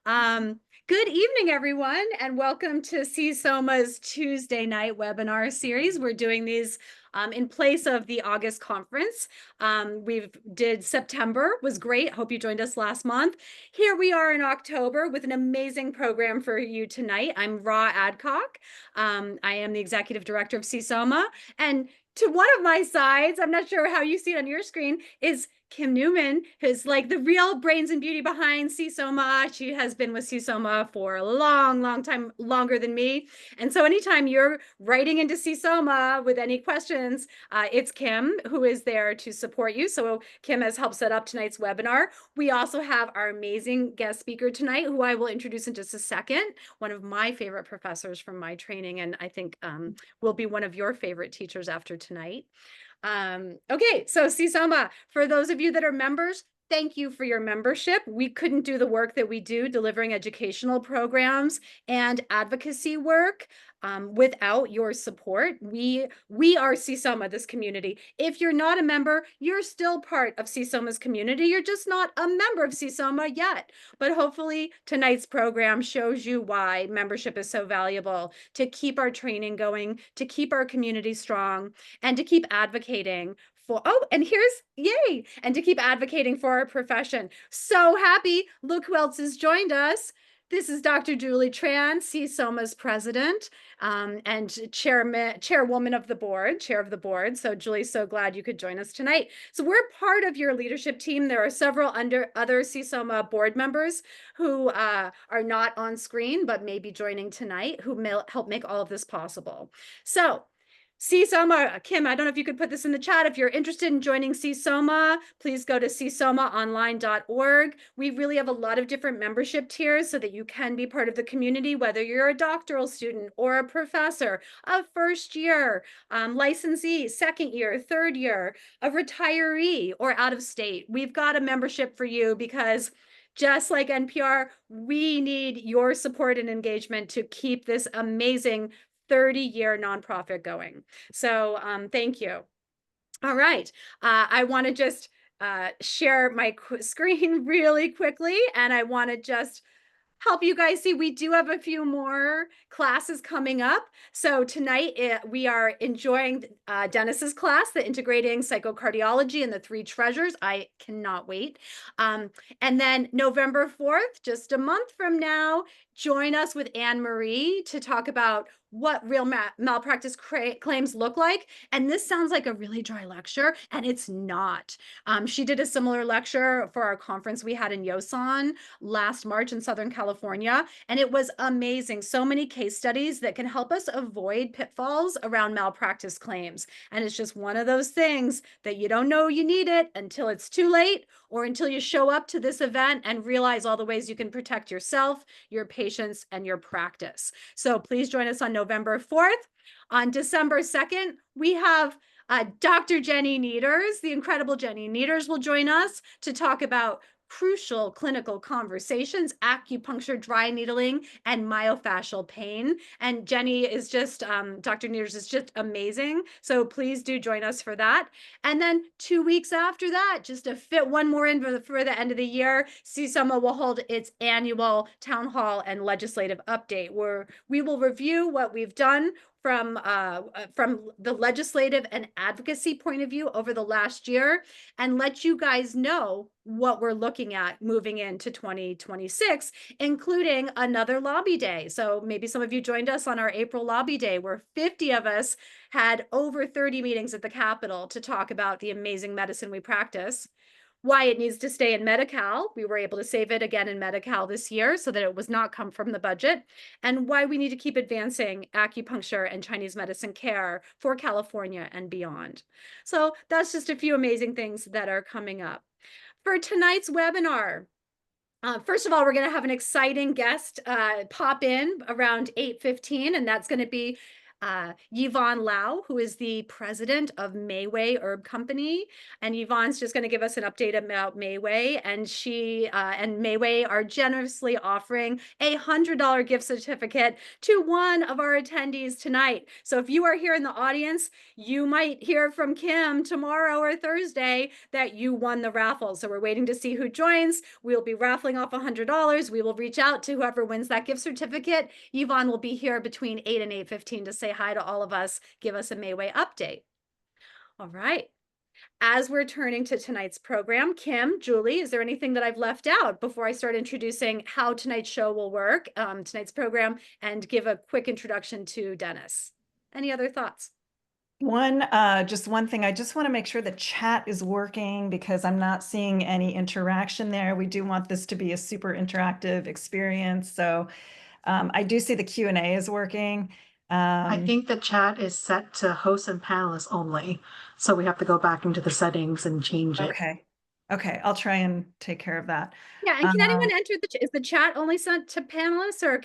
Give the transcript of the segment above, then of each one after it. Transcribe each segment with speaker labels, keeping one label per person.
Speaker 1: Good evening, everyone, and welcome to CSOMA's Tuesday night webinar series. We're doing these in place of the August conference. We've did September, was great. Hope you joined us last month. Here we are in October with an amazing program for you tonight. I'm Ra Adcock. I am the executive director of CSOMA, and to one of my sides, I'm not sure how you see it on your screen, is Kim Newman, who's like the real brains and beauty behind CSOMA. She has been with CSOMA for a long, long time, longer than me. And so anytime you're writing into CSOMA with any questions, it's Kim who is there to support you. So Kim has helped set up tonight's webinar. We also have our amazing guest speaker tonight, who I will introduce in just a second, one of my favorite professors from my training, and I think will be one of your favorite teachers after tonight. Okay, so CSOMA, for those of you that are members, thank you for your membership. We couldn't do the work that we do delivering educational programs and advocacy work without your support. We are CSOMA, this community. If you're not a member, you're still part of CSOMA's community. You're just not a member of CSOMA yet. But hopefully tonight's program shows you why membership is so valuable to keep our training going, to keep our community strong, and to keep advocating for, oh, and here's, yay, and to keep advocating for our profession. So happy. Look who else has joined us. This is Dr. Julie Tran, CSOMA's president and chairwoman of the board, chair of the board. So Julie, so glad you could join us tonight. So we're part of your leadership team. There are several other CSOMA board members who are not on screen, but may be joining tonight, who may help make all of this possible. So CSOMA, Kim, I don't know if you could put this in the chat. If you're interested in joining CSOMA, please go to csomaonline.org. We really have a lot of different membership tiers so that you can be part of the community, whether you're a doctoral student or a professor, a first year, licensee, second year, third year, a retiree, or out of state. We've got a membership for you because just like NPR, we need your support and engagement to keep this amazing 30-year nonprofit going. So thank you. All right. I want to just share my screen really quickly, and I want to just help you guys see we do have a few more classes coming up. So tonight we are enjoying Dennis's class, the Integrating Psychocardiology and the Three Treasures. I cannot wait. And then November 4th, just a month from now, join us with Anne Marie to talk about what real malpractice claims look like. And this sounds like a really dry lecture, and it's not. She did a similar lecture for our conference we had in Yosan last March in Southern California, and it was amazing. So many case studies that can help us avoid pitfalls around malpractice claims. And it's just one of those things that you don't know you need it until it's too late, or until you show up to this event and realize all the ways you can protect yourself, your patients, and your practice. So please join us on November 4th. On December 2nd, we have Dr. Jenny Nieders. The incredible Jenny Nieders will join us to talk about crucial clinical conversations, acupuncture, dry needling, and myofascial pain. And Jenny is just, Dr. Nieders is just amazing. So please do join us for that. And then 2 weeks after that, just to fit one more in for the end of the year, CSOMA will hold its annual town hall and legislative update, where we will review what we've done from the legislative and advocacy point of view over the last year, and let you guys know what we're looking at moving into 2026, including another lobby day. So maybe some of you joined us on our April lobby day, where 50 of us had over 30 meetings at the Capitol to talk about the amazing medicine we practice, why it needs to stay in Medi-Cal. We were able to save it again in Medi-Cal this year so that it was not come from the budget, and why we need to keep advancing acupuncture and Chinese medicine care for California and beyond. So that's just a few amazing things that are coming up. For tonight's webinar, first of all, we're going to have an exciting guest pop in around 8:15, and that's going to be Yvonne Lau, who is the president of Mayway Herb Company. And Yvonne's just going to give us an update about Mayway. And she and Mayway are generously offering a $100 gift certificate to one of our attendees tonight. So if you are here in the audience, you might hear from Kim tomorrow or Thursday that you won the raffle. So we're waiting to see who joins. We'll be raffling off $100. We will reach out to whoever wins that gift certificate. Yvonne will be here between 8 and 8:15 to say hi to all of us, give us a Mayway update. All right. As we're turning to tonight's program, Kim, Julie, is there anything that I've left out before I start introducing how tonight's show will work, tonight's program, and give a quick introduction to Dennis? Any other thoughts?
Speaker 2: Just one thing. I just want to make sure the chat is working because I'm not seeing any interaction there. We do want this to be a super interactive experience. So I do see the Q&A is working.
Speaker 3: I think the chat is set to hosts and panelists only. So we have to go back into the settings and change it.
Speaker 2: Okay. Okay, I'll try and take care of that.
Speaker 1: Yeah, and can anyone enter is the chat only sent to panelists, or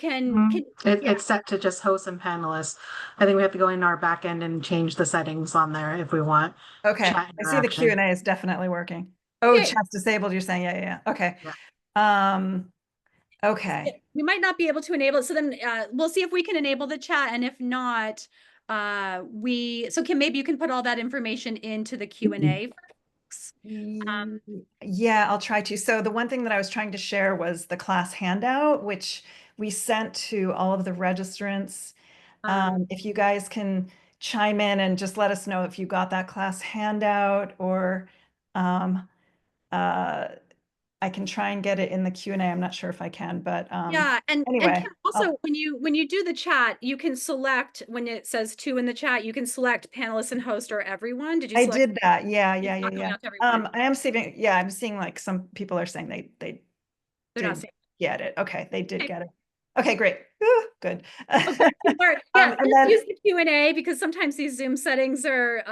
Speaker 3: It's set to just hosts and panelists. I think we have to go in our back end and change the settings on there if we want.
Speaker 2: Okay,
Speaker 3: chat
Speaker 2: I see the
Speaker 3: interaction.
Speaker 2: Q&A is definitely working. Oh,
Speaker 1: Okay.
Speaker 2: chat's disabled, you're saying, yeah. Okay.
Speaker 3: Yeah.
Speaker 2: Okay.
Speaker 1: We might not be able to enable it, so then we'll see if we can enable the chat, and if not, Kim, maybe you can put all that information into the Q&A.
Speaker 2: Yeah, I'll try to. So the one thing that I was trying to share was the class handout, which we sent to all of the registrants. If you guys can chime in and just let us know if you got that class handout, or I can try and get it in the Q&A. I'm not sure if I can, but
Speaker 1: yeah, and
Speaker 2: anyway.
Speaker 1: Kim, also when you do the chat, you can select, when it says to in the chat, you can select panelists and host or everyone. Did you
Speaker 2: I
Speaker 1: select?
Speaker 2: did that. Yeah.
Speaker 1: It's not coming out to everyone.
Speaker 2: I am saving. Yeah, I'm seeing like some people are saying they
Speaker 1: They're not
Speaker 2: did
Speaker 1: seeing
Speaker 2: get it. Okay, they did
Speaker 1: Okay.
Speaker 2: get it. Okay, great. Ooh, good.
Speaker 1: Okay. Yeah,
Speaker 2: And
Speaker 1: let's
Speaker 2: then
Speaker 1: use the Q&A because sometimes these Zoom settings are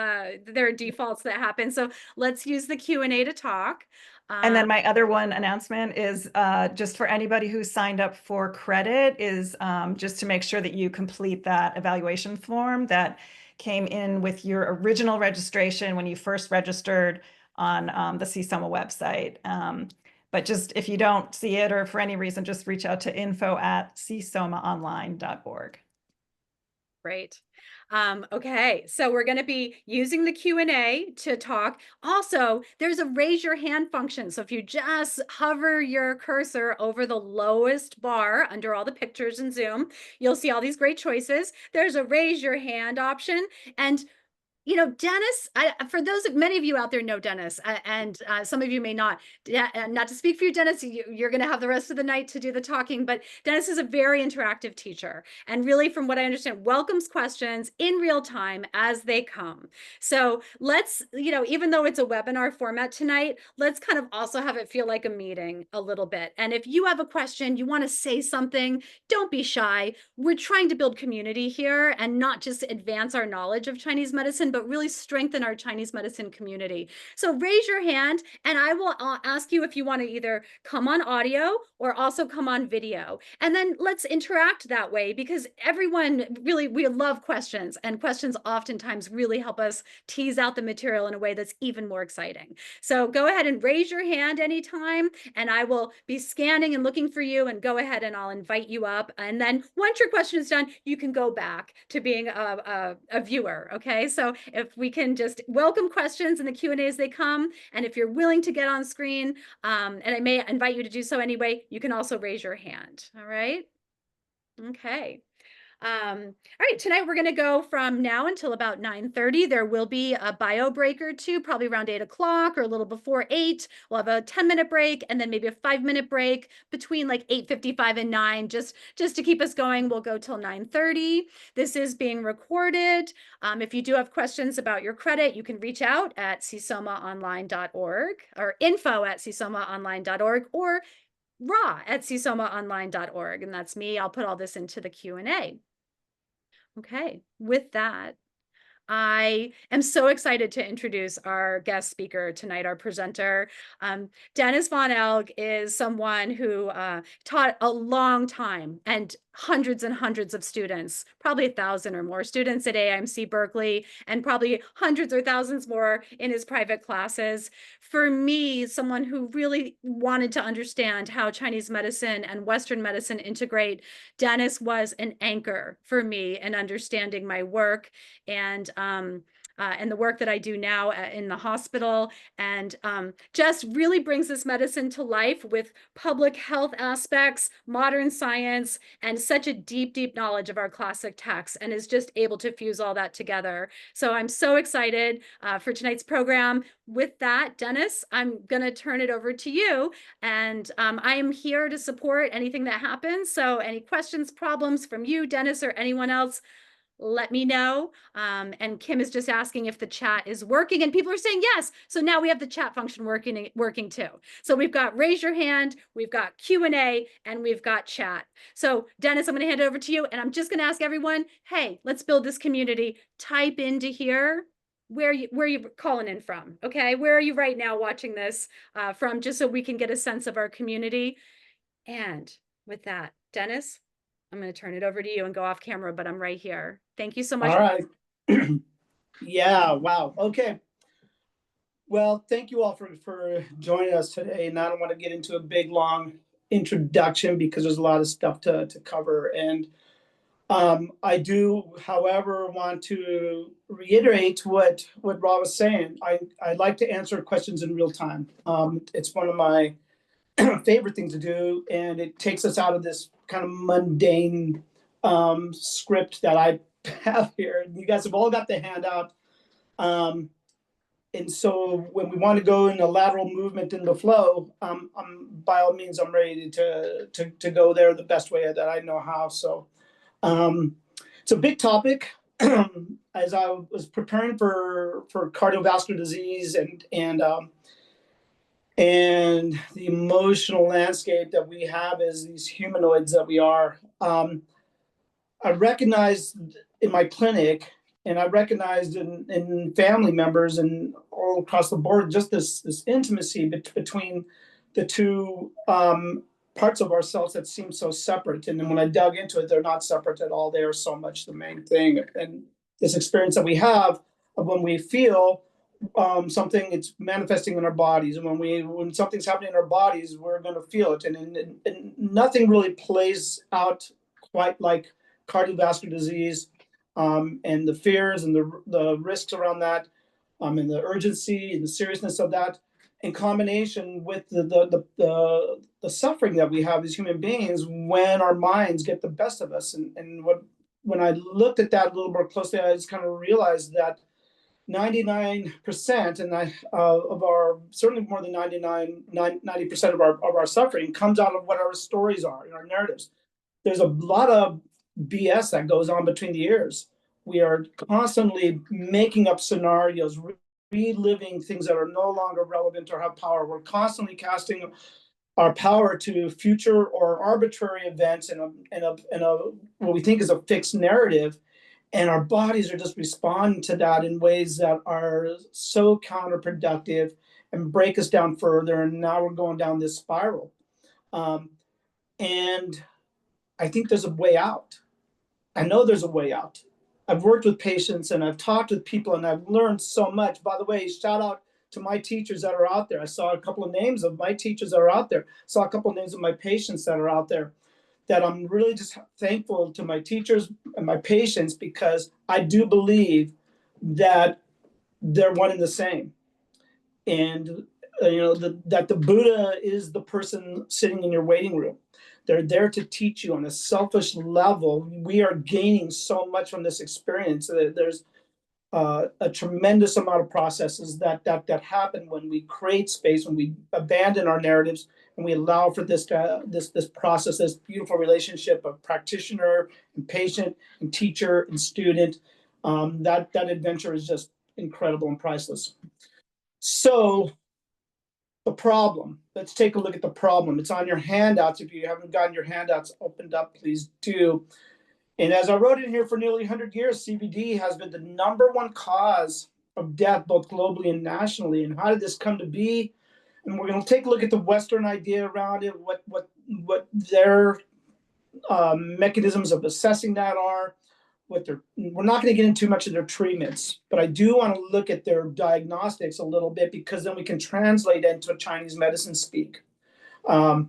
Speaker 1: there are defaults that happen. So let's use the Q&A to talk.
Speaker 2: and then my other one announcement is just for anybody who signed up for credit is just to make sure that you complete that evaluation form that came in with your original registration when you first registered on the CSOMA website. But just if you don't see it or for any reason, just reach out to info@csomaonline.org.
Speaker 1: Great. Okay, so we're going to be using the Q&A to talk. Also, there's a raise your hand function. So if you just hover your cursor over the lowest bar under all the pictures in Zoom, you'll see all these great choices. There's a raise your hand option. And Dennis, for those of many of you out there know Dennis, and some of you may not. Not to speak for you, Dennis, you're going to have the rest of the night to do the talking, but Dennis is a very interactive teacher, and really, from what I understand, welcomes questions in real time as they come. So let's, even though it's a webinar format tonight, let's kind of also have it feel like a meeting a little bit. And if you have a question, you want to say something, don't be shy. We're trying to build community here and not just advance our knowledge of Chinese medicine, but really strengthen our Chinese medicine community. So raise your hand and I will ask you if you want to either come on audio or also come on video. And then let's interact that way, because everyone really, we love questions, and questions oftentimes really help us tease out the material in a way that's even more exciting. So go ahead and raise your hand anytime, and I will be scanning and looking for you, and go ahead and I'll invite you up. And then once your question is done, you can go back to being a viewer. Okay, so if we can just welcome questions in the Q&A as they come, and if you're willing to get on screen, and I may invite you to do so anyway, you can also raise your hand. All right. Okay. All right, tonight we're going to go from now until about 9:30. There will be a bio break or two, probably around 8 o'clock or a little before 8. We'll have a 10-minute break and then maybe a 5-minute break between like 8:55 and 9, just to keep us going. We'll go till 9:30. This is being recorded. If you do have questions about your credit, you can reach out at csomaonline.org or info@csomaonline.org or ra@csomaonline.org, and that's me. I'll put all this into the Q&A. Okay, with that, I am so excited to introduce our guest speaker tonight, our presenter. Dennis Von Elg is someone who taught a long time, and hundreds and hundreds of students, probably 1,000 or more students at AIMC Berkeley, and probably hundreds or thousands more in his private classes. For me, someone who really wanted to understand how Chinese medicine and Western medicine integrate, Dennis was an anchor for me in understanding my work and the work that I do now in the hospital, and just really brings this medicine to life with public health aspects, modern science, and such a deep, deep knowledge of our classic texts, and is just able to fuse all that together. So I'm so excited for tonight's program. With that, Dennis, I'm going to turn it over to you, and I am here to support anything that happens. So any questions, problems from you, Dennis, or anyone else, let me know. And Kim is just asking if the chat is working, and people are saying yes. So now we have the chat function working too. So we've got raise your hand, we've got Q&A, and we've got chat. So Dennis, I'm going to hand it over to you, and I'm just going to ask everyone, hey, let's build this community. Type into here where you calling in from. Okay, where are you right now watching this from, just so we can get a sense of our community. And with that, Dennis, I'm going to turn it over to you and go off camera, but I'm right here. Thank you so much.
Speaker 4: All right. Yeah, wow. Okay. Well, thank you all for joining us today. And I don't want to get into a big, long introduction because there's a lot of stuff to cover. And I do, however, want to reiterate what Rob was saying. I like to answer questions in real time. It's one of my favorite thing to do, and it takes us out of this kind of mundane script that I have here. You guys have all got the handout, and so when we want to go in a lateral movement in the flow, by all means I'm ready to go there the best way that I know how. So it's a big topic. As I was preparing for cardiovascular disease and the emotional landscape that we have as these humanoids that we are, I recognized in my clinic, and I recognized in family members and all across the board, just this intimacy between the two parts of ourselves that seem so separate. And then when I dug into it, they're not separate at all. They are so much the main thing. And this experience that we have of when we feel something, it's manifesting in our bodies, and when something's happening in our bodies, we're going to feel it, and nothing really plays out quite like cardiovascular disease, and the fears and the risks around that, and the urgency and the seriousness of that, in combination with the suffering that we have as human beings when our minds get the best of us. And when I looked at that a little more closely, I just kind of realized that 99% of our, certainly more than 90% of our suffering comes out of what our stories are in our narratives. There's a lot of BS that goes on between the ears. We are constantly making up scenarios, reliving things that are no longer relevant or have power. We're constantly casting our power to future or arbitrary events in a what we think is a fixed narrative. And our bodies are just responding to that in ways that are so counterproductive and break us down further. And now we're going down this spiral. And I think there's a way out. I know there's a way out. I've worked with patients and I've talked with people and I've learned so much. By the way, shout out to my teachers that are out there. I saw a couple of names of my teachers that are out there. Saw a couple of names of my patients that are out there. That I'm really just thankful to my teachers and my patients, because I do believe that they're one and the same. And that the Buddha is the person sitting in your waiting room. They're there to teach you on a selfish level. We are gaining so much from this experience. There's a tremendous amount of processes that happen when we create space, when we abandon our narratives, and we allow for this process, this beautiful relationship of practitioner and patient and teacher and student. That adventure is just incredible and priceless. So the problem, let's take a look at the problem. It's on your handouts. If you haven't gotten your handouts opened up, please do. And as I wrote in here, for nearly 100 years, CVD has been the #1 cause of death, both globally and nationally. And how did this come to be? And we're going to take a look at the Western idea around it, what their mechanisms of assessing that are, we're not going to get into too much of their treatments, but I do want to look at their diagnostics a little bit, because then we can translate into Chinese medicine speak. A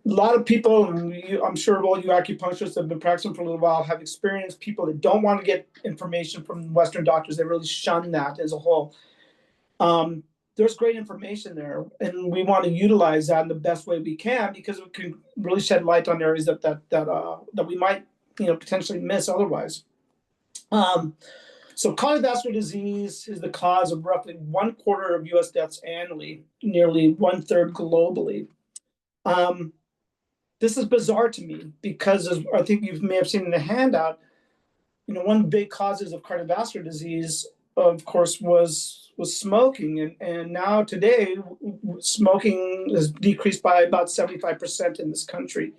Speaker 4: lot of people, and I'm sure all you acupuncturists have been practicing for a little while, have experienced people that don't want to get information from Western doctors. They really shun that as a whole. There's great information there, and we want to utilize that in the best way we can, because it can really shed light on areas that we might, potentially miss otherwise. So cardiovascular disease is the cause of roughly 1/4 of U.S. deaths annually, nearly 1/3 globally. This is bizarre to me, because, as I think you may have seen in the handout, one of the big causes of cardiovascular disease, of course, was smoking, and now today smoking has decreased by about 75% in this country,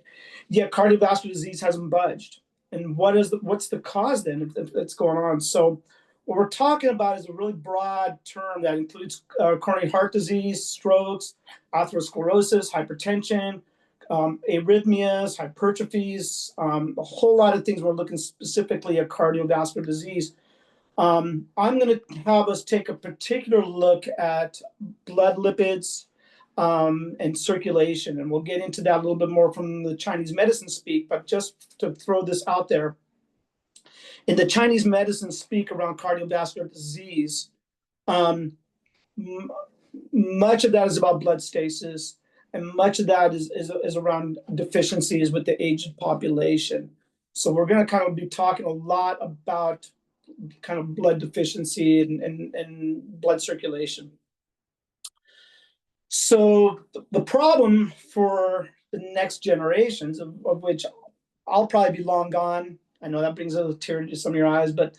Speaker 4: yet cardiovascular disease hasn't budged. And what's the cause then if that's going on? So what we're talking about is a really broad term that includes coronary heart disease, strokes, atherosclerosis, hypertension, arrhythmias, hypertrophies, a whole lot of things. We're looking specifically at cardiovascular disease. I'm going to have us take a particular look at blood lipids and circulation, and we'll get into that a little bit more from the Chinese medicine speak. But just to throw this out there, in the Chinese medicine speak around cardiovascular disease, much of that is about blood stasis, and much of that is around deficiencies with the aged population. So we're going to kind of be talking a lot about kind of blood deficiency and blood circulation. So the problem for the next generations, of which I'll probably be long gone, I know that brings a tear to some of your eyes, but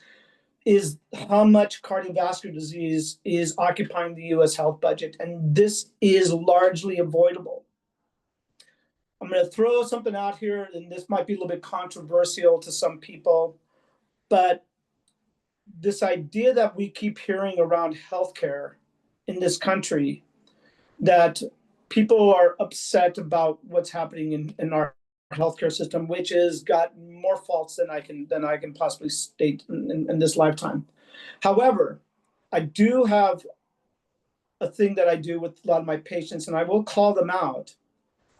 Speaker 4: is how much cardiovascular disease is occupying the U.S. health budget. And this is largely avoidable. I'm going to throw something out here, and this might be a little bit controversial to some people, but this idea that we keep hearing around healthcare in this country, that people are upset about what's happening in our healthcare system, which has got more faults than I can possibly state in this lifetime. However, I do have a thing that I do with a lot of my patients, and I will call them out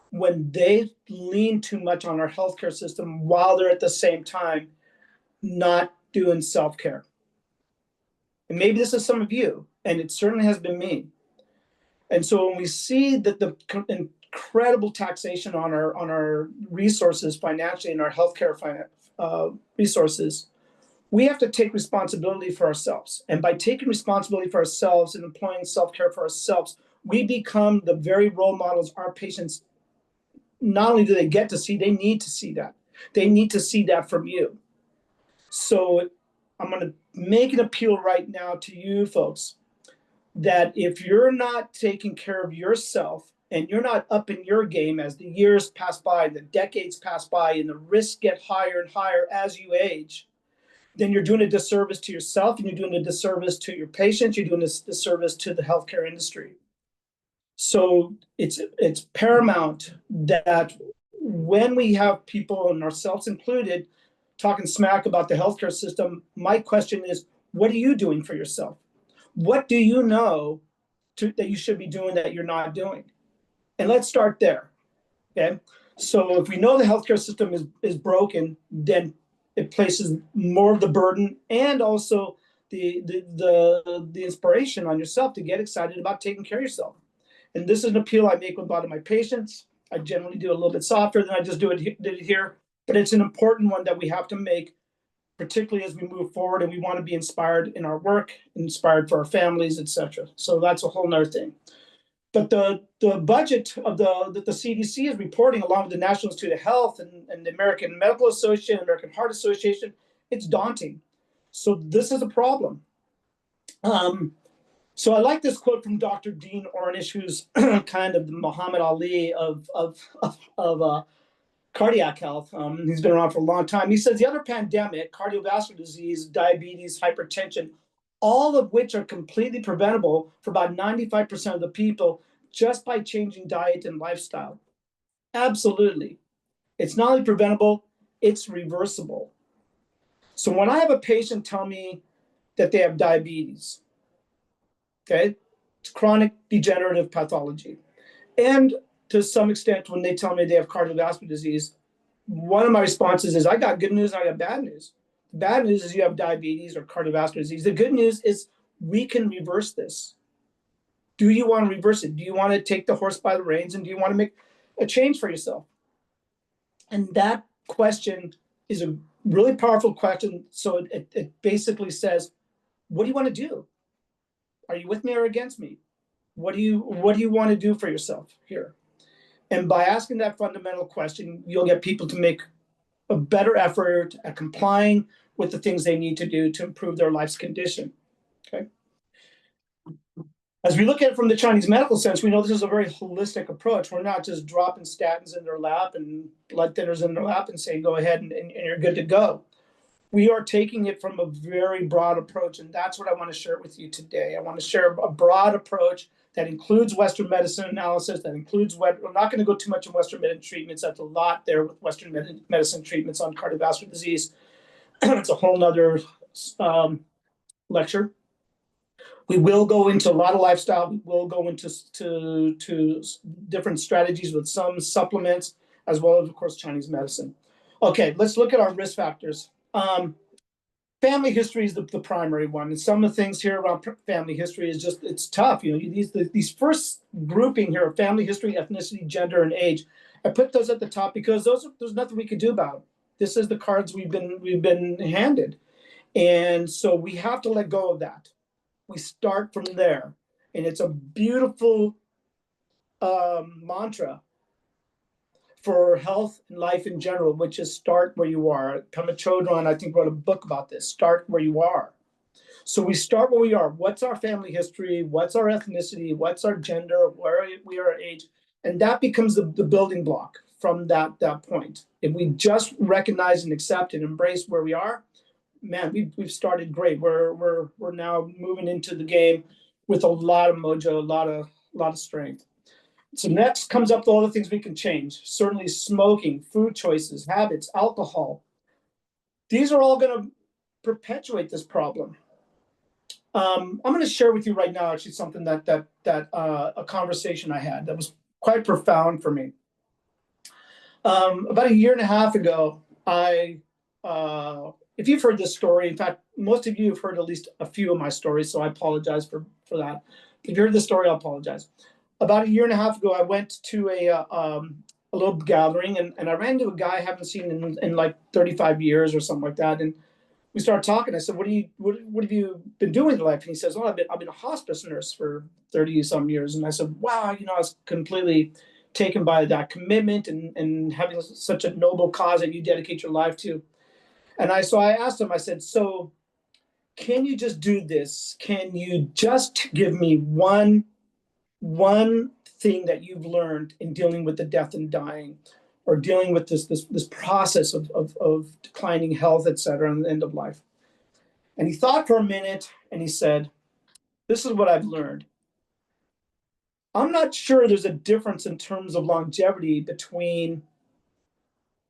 Speaker 4: when they lean too much on our healthcare system while they're at the same time not doing self-care. And maybe this is some of you, and it certainly has been me. And so when we see that the incredible taxation on our resources financially and our healthcare resources, we have to take responsibility for ourselves. And by taking responsibility for ourselves and employing self-care for ourselves, we become the very role models our patients, not only do they get to see, they need to see that. They need to see that from you. So I'm going to make an appeal right now to you folks, that if you're not taking care of yourself and you're not up in your game as the years pass by, the decades pass by, and the risks get higher and higher as you age, then you're doing a disservice to yourself, and you're doing a disservice to your patients, you're doing a disservice to the healthcare industry. So it's paramount that when we have people, and ourselves included, talking smack about the healthcare system, my question is, what are you doing for yourself? What do you know that you should be doing that you're not doing? And let's start there. Okay. So if we know the healthcare system is broken, then it places more of the burden and also the inspiration on yourself to get excited about taking care of yourself. And this is an appeal I make with a lot of my patients. I generally do it a little bit softer than I just did it here, but it's an important one that we have to make, particularly as we move forward and we want to be inspired in our work, inspired for our families, etc. So that's a whole nother thing. But the budget of the CDC is reporting, along with the National Institute of Health and the American Medical Association, American Heart Association, it's daunting. So this is a problem. So I like this quote from Dr. Dean Ornish, who's kind of the Muhammad Ali of cardiac health. He's been around for a long time. He says the other pandemic, cardiovascular disease, diabetes, hypertension, all of which are completely preventable for about 95% of the people just by changing diet and lifestyle. Absolutely. It's not only preventable, it's reversible. So when I have a patient tell me that they have diabetes, okay, it's chronic degenerative pathology, and to some extent, when they tell me they have cardiovascular disease, one of my responses is, I got good news and I got bad news. The bad news is you have diabetes or cardiovascular disease. The good news is we can reverse this. Do you want to reverse it? Do you want to take the horse by the reins, and do you want to make a change for yourself? And that question is a really powerful question. So it basically says, what do you want to do? Are you with me or against me? What do you want to do for yourself here? And by asking that fundamental question, you'll get people to make a better effort at complying with the things they need to do to improve their life's condition. Okay. As we look at it from the Chinese medical sense, we know this is a very holistic approach. We're not just dropping statins in their lap and blood thinners in their lap and saying, go ahead and you're good to go. We are taking it from a very broad approach, and that's what I want to share with you today. I want to share a broad approach that includes Western medicine analysis, that includes, we're not going to go too much in Western medicine treatments. That's a lot there with Western medicine treatments on cardiovascular disease. It's a whole nother lecture. We will go into a lot of lifestyle. We will go into to different strategies with some supplements, as well as, of course, Chinese medicine. Okay, let's look at our risk factors. Family history is the primary one. And some of the things here around family history is just, it's tough. You know, these first grouping here of family history, ethnicity, gender, and age, I put those at the top because there's nothing we can do about it. This is the cards we've been handed. And so we have to let go of that. We start from there. And it's a beautiful mantra for health and life in general, which is start where you are. Pema Chodron, I think, wrote a book about this, start where you are. So we start where we are. What's our family history? What's our ethnicity? What's our gender? Where we are our age? And that becomes the building block from that point. If we just recognize and accept and embrace where we are, man, we've started great. We're now moving into the game with a lot of mojo, a lot of strength. So next comes up all the things we can change. Certainly smoking, food choices, habits, alcohol. These are all going to perpetuate this problem. I'm going to share with you right now actually something that a conversation I had that was quite profound for me. About a year and a half ago, if you've heard this story, in fact, most of you have heard at least a few of my stories, so I apologize for that. If you heard this story, I apologize. About a year and a half ago, I went to a little gathering, and I ran into a guy I haven't seen in like 35 years or something like that. And we started talking. I said, what have you been doing in life? And he says, oh, I've been a hospice nurse for 30 some years. And I said, wow, I was completely taken by that commitment and having such a noble cause that you dedicate your life to. And so I asked him, I said, so can you just do this? Can you just give me one thing that you've learned in dealing with the death and dying, or dealing with this process of declining health, et cetera, and the end of life? And he thought for a minute and he said, this is what I've learned. I'm not sure there's a difference in terms of longevity between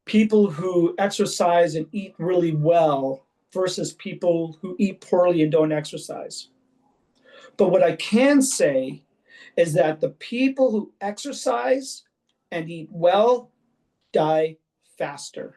Speaker 4: people who exercise and eat really well versus people who eat poorly and don't exercise. But what I can say is that the people who exercise and eat well die faster.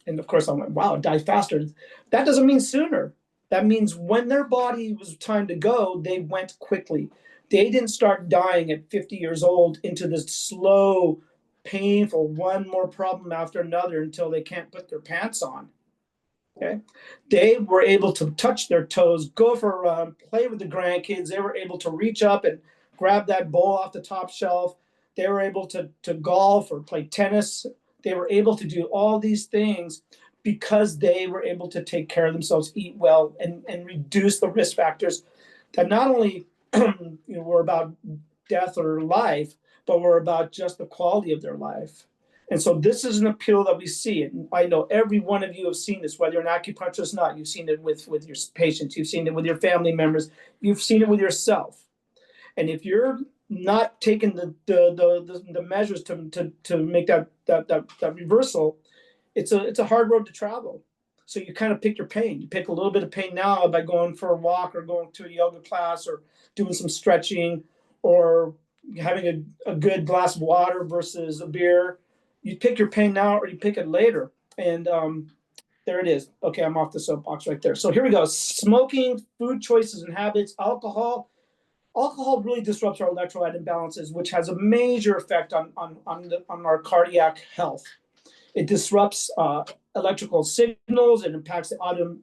Speaker 4: And of course, I went, wow, die faster. That doesn't mean sooner. That means when their body was time to go, they went quickly. They didn't start dying at 50 years old into this slow, painful, one more problem after another until they can't put their pants on. Okay, they were able to touch their toes, go for a run, play with the grandkids. They were able to reach up and grab that bowl off the top shelf. They were able to golf or play tennis. They were able to do all these things because they were able to take care of themselves, eat well, and reduce the risk factors that not only were about death or life, but were about just the quality of their life. And so this is an appeal that we see. And I know every one of you have seen this, whether you're an acupuncturist or not. You've seen it with your patients. You've seen it with your family members. You've seen it with yourself. And if you're not taking the measures to make that reversal, it's a hard road to travel. So you kind of pick your pain. You pick a little bit of pain now by going for a walk or going to a yoga class or doing some stretching or having a good glass of water versus a beer. You pick your pain now or you pick it later. And there it is. Okay, I'm off the soapbox right there. So here we go. Smoking, food choices and habits, alcohol. Alcohol really disrupts our electrolyte imbalances, which has a major effect on our cardiac health. It disrupts electrical signals. It impacts the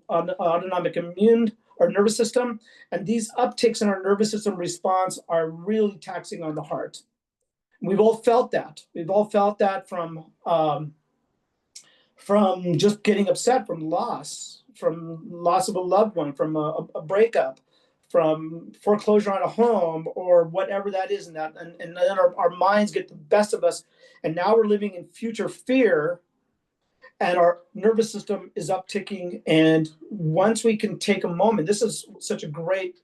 Speaker 4: autonomic immune or nervous system. And these upticks in our nervous system response are really taxing on the heart. We've all felt that. We've all felt that from just getting upset, from loss of a loved one, from a breakup, from foreclosure on a home, or whatever that is. And then our minds get the best of us. And now we're living in future fear, and our nervous system is upticking. And once we can take a moment, this is such a great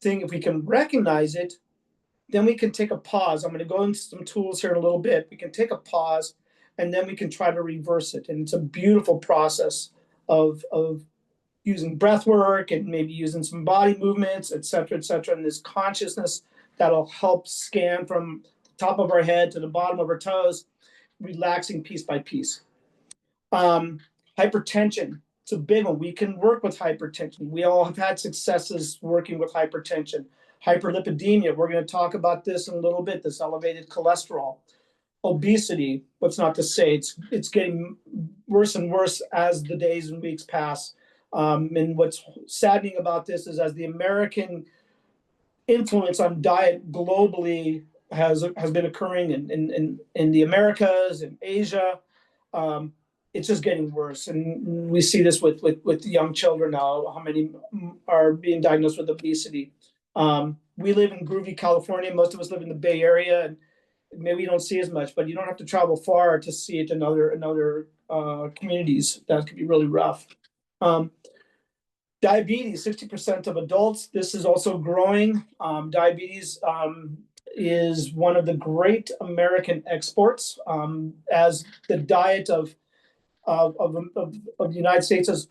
Speaker 4: thing. If we can recognize it, then we can take a pause. I'm going to go into some tools here in a little bit. We can take a pause, and then we can try to reverse it. And it's a beautiful process of using breath work and maybe using some body movements, et cetera, and this consciousness that'll help scan from the top of our head to the bottom of our toes, relaxing piece by piece. Hypertension, it's a big one. We can work with hypertension. We all have had successes working with hypertension. Hyperlipidemia, we're going to talk about this in a little bit, this elevated cholesterol. Obesity, what's not to say, it's getting worse and worse as the days and weeks pass. And what's saddening about this is, as the American influence on diet globally has been occurring in the Americas and Asia, it's just getting worse. And we see this with young children now, how many are being diagnosed with obesity. We live in groovy California. Most of us live in the Bay Area, and maybe you don't see as much, but you don't have to travel far to see it in other communities. That could be really rough. Diabetes, 60% of adults. This is also growing. Diabetes is one of the great American exports. As the diet of the United States has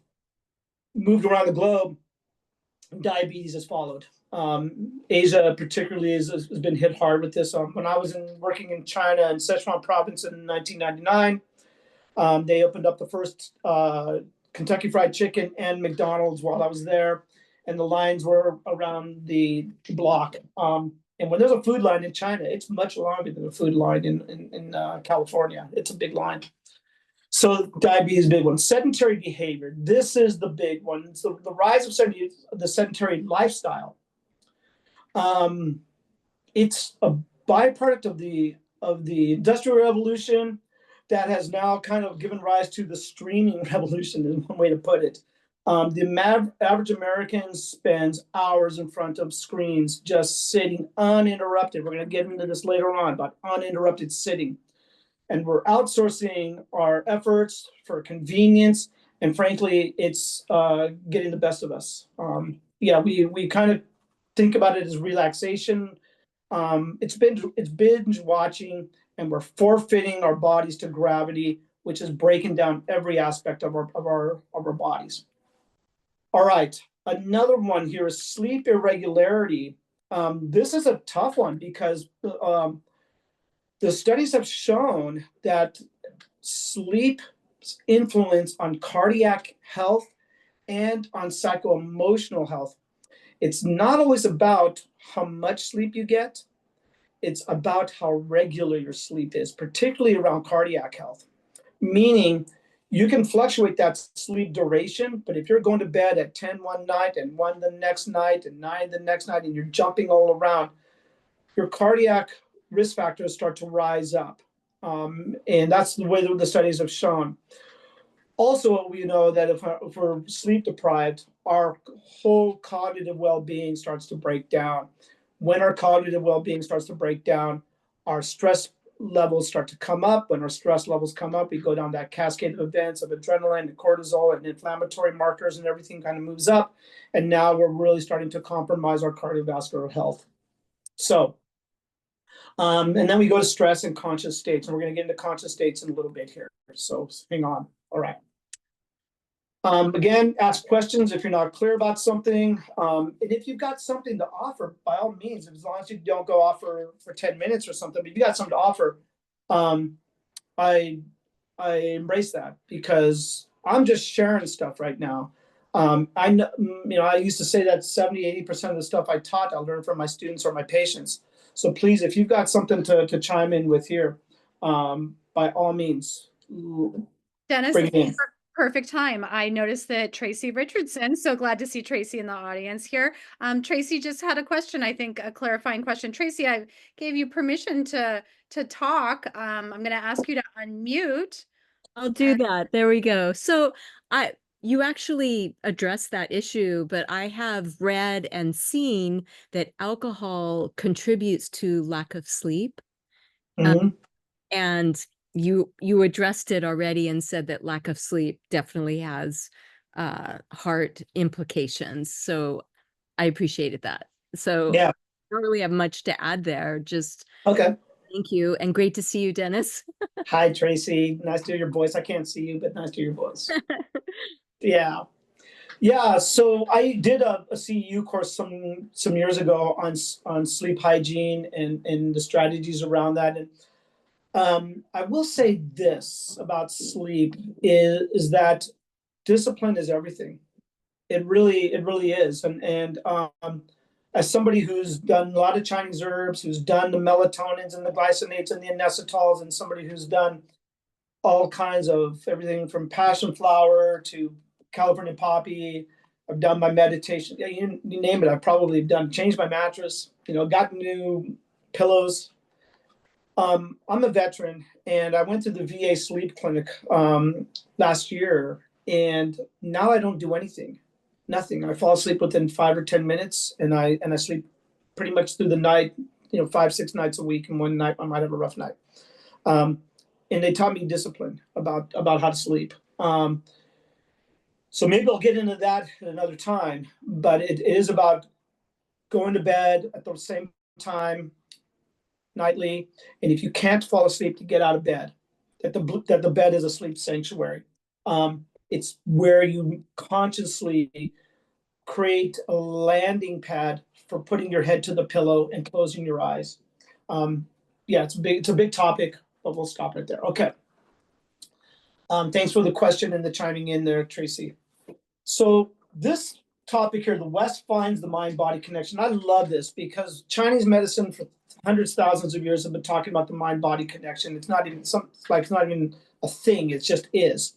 Speaker 4: moved around the globe, diabetes has followed. Asia particularly has been hit hard with this. When I was working in China in Sichuan province in 1999, they opened up the first Kentucky Fried Chicken and McDonald's while I was there, and the lines were around the block. And when there's a food line in China, it's much longer than a food line in California. It's a big line. So diabetes is a big one. Sedentary behavior. This is the big one. It's the rise of the sedentary lifestyle. It's a byproduct of the Industrial Revolution that has now kind of given rise to the streaming revolution, is one way to put it. The average American spends hours in front of screens just sitting uninterrupted. We're going to get into this later on about uninterrupted sitting. And we're outsourcing our efforts for convenience. And frankly, it's getting the best of us. We kind of think about it as relaxation. It's binge watching, and we're forfeiting our bodies to gravity, which is breaking down every aspect of our bodies. All right, another one here is sleep irregularity. This is a tough one because the studies have shown that sleep's influence on cardiac health and on psycho-emotional health. It's not always about how much sleep you get. It's about how regular your sleep is, particularly around cardiac health. Meaning, you can fluctuate that sleep duration, but if you're going to bed at 10 one night and 1 the next night and 9 the next night, and you're jumping all around, your cardiac risk factors start to rise up. And that's the way that the studies have shown. Also, we know that if we're sleep deprived, our whole cognitive well-being starts to break down. When our cognitive well-being starts to break down, our stress levels start to come up. When our stress levels come up, we go down that cascade of events of adrenaline and cortisol and inflammatory markers, and everything kind of moves up. And now we're really starting to compromise our cardiovascular health. So And then we go to stress and conscious states, and we're going to get into conscious states in a little bit here. So hang on. All right. Again, ask questions if you're not clear about something. And if you've got something to offer, by all means, as long as you don't go off for 10 minutes or something, but if you got something to offer, I embrace that, because I'm just sharing stuff right now. I know, I used to say that 70-80% of the stuff I taught, I learned from my students or my patients. So please, if you've got something to chime in with here, by all means,
Speaker 1: Dennis,
Speaker 4: bring it in.
Speaker 1: perfect time. I noticed that Tracy Richardson, so glad to see Tracy in the audience here. Tracy just had a question, I think a clarifying question. Tracy, I gave you permission to talk. I'm going to ask you to unmute.
Speaker 5: I'll do that. There we go. So you actually addressed that issue, but I have read and seen that alcohol contributes to lack of sleep. And you addressed it already and said that lack of sleep definitely has heart implications. So I appreciated that. So
Speaker 4: Yeah.
Speaker 5: I don't really have much to add there. Just
Speaker 4: Okay.
Speaker 5: thank you. And great to see you, Dennis.
Speaker 4: Hi, Tracy. Nice to hear your voice. I can't see you, but nice to hear your voice. Yeah. Yeah. So I did a CEU course some years ago on sleep hygiene and the strategies around that. And I will say this about sleep is that discipline is everything. It really is. And as somebody who's done a lot of Chinese herbs, who's done the melatonins and the glycinates and the inositols, and somebody who's done all kinds of everything from passion flower to California poppy. I've done my meditation. Yeah, you name it. I've probably changed my mattress, got new pillows. I'm a veteran, and I went to the VA sleep clinic last year, and now I don't do anything, nothing. I fall asleep within 5 or 10 minutes, and I sleep pretty much through the night, 5-6 nights a week, and one night I might have a rough night. And they taught me discipline about how to sleep. So maybe I'll get into that at another time, but it is about going to bed at the same time nightly. And if you can't fall asleep, to get out of bed, that the bed is a sleep sanctuary. It's where you consciously create a landing pad for putting your head to the pillow and closing your eyes. Yeah, it's a big topic, but we'll stop right there. Okay. Thanks for the question and the chiming in there, Tracy. So this topic here, the West finds the mind-body connection. I love this because Chinese medicine for hundreds, thousands of years have been talking about the mind-body connection. It's not even it's not even a thing. It just is.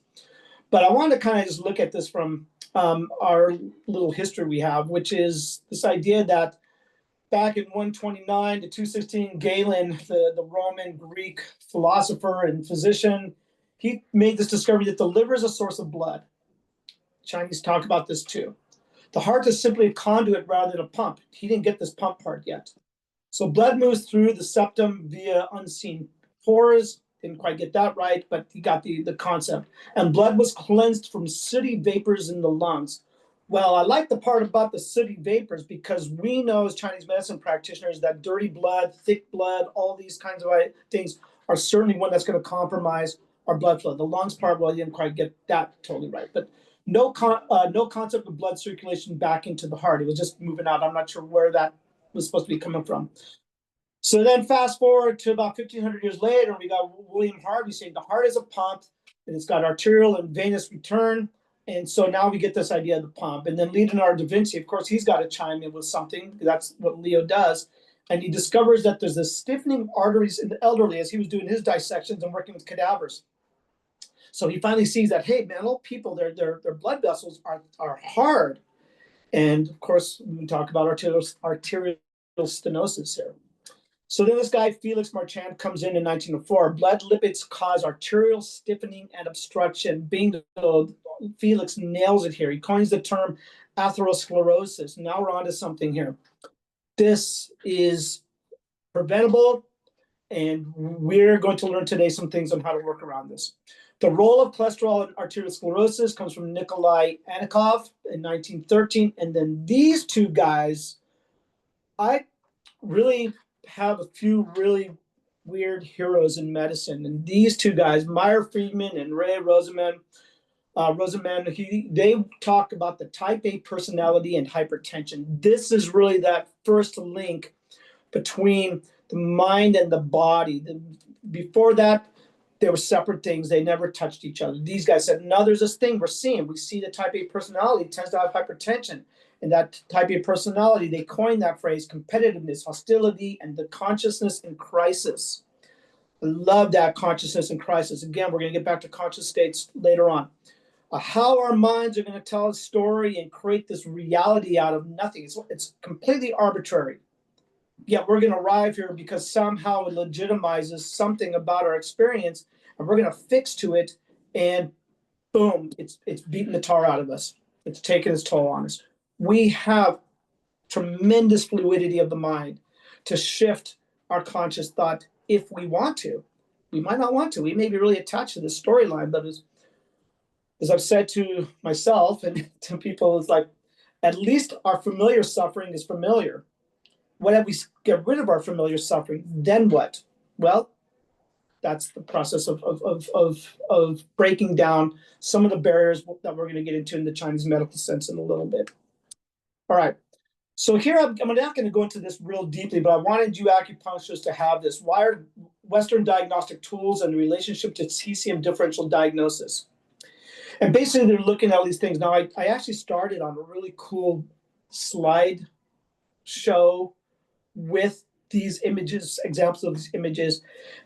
Speaker 4: But I want to kind of just look at this from our little history we have, which is this idea that back in 129 to 216, Galen, the Roman Greek philosopher and physician, he made this discovery that the liver is a source of blood. Chinese talk about this too. The heart is simply a conduit rather than a pump. He didn't get this pump part yet. So blood moves through the septum via unseen pores. Didn't quite get that right, but he got the concept. And blood was cleansed from sooty vapors in the lungs. Well, I like the part about the sooty vapors because we know as Chinese medicine practitioners that dirty blood, thick blood, all these kinds of things are certainly one that's going to compromise our blood flow. The lungs part, well, you didn't quite get that totally right, but no concept of blood circulation back into the heart. It was just moving out. I'm not sure where that was supposed to be coming from. So then fast forward to about 1,500 years later, we got William Harvey saying the heart is a pump, and it's got arterial and venous return. And so now we get this idea of the pump. And then Leonardo da Vinci, of course, he's got to chime in with something. That's what Leo does. And he discovers that there's this stiffening arteries in the elderly as he was doing his dissections and working with cadavers. So he finally sees that, hey, man, old people, their blood vessels are hard. And of course, we talk about arterial stenosis here. So then this guy, Felix Marchand, comes in 1904. Blood lipids cause arterial stiffening and obstruction. Bingo, Felix nails it here. He coins the term atherosclerosis. Now we're on to something here. This is preventable, and we're going to learn today some things on how to work around this. The role of cholesterol in arteriosclerosis comes from Nikolai Anikov in 1913. And then these two guys, I really have a few really weird heroes in medicine, and these two guys, Meyer Friedman and Ray Rosenman, they talk about the type A personality and hypertension. This is really that first link between the mind and the body. Before that, they were separate things. They never touched each other. These guys said, no, there's this thing we're seeing. We see the type A personality tends to have hypertension. And that type A personality, they coined that phrase, competitiveness, hostility, and the consciousness in crisis. I love that, consciousness in crisis. Again, we're going to get back to conscious states later on. How our minds are going to tell a story and create this reality out of nothing. It's completely arbitrary. Yet we're going to arrive here because somehow it legitimizes something about our experience, and we're going to fix to it, and boom, it's beating the tar out of us. It's taking its toll on us. We have tremendous fluidity of the mind to shift our conscious thought if we want to. We might not want to. We may be really attached to this storyline, but as I've said to myself and to people, it's like, at least our familiar suffering is familiar. What if we get rid of our familiar suffering? Then what? Well, that's the process of breaking down some of the barriers that we're going to get into in the Chinese medical sense in a little bit. All right. So here, I'm not going to go into this real deeply, but I wanted you acupuncturists to have this. Why are Western diagnostic tools and the relationship to TCM differential diagnosis? And basically, they're looking at all these things. Now, I actually started on a really cool slide show with these images, examples of these images,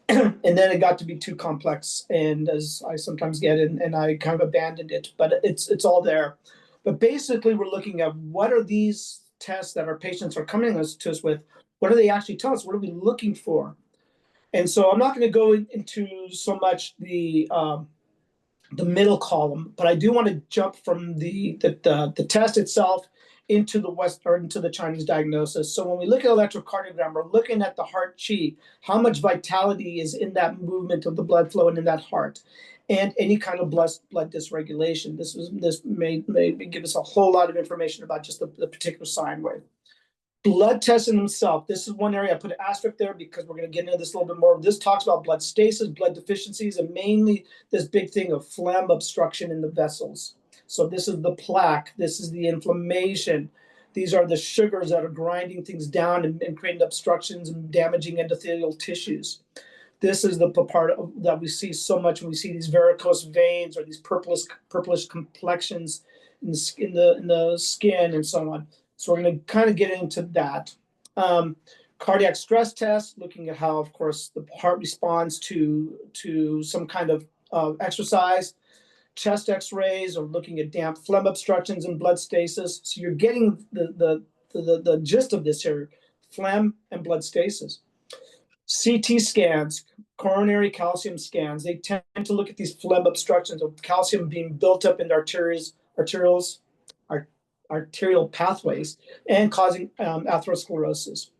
Speaker 4: and then it got to be too complex, and as I sometimes get, and I kind of abandoned it, but it's all there. But basically, we're looking at what are these tests that our patients are coming to us with, what do they actually tell us, what are we looking for? And so I'm not going to go into so much the middle column, but I do want to jump from the test itself into the Chinese diagnosis. So when we look at electrocardiogram, we're looking at the heart qi, how much vitality is in that movement of the blood flow and in that heart, and any kind of blood dysregulation. This may give us a whole lot of information about just the particular sine wave. Blood tests in themselves. This is one area I put an asterisk there because we're going to get into this a little bit more. This talks about blood stasis, blood deficiencies, and mainly this big thing of phlegm obstruction in the vessels. So this is the plaque. This is the inflammation. These are the sugars that are grinding things down and creating obstructions and damaging endothelial tissues. This is the part that we see so much when we see these varicose veins or these purplish complexions in the skin and so on. So we're going to kind of get into that. Cardiac stress test, looking at how, of course, the heart responds to some kind of exercise. Chest x-rays, or looking at damp phlegm obstructions and blood stasis. So you're getting the gist of this here, phlegm and blood stasis. CT scans, coronary calcium scans, they tend to look at these phlegm obstructions of calcium being built up in the arterial pathways and causing atherosclerosis.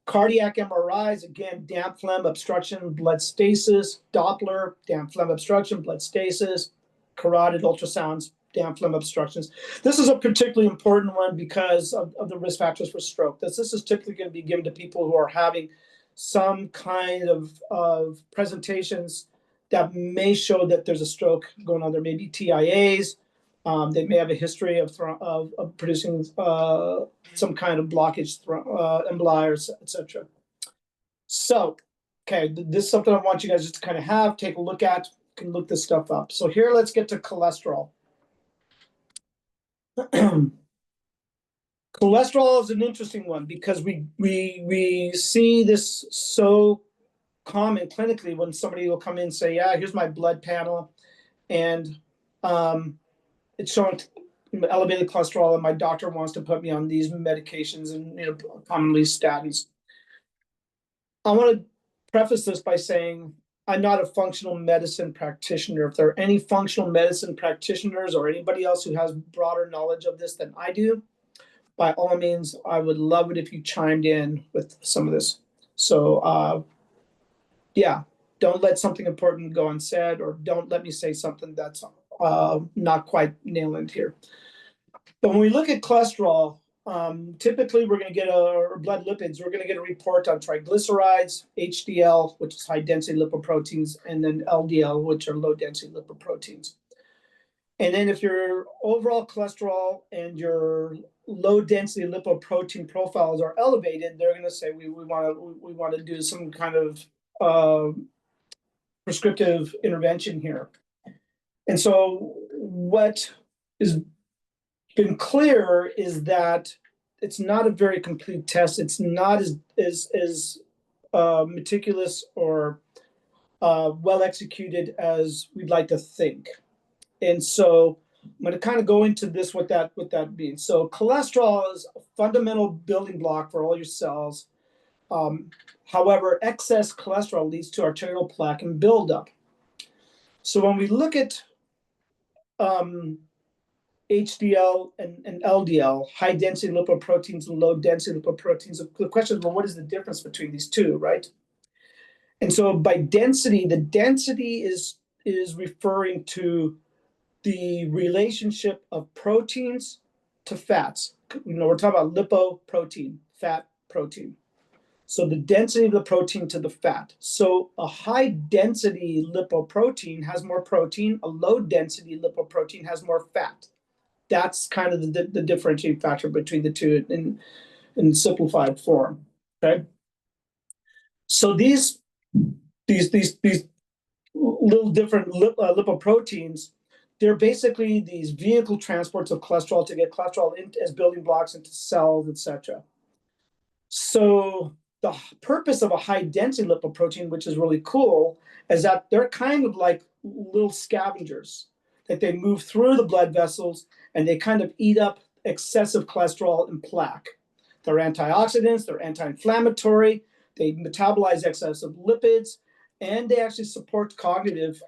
Speaker 4: Cardiac MRIs, again, damp phlegm obstruction, blood stasis. Doppler, damp phlegm obstruction, blood stasis. Carotid ultrasounds, damp phlegm obstructions. This is a particularly important one because of the risk factors for stroke. This is typically going to be given to people who are having some kind of presentations that may show that there's a stroke going on. There may be TIAs. They may have a history of producing some kind of blockage, emboli, etc. So, okay, this is something I want you guys just to kind of have, take a look at. Can look this stuff up. So here, let's get to cholesterol. Cholesterol is an interesting one because we see this so common clinically when somebody will come in and say, yeah, here's my blood panel, and it's showing elevated cholesterol, and my doctor wants to put me on these medications, and commonly statins. I want to preface this by saying I'm not a functional medicine practitioner. If there are any functional medicine practitioners or anybody else who has broader knowledge of this than I do, by all means, I would love it if you chimed in with some of this. So, yeah, don't let something important go unsaid, or don't let me say something that's not quite nailing here. But when we look at cholesterol, typically we're going to get our blood lipids. We're going to get a report on triglycerides, HDL, which is high density lipoproteins, and then LDL, which are low density lipoproteins. And then if your overall cholesterol and your low density lipoprotein profiles are elevated, they're going to say we want to do some kind of prescriptive intervention here. And so what has been clear is that it's not a very complete test. It's not as meticulous or well executed as we'd like to think. And so I'm going to kind of go into this, what that means. So cholesterol is a fundamental building block for all your cells. However, excess cholesterol leads to arterial plaque and buildup. So when we look at HDL and LDL, high density lipoproteins and low density lipoproteins, the question is, well, what is the difference between these two, right? And so by density, the density is referring to the relationship of proteins to fats. We're talking about lipoprotein, fat protein. So the density of the protein to the fat. So a high density lipoprotein has more protein, a low density lipoprotein has more fat. That's kind of the differentiating factor between the two in simplified form. Okay. So these little different lipoproteins, they're basically these vehicle transports of cholesterol to get cholesterol as building blocks into cells, etc. So the purpose of a high density lipoprotein, which is really cool, is that they're kind of like little scavengers, that they move through the blood vessels and they kind of eat up excessive cholesterol and plaque. They're antioxidants, they're anti-inflammatory, they metabolize excessive lipids, and they actually support cognitive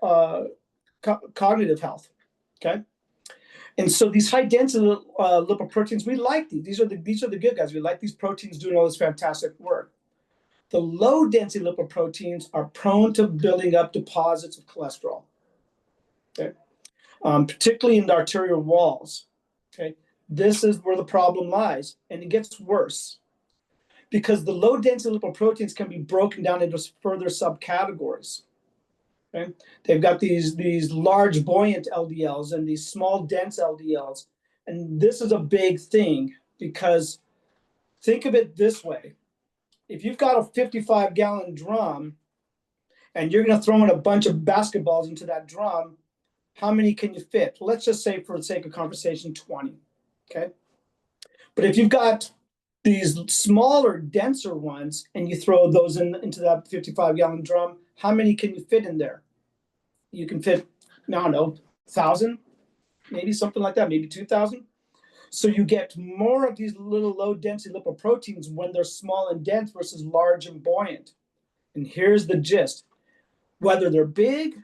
Speaker 4: health. Okay, and so these high density lipoproteins, we like these. These are the good guys. We like these proteins doing all this fantastic work. The low density lipoproteins are prone to building up deposits of cholesterol. Okay, particularly in the arterial walls. Okay, this is where the problem lies, and it gets worse because the low density lipoproteins can be broken down into further subcategories. Okay? They've got these large buoyant LDLs and these small dense LDLs. And this is a big thing because think of it this way. If you've got a 55-gallon drum and you're going to throw in a bunch of basketballs into that drum, how many can you fit? Let's just say, for the sake of conversation, 20. Okay. But if you've got these smaller, denser ones and you throw those into that 55-gallon drum, how many can you fit in there? You can fit, I don't know, 1,000, maybe something like that, maybe 2,000. So you get more of these little low density lipoproteins when they're small and dense versus large and buoyant. And here's the gist. Whether they're big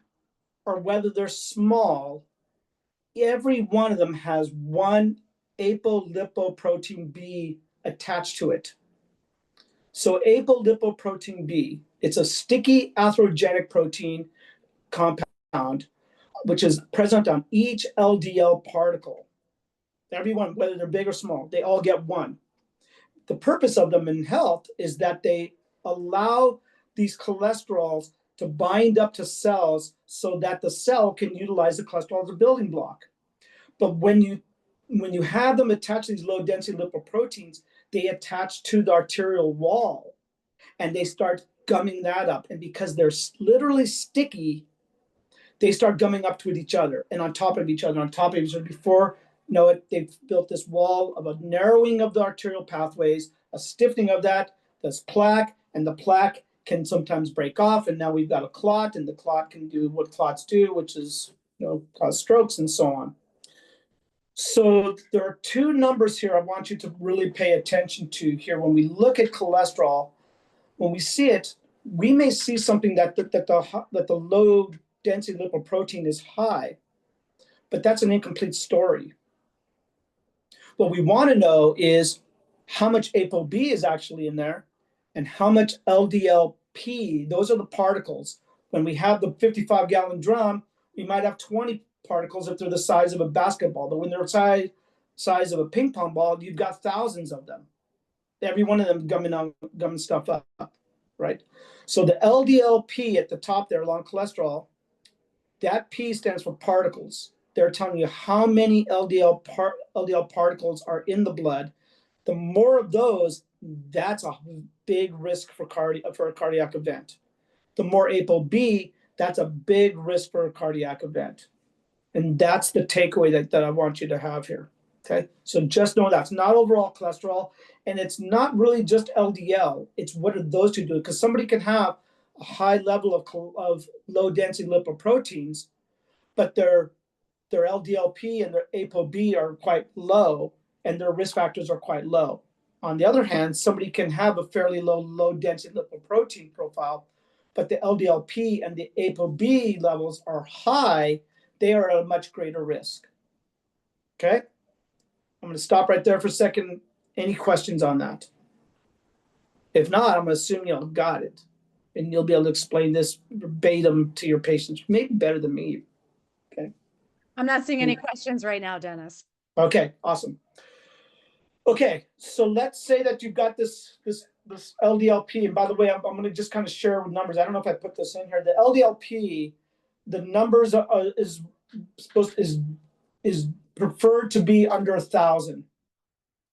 Speaker 4: or whether they're small, every one of them has one apolipoprotein B attached to it. So apolipoprotein B, it's a sticky atherogenic protein compound, which is present on each LDL particle. Everyone, whether they're big or small, they all get one. The purpose of them in health is that they allow these cholesterols to bind up to cells so that the cell can utilize the cholesterol as a building block. But when you have them attached to these low density lipoproteins, they attach to the arterial wall and they start gumming that up. And because they're literally sticky, they start gumming up to each other and on top of each other, before you know it, they've built this wall of a narrowing of the arterial pathways, a stiffening of that, there's plaque, and the plaque can sometimes break off, and now we've got a clot, and the clot can do what clots do, which is cause strokes and so on. So there are two numbers here I want you to really pay attention to here. When we look at cholesterol, when we see it, we may see something that the low density lipoprotein is high, but that's an incomplete story. What we want to know is how much ApoB is actually in there and how much LDLP, those are the particles. When we have the 55-gallon drum, we might have 20 particles if they're the size of a basketball, but when they're size of a ping pong ball, you've got thousands of them. Every one of them gumming stuff up, right? So the LDL-P at the top there, long cholesterol, that P stands for particles. They're telling you how many LDL particles are in the blood. The more of those, that's a big risk for a cardiac event. The more ApoB, that's a big risk for a cardiac event. And that's the takeaway that I want you to have here. Okay, so just know that's not overall cholesterol, and it's not really just LDL. It's what are those two doing? Because somebody can have a high level of low density lipoproteins, but their LDL-P and their ApoB are quite low, and their risk factors are quite low. On the other hand, somebody can have a fairly low density lipoprotein profile, but the LDL-P and the ApoB levels are high. They are at a much greater risk. Okay, I'm going to stop right there for a second. Any questions on that? If not, I'm going to assume you all got it, and you'll be able to explain this verbatim to your patients, maybe better than me. Okay.
Speaker 1: I'm not seeing any questions right now, Dennis.
Speaker 4: Okay, awesome. Okay, so let's say that you've got this LDL-P, and by the way, I'm going to just kind of share with numbers. I don't know if I put this in here. The LDL-P, the numbers is preferred to be under 1,000,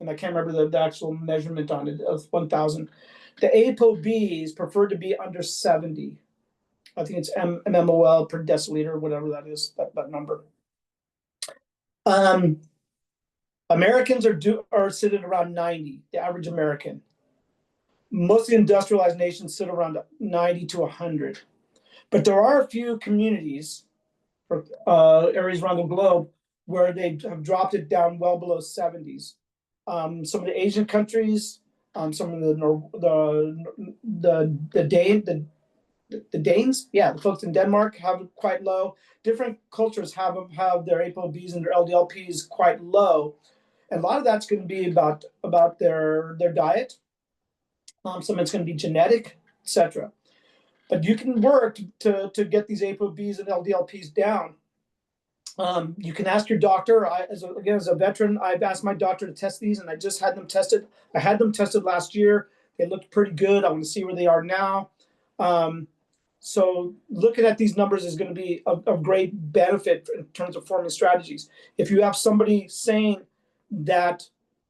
Speaker 4: and I can't remember the actual measurement on it of 1,000. The ApoB is preferred to be under 70. I think it's mmol per deciliter, whatever that is, that number. Americans are sitting around 90, the average American. Most of the industrialized nations sit around 90 to 100. But there are a few communities or areas around the globe where they have dropped it down well below 70s. Some of the Asian countries, some of the Danes, yeah, the folks in Denmark have it quite low. Different cultures have their ApoBs and their LDL-Ps quite low. And a lot of that's going to be about their diet. Some of it's going to be genetic, etc. But you can work to get these ApoBs and LDL-Ps down. You can ask your doctor. As a veteran, I've asked my doctor to test these, and I just had them tested. I had them tested last year. They looked pretty good. I want to see where they are now. So looking at these numbers is going to be of great benefit in terms of forming strategies. If you have somebody saying that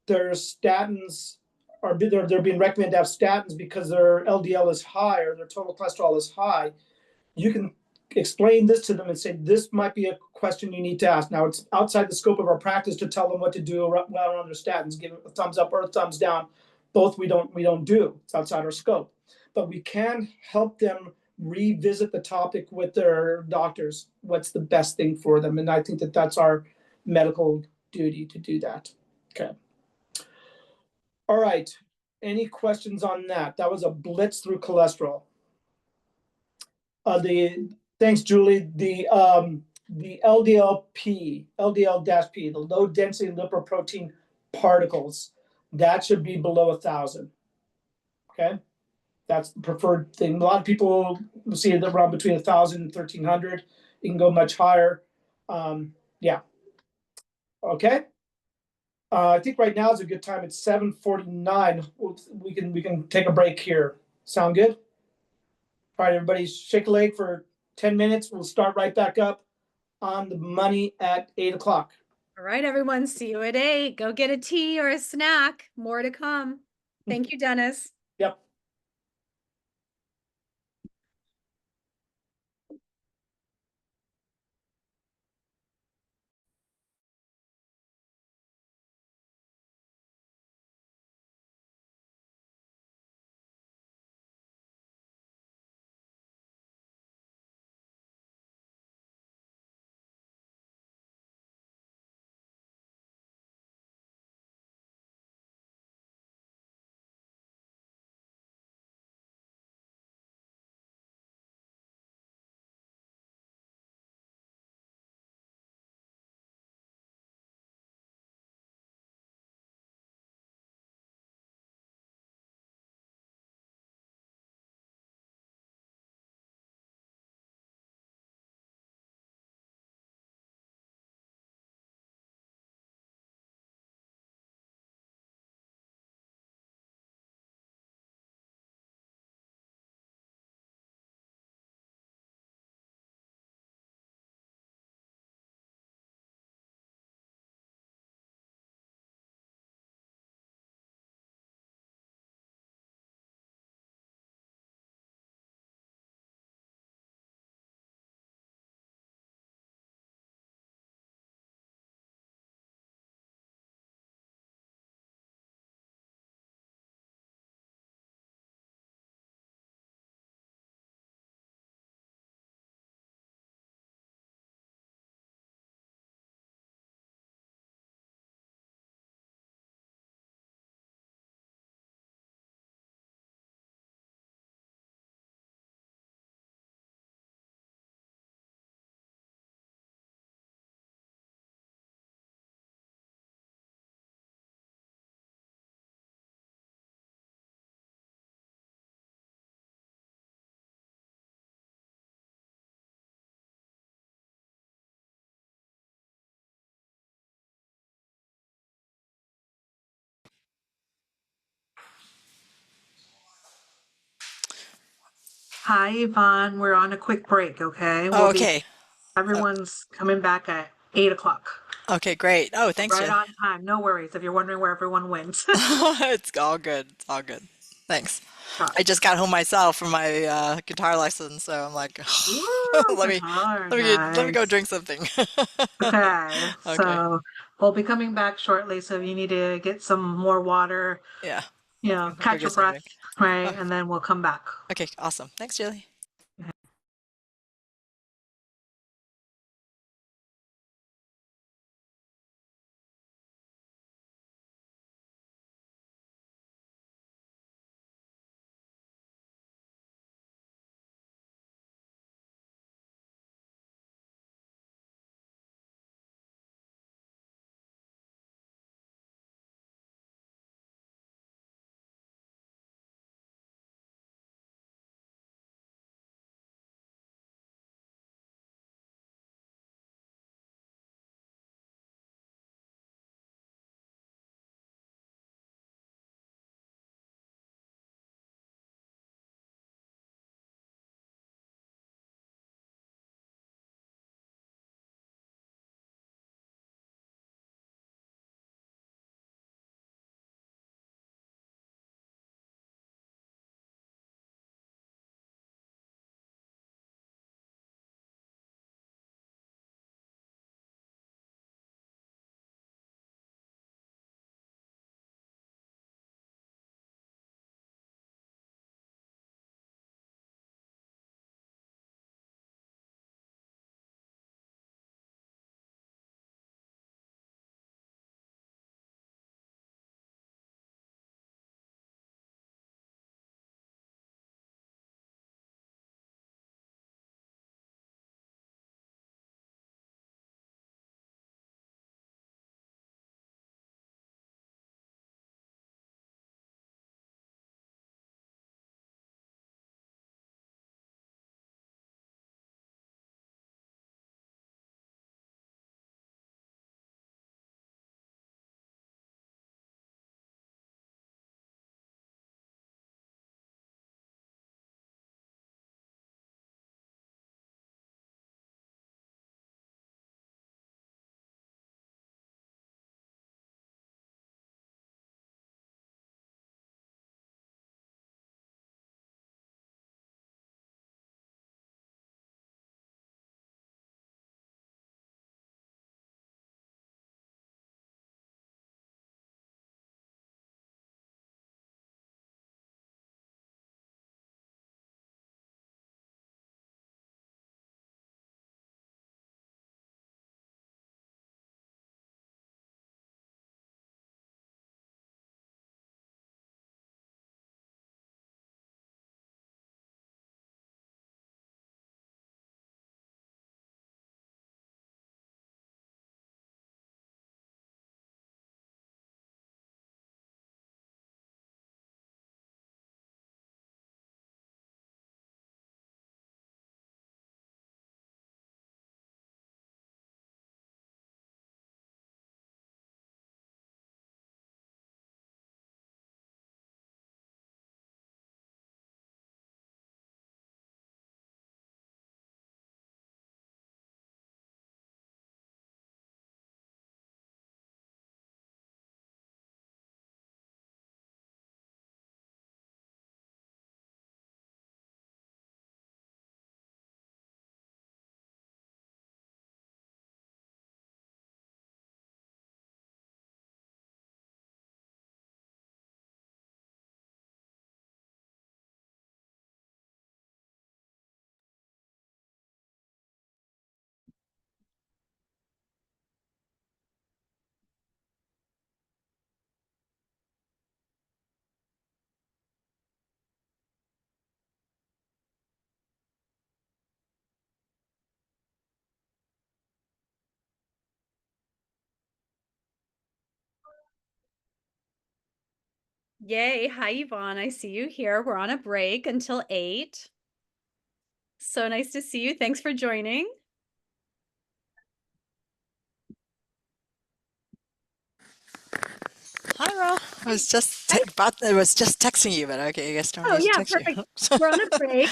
Speaker 4: their statins they're being recommended to have statins because their LDL is high or their total cholesterol is high, you can explain this to them and say, this might be a question you need to ask. Now, it's outside the scope of our practice to tell them what to do around their statins, give a thumbs up or a thumbs down. Both we don't do. It's outside our scope. But we can help them revisit the topic with their doctors. What's the best thing for them? And I think that that's our medical duty to do that. Okay. All right. Any questions on that? That was a blitz through cholesterol. Thanks, Julie. The LDL-P, LDL-P, the low density lipoprotein particles, that should be below 1,000. Okay, that's the preferred thing. A lot of people will see it around between 1,000 and 1,300. You can go much higher. Yeah. Okay. I think right now is a good time. It's 7:49. We can take a break here. Sound good? All right, everybody, shake a leg for 10 minutes. We'll start right back up on the money at 8 o'clock.
Speaker 1: All right, everyone. See you at 8. Go get a tea or a snack. More to come. Thank you, Dennis.
Speaker 4: Yep.
Speaker 3: Hi, Yvonne. We're on a quick break, okay?
Speaker 6: Oh, okay.
Speaker 3: Everyone's coming back at 8 o'clock.
Speaker 6: Okay, great. Oh, thanks,
Speaker 3: Right
Speaker 6: Jill.
Speaker 3: on time. No worries if you're wondering where everyone went.
Speaker 6: It's all good. It's all good. Thanks. I just got home myself from my guitar lesson, so I'm like,
Speaker 3: Woo,
Speaker 6: let me
Speaker 3: guitar,
Speaker 6: let me go
Speaker 3: nice.
Speaker 6: drink something.
Speaker 3: Okay,
Speaker 6: Okay.
Speaker 3: so we'll be coming back shortly. So if you need to get some more water,
Speaker 6: Yeah. Go
Speaker 3: catch
Speaker 6: get
Speaker 3: your
Speaker 6: some
Speaker 3: breath,
Speaker 6: drink.
Speaker 3: right?
Speaker 6: Oh,
Speaker 3: And then we'll come back.
Speaker 6: okay, awesome. Thanks, Julie.
Speaker 1: Yay. Hi, Yvonne. I see you here. We're on a break until 8. So nice to see you. Thanks for joining.
Speaker 6: Hi, Ro. I was just texting you, but okay, I guess don't
Speaker 1: Oh
Speaker 6: need to
Speaker 1: yeah,
Speaker 6: text you.
Speaker 1: perfect. We're on a break.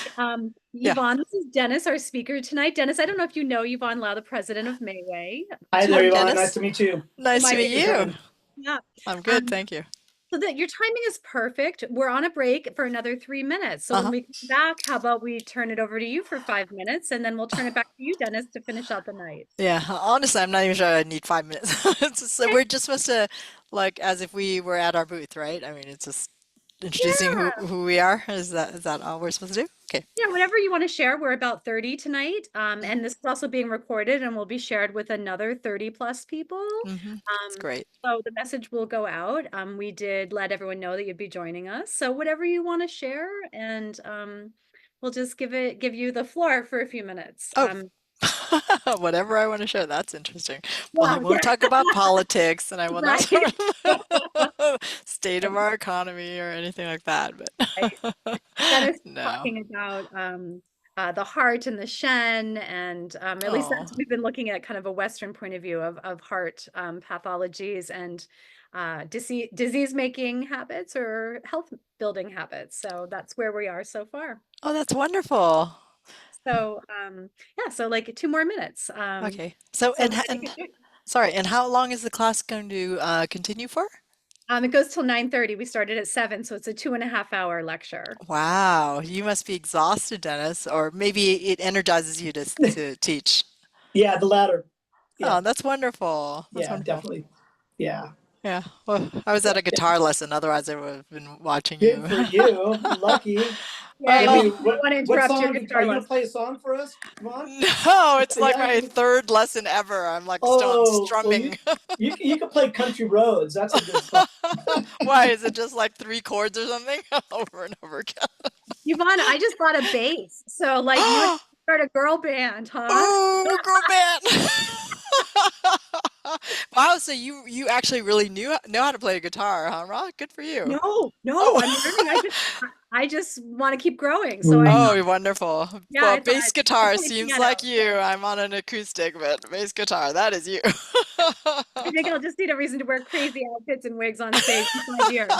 Speaker 6: Yeah.
Speaker 1: Yvonne, this is Dennis, our speaker tonight. Dennis, I don't know if you know Yvonne Lau, the president of Mayway.
Speaker 4: Hi there,
Speaker 6: Hi,
Speaker 4: Yvonne.
Speaker 6: Dennis.
Speaker 4: Nice to meet you.
Speaker 6: Nice
Speaker 1: My
Speaker 6: to meet
Speaker 1: favorite
Speaker 6: you.
Speaker 1: Yeah.
Speaker 6: I'm good, thank you.
Speaker 1: So that your timing is perfect. We're on a break for another 3 minutes. So when we come back, how about we turn it over to you for 5 minutes, and then we'll turn it back to you, Dennis, to finish out the night.
Speaker 6: Yeah, honestly, I'm not even sure I need 5 minutes. So we're just supposed to, like, as if we were at our booth, right? I mean, it's just introducing who we are. Is that all we're supposed to do? Okay.
Speaker 1: Yeah, whatever you want to share. We're about 30 tonight. And this is also being recorded and will be shared with another 30 plus people.
Speaker 6: That's great.
Speaker 1: So the message will go out. We did let everyone know that you'd be joining us. So whatever you want to share, and we'll just give you the floor for a few minutes.
Speaker 6: Oh. Whatever I want to share, that's interesting. Well, I
Speaker 1: Wow,
Speaker 6: won't talk about politics, and I will not
Speaker 1: Right.
Speaker 6: talk about state of our economy or anything like that. But
Speaker 1: Dennis
Speaker 6: no.
Speaker 1: talking about the heart and the Shen, and at least that's we've been looking at kind of a Western point of view of heart pathologies and disease making habits or health building habits. So that's where we are so far.
Speaker 6: Oh, that's wonderful.
Speaker 1: So yeah, so like 2 more minutes.
Speaker 6: Okay. So sorry, and how long is the class going to continue for?
Speaker 1: It goes till 9:30. We started at 7, so it's a 2.5-hour lecture.
Speaker 6: Wow, you must be exhausted, Dennis, or maybe it energizes you to teach.
Speaker 4: Yeah, the latter. Yeah.
Speaker 6: Oh, that's wonderful. That's wonderful.
Speaker 4: Definitely. Yeah.
Speaker 6: Yeah. Well, I was at a guitar lesson, otherwise I would have been watching
Speaker 4: Good
Speaker 6: you.
Speaker 4: for you. Lucky.
Speaker 1: Yeah,
Speaker 4: I mean, what
Speaker 1: interrupt
Speaker 4: song
Speaker 1: your
Speaker 4: are you
Speaker 1: guitar
Speaker 4: going to
Speaker 1: lesson.
Speaker 4: play a song for us? Come on.
Speaker 6: No, it's like
Speaker 4: Yeah,
Speaker 6: my third lesson ever. I'm like strumming.
Speaker 4: Well, you can play Country Roads. That's a good song.
Speaker 6: Why? Is it just like 3 chords or something? Over and over again.
Speaker 1: Yvonne, I just bought a bass. So like you would start a girl band, huh?
Speaker 6: Oh, girl band. Wow, so you actually really know how to play a guitar, huh, Ra? Good for you.
Speaker 1: No,
Speaker 6: Oh.
Speaker 1: I'm learning. I just want to keep growing. So
Speaker 6: Oh, wonderful.
Speaker 1: Yeah,
Speaker 6: Well,
Speaker 1: I
Speaker 6: bass
Speaker 1: thought-
Speaker 6: guitar seems like you. I'm on an acoustic, but bass guitar, that is you.
Speaker 1: I think I'll just need a reason to wear crazy outfits and wigs on stage in 5 years.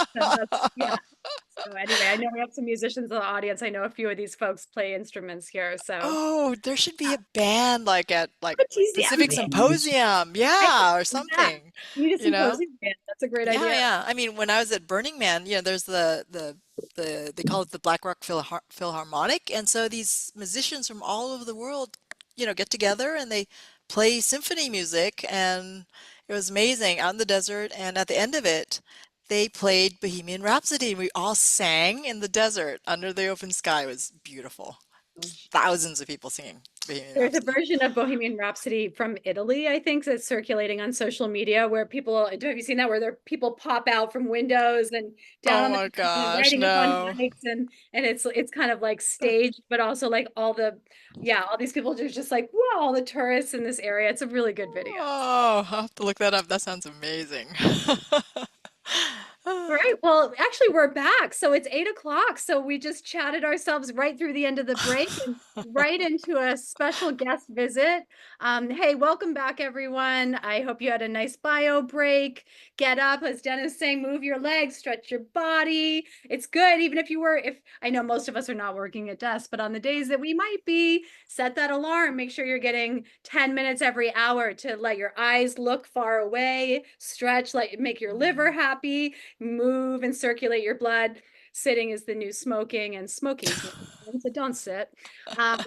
Speaker 1: Yeah. So anyway, I know we have some musicians in the audience. I know a few of these folks play instruments here. So
Speaker 6: Oh, there should be a band like at like
Speaker 1: TCM
Speaker 6: Pacific
Speaker 1: band.
Speaker 6: Symposium, yeah, or something.
Speaker 1: You need a
Speaker 6: You know?
Speaker 1: symposium band. That's a great idea.
Speaker 6: Yeah. I mean, when I was at Burning Man, there's the they call it the Black Rock Philharmonic, and so these musicians from all over the world, get together and they play symphony music, and it was amazing out in the desert. And at the end of it, they played Bohemian Rhapsody, and we all sang in the desert under the open sky. It was beautiful. Thousands of people singing Bohemian
Speaker 1: There's a
Speaker 6: Rhapsody.
Speaker 1: version of Bohemian Rhapsody from Italy, I think, that's circulating on social media where people, have you seen that, where people pop out from windows and down
Speaker 6: Oh
Speaker 1: on
Speaker 6: my
Speaker 1: the
Speaker 6: gosh,
Speaker 1: riding up on
Speaker 6: no.
Speaker 1: bikes, and it's kind of like staged, but also like all these people just like, whoa, all the tourists in this area. It's a really good video.
Speaker 6: Oh, I'll have to look that up. That sounds amazing.
Speaker 1: All right. Well, actually, we're back. So it's 8 o'clock. So we just chatted ourselves right through the end of the break and right into a special guest visit. Hey, welcome back, everyone. I hope you had a nice bio break. Get up, as Dennis is saying, move your legs, stretch your body. It's good, even if I know most of us are not working at desks, but on the days that we might be, set that alarm. Make sure you're getting 10 minutes every hour to let your eyes look far away, stretch, make your liver happy, move and circulate your blood. Sitting is the new smoking, and smoking, so don't sit. All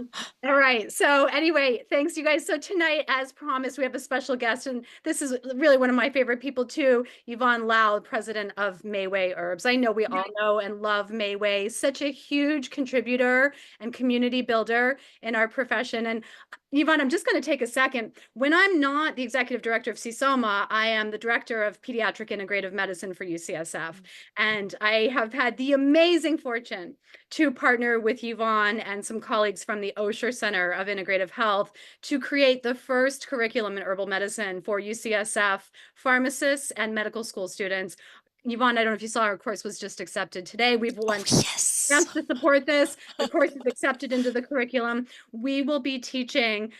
Speaker 1: right. So anyway, thanks you guys. So tonight, as promised, we have a special guest, and this is really one of my favorite people too, Yvonne Lau, president of Mayway Herbs. I know we all know and love Mayway, such a huge contributor and community builder in our profession. And Yvonne, I'm just going to take a second. When I'm not the executive director of CSOMA, I am the director of pediatric integrative medicine for UCSF. And I have had the amazing fortune to partner with Yvonne and some colleagues from the Osher Center of Integrative Health to create the first curriculum in herbal medicine for UCSF pharmacists and medical school students. Yvonne, I don't know if you saw, our course was just accepted today. We've won grants to support this. The course is accepted into the curriculum. We will be teaching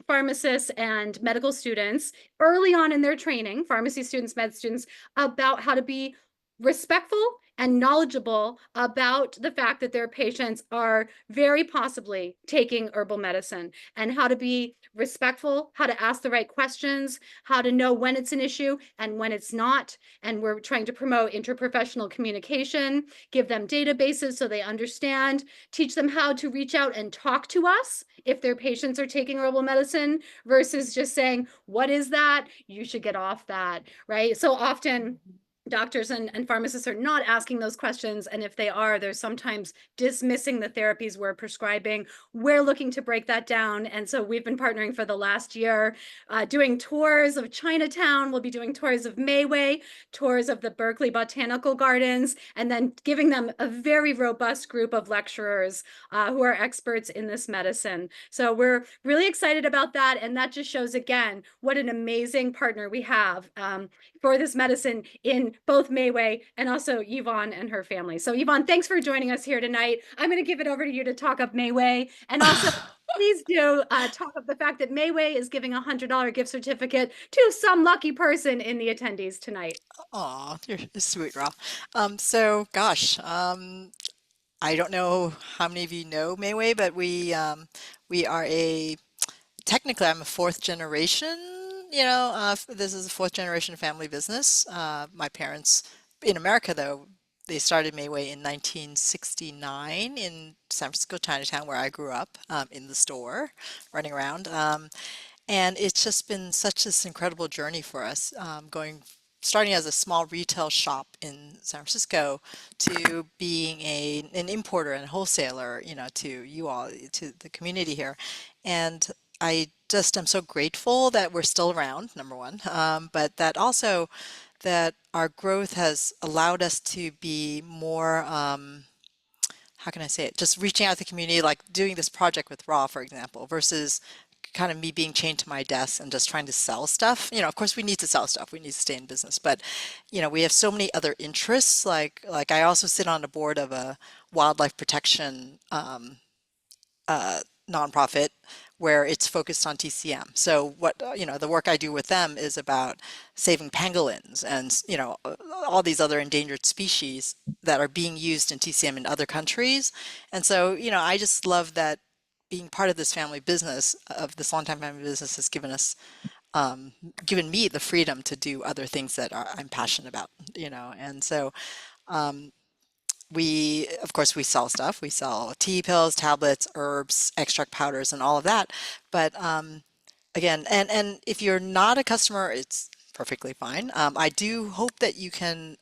Speaker 1: pharmacists and medical students early on in their training, pharmacy students, med students, about how to be respectful and knowledgeable about the fact that their patients are very possibly taking herbal medicine, and how to be respectful, how to ask the right questions, how to know when it's an issue and when it's not. And we're trying to promote interprofessional communication, give them databases so they understand, teach them how to reach out and talk to us if their patients are taking herbal medicine, versus just saying, what is that? You should get off that, right? So often doctors and pharmacists are not asking those questions. And if they are, they're sometimes dismissing the therapies we're prescribing. We're looking to break that down. And so we've been partnering for the last year, doing tours of Chinatown. We'll be doing tours of Mayway, tours of the Berkeley Botanical Gardens, and then giving them a very robust group of lecturers who are experts in this medicine. So we're really excited about that. And that just shows, again, what an amazing partner we have for this medicine in both Mayway and also Yvonne and her family. So Yvonne, thanks for joining us here tonight. I'm going to give it over to you to talk up Mayway, and also please do talk of the fact that Mayway is giving a $100 gift certificate to some lucky person in the attendees tonight.
Speaker 6: Aw, you're sweet, Ra. So gosh, I don't know how many of you know Mayway, but we are technically I'm a fourth generation, this is a fourth generation family business. My parents in America, though, they started Mayway in 1969 in San Francisco, Chinatown, where I grew up, in the store, running around. And it's just been such this incredible journey for us, starting as a small retail shop in San Francisco to being an importer and wholesaler, to you all, to the community here. And I just am so grateful that we're still around, number one, but that also that our growth has allowed us to be more, how can I say it, just reaching out to the community, like doing this project with Raw, for example, versus kind of me being chained to my desk and just trying to sell stuff. Of course we need to sell stuff. We need to stay in business, but we have so many other interests. Like I also sit on the board of a wildlife protection nonprofit where it's focused on TCM. So what, the work I do with them is about saving pangolins and, all these other endangered species that are being used in TCM in other countries. And so, I just love that being part of this family business, of this longtime family business, has given me the freedom to do other things that I'm passionate about, and so of course, we sell stuff. We sell tea, pills, tablets, herbs, extract powders, and all of that. But again, and if you're not a customer, it's perfectly fine. I do hope that you can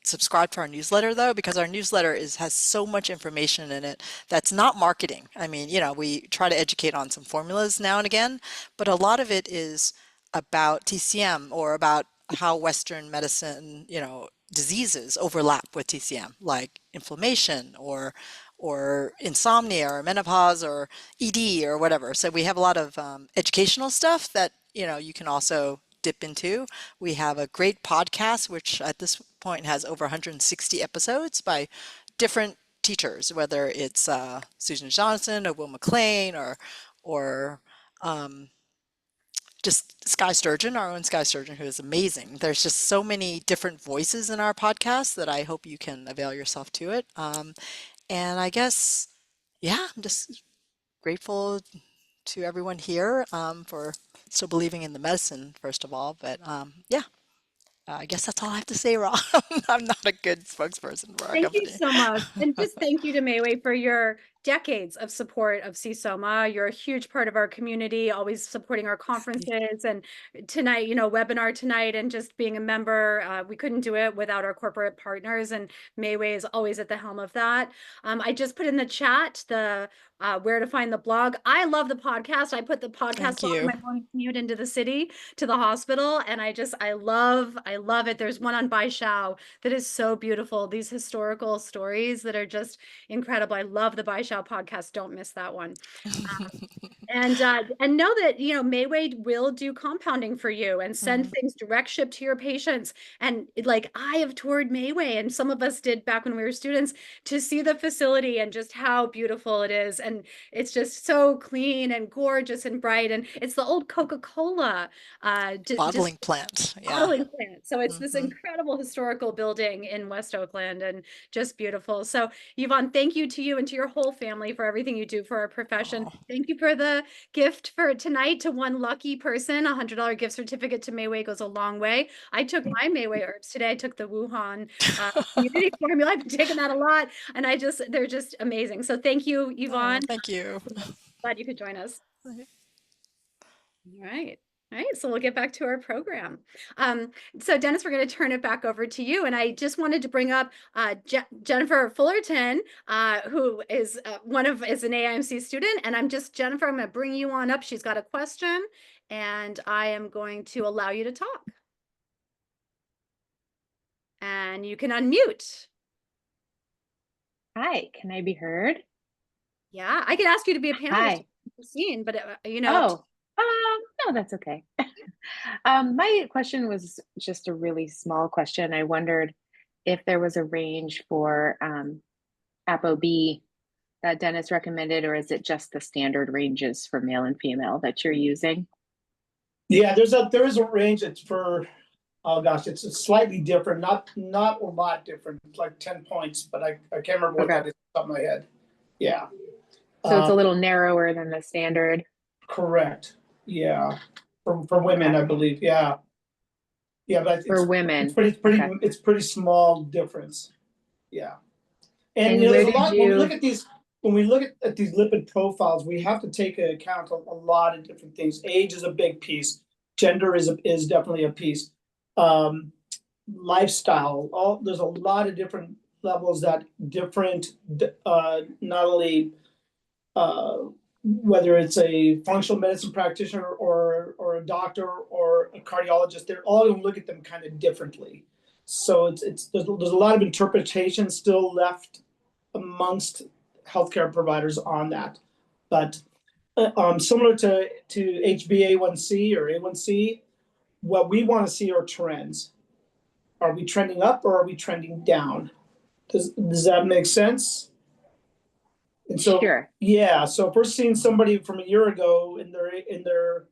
Speaker 6: subscribe to our newsletter, though, because our newsletter has so much information in it that's not marketing. I mean, we try to educate on some formulas now and again, but a lot of it is about TCM or about how Western medicine, diseases overlap with TCM, like inflammation or insomnia or menopause or ED or whatever. So we have a lot of educational stuff that you can also dip into. We have a great podcast, which at this point has over 160 episodes by different teachers, whether it's Susan Johnson or Will McLean or just Sky Sturgeon, our own Sky Sturgeon, who is amazing. There's just so many different voices in our podcast that I hope you can avail yourself to it. And I guess, yeah, I'm just grateful to everyone here for still believing in the medicine, first of all. But yeah, I guess that's all I have to say, Rob. I'm not a good spokesperson for our
Speaker 1: Thank
Speaker 6: company.
Speaker 1: you so much. And just thank you to Mayway for your decades of support of CSOMA. You're a huge part of our community, always supporting our conferences. And tonight, webinar tonight, and just being a member, we couldn't do it without our corporate partners, and Mayway is always at the helm of that. I just put in the chat the where to find the blog. I love the podcast. I put the podcast on my morning commute into the city to the hospital, and I love it. There's one on Bai Shao that is so beautiful. These historical stories that are just incredible. I love the Bai Cash Out podcast. Don't miss that one. And know that, you know, Mayway will do compounding for you and send things direct ship to your patients. And like, I have toured Mayway, and some of us did back when we were students, to see the facility and just how beautiful it is. And it's just so clean and gorgeous and bright. And it's the old Coca-Cola
Speaker 6: Bottling plant. Yeah.
Speaker 1: bottling plant. So it's this
Speaker 6: Mhm.
Speaker 1: incredible historical building in West Oakland, and just beautiful. So Yvonne, thank you to you and to your whole family for everything you do for our profession.
Speaker 6: Oh.
Speaker 1: Thank you for the gift for tonight to one lucky person. $100 gift certificate to Mayway goes a long way. I took my Mayway herbs today. I took the Wuhan community formula. I've been taking that a lot, and they're just amazing. So thank you, Yvonne.
Speaker 6: Oh, thank you.
Speaker 1: Glad you could join us.
Speaker 6: Okay.
Speaker 1: All right. All right, so we'll get back to our program. So Dennis, we're going to turn it back over to you. And I just wanted to bring up Jennifer Fullerton, who is is an AIMC student. And Jennifer, I'm going to bring you on up. She's got a question, and I am going to allow you to talk. And you can unmute.
Speaker 7: Hi, can I be heard?
Speaker 1: Yeah, I could ask you to be a panelist.
Speaker 7: Hi.
Speaker 1: Scene, but you know.
Speaker 7: No, that's okay. My question was just a really small question. I wondered if there was a range for ApoB that Dennis recommended, or is it just the standard ranges for male and female that you're using?
Speaker 4: Yeah, there is a range. It's for, oh gosh, it's slightly different, not a lot different, like 10 points, but I can't remember what that is off the top of my head. Yeah.
Speaker 7: So it's a little narrower than the standard.
Speaker 4: Correct. Yeah. For women, I believe. Yeah. Yeah, but
Speaker 7: For women.
Speaker 4: It's pretty small difference. Yeah. And you know,
Speaker 7: where
Speaker 4: there's a lot
Speaker 7: did
Speaker 4: when we
Speaker 7: you-
Speaker 4: look at these lipid profiles, we have to take into account a lot of different things. Age is a big piece. Gender is definitely a piece. Lifestyle. There's a lot of different levels that different, not only whether it's a functional medicine practitioner or a doctor or a cardiologist, they're all going to look at them kind of differently. So there's a lot of interpretation still left amongst healthcare providers on that. But similar to HbA1c or A1c, what we want to see are trends. Are we trending up or are we trending down? Does that make sense? And so,
Speaker 7: Sure.
Speaker 4: yeah, so if we're seeing somebody from a year ago in their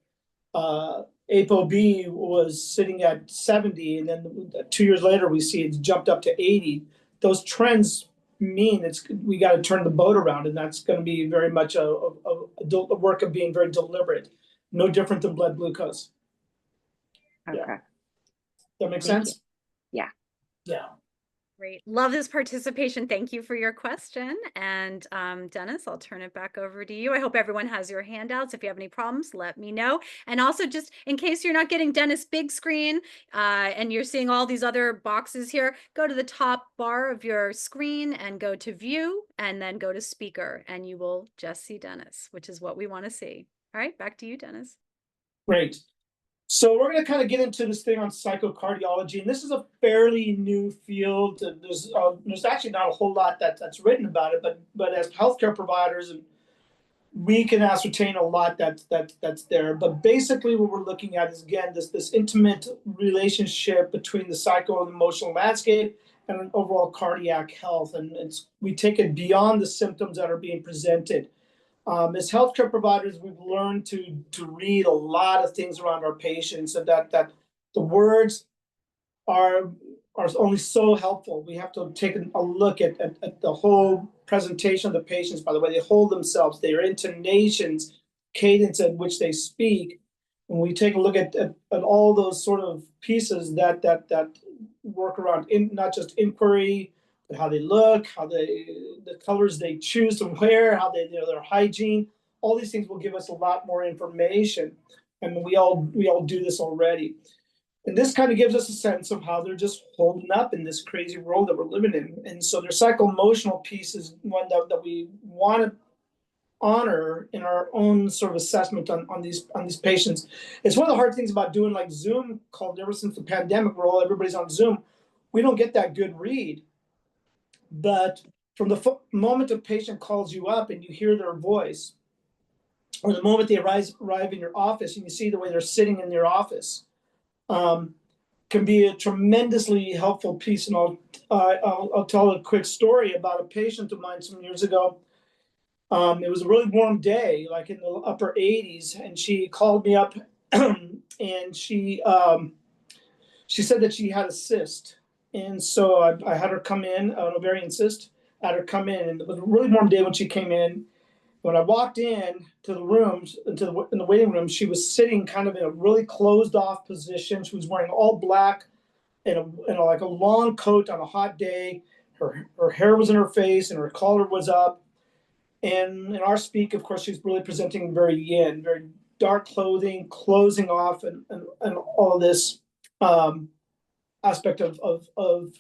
Speaker 4: ApoB was sitting at 70, and then 2 years later we see it's jumped up to 80, those trends mean we got to turn the boat around, and that's going to be very much a work of being very deliberate, no different than blood glucose.
Speaker 7: Okay.
Speaker 4: Yeah. That makes
Speaker 7: Thank
Speaker 4: sense?
Speaker 7: Yeah.
Speaker 4: Yeah.
Speaker 1: Great. Love this participation. Thank you for your question. And Dennis, I'll turn it back over to you. I hope everyone has your handouts. If you have any problems, let me know. And also, just in case you're not getting Dennis big screen and you're seeing all these other boxes here, go to the top bar of your screen and go to view, and then go to speaker, and you will just see Dennis, which is what we want to see. All right, back to you, Dennis.
Speaker 4: Great. So we're going to kind of get into this thing on psychocardiology, and this is a fairly new field. There's actually not a whole lot that's written about it, but as healthcare providers, and we can ascertain a lot that's there. But basically, what we're looking at is, again, this intimate relationship between the psycho and emotional landscape and an overall cardiac health, and we take it beyond the symptoms that are being presented. As healthcare providers, we've learned to read a lot of things around our patients, and that the words are only so helpful. We have to take a look at the whole presentation of the patients, by the way they hold themselves, their intonations, cadence at which they speak. When we take a look at all those sort of pieces that work around not just inquiry, but how they look, the colors they choose to wear, how their hygiene, all these things will give us a lot more information. And we all do this already. And this kind of gives us a sense of how they're just holding up in this crazy world that we're living in. And so their psycho-emotional piece is one that we want to honor in our own sort of assessment on these patients. It's one of the hard things about doing like Zoom called ever since the pandemic, where everybody's on Zoom. We don't get that good read. But from the moment a patient calls you up and you hear their voice, or the moment they arrive in your office and you see the way they're sitting in their office, can be a tremendously helpful piece. And I'll tell a quick story about a patient of mine some years ago. It was a really warm day, like in the upper 80s, and she called me up and she said that she had a cyst. And so I had her come in, an ovarian cyst, had her come in, and it was a really warm day when she came in. When I walked in to the rooms, in the waiting room, she was sitting kind of in a really closed off position. She was wearing all black and like a long coat on a hot day. Her hair was in her face and her collar was up. And in our speak, of course, she's really presenting very yin, very dark clothing, closing off, and all this aspect of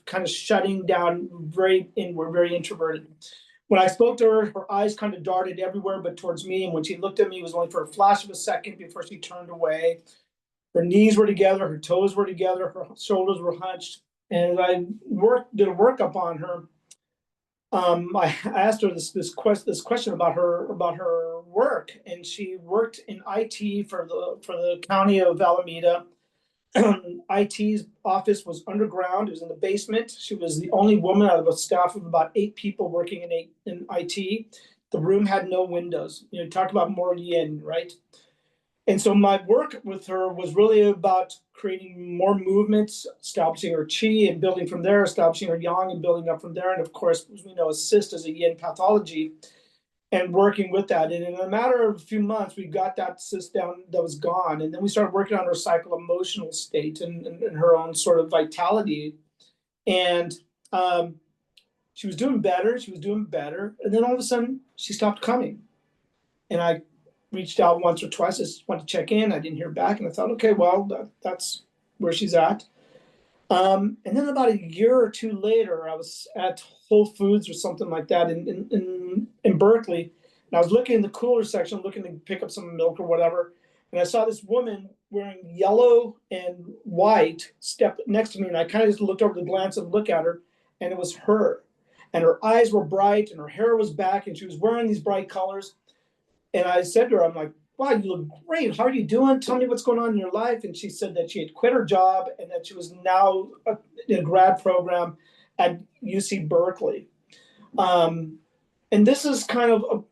Speaker 4: kind of shutting down, very inward, very introverted. When I spoke to her, her eyes kind of darted everywhere but towards me. And when she looked at me, it was only for a flash of a second before she turned away. Her knees were together, her toes were together, her shoulders were hunched. And I did a workup on her. I asked her this question about her work, and she worked in IT for the county of Alameda. IT's office was underground. It was in the basement. She was the only woman out of a staff of about 8 people working in IT. The room had no windows. You know, talk about more yin, right? And so my work with her was really about creating more movements, establishing her chi and building from there, establishing her yang and building up from there. And of course, as we know, a cyst is a yin pathology, and working with that. And in a matter of a few months, we got that cyst down, that was gone. And then we started working on her psycho-emotional state and her own sort of vitality. And she was doing better. And then all of a sudden, she stopped coming. And I reached out once or twice. I just wanted to check in. I didn't hear back. And I thought, okay, well, that's where she's at. And then about a year or two later, I was at Whole Foods or something like that in Berkeley. And I was looking in the cooler section, looking to pick up some milk or whatever. And I saw this woman wearing yellow and white step next to me. And I kind of just looked over to glance and look at her. And it was her. And her eyes were bright and her hair was back. And she was wearing these bright colors. And I said to her, I'm like, wow, you look great. How are you doing? Tell me what's going on in your life. And she said that she had quit her job and that she was now in a grad program at UC Berkeley. And this is kind of,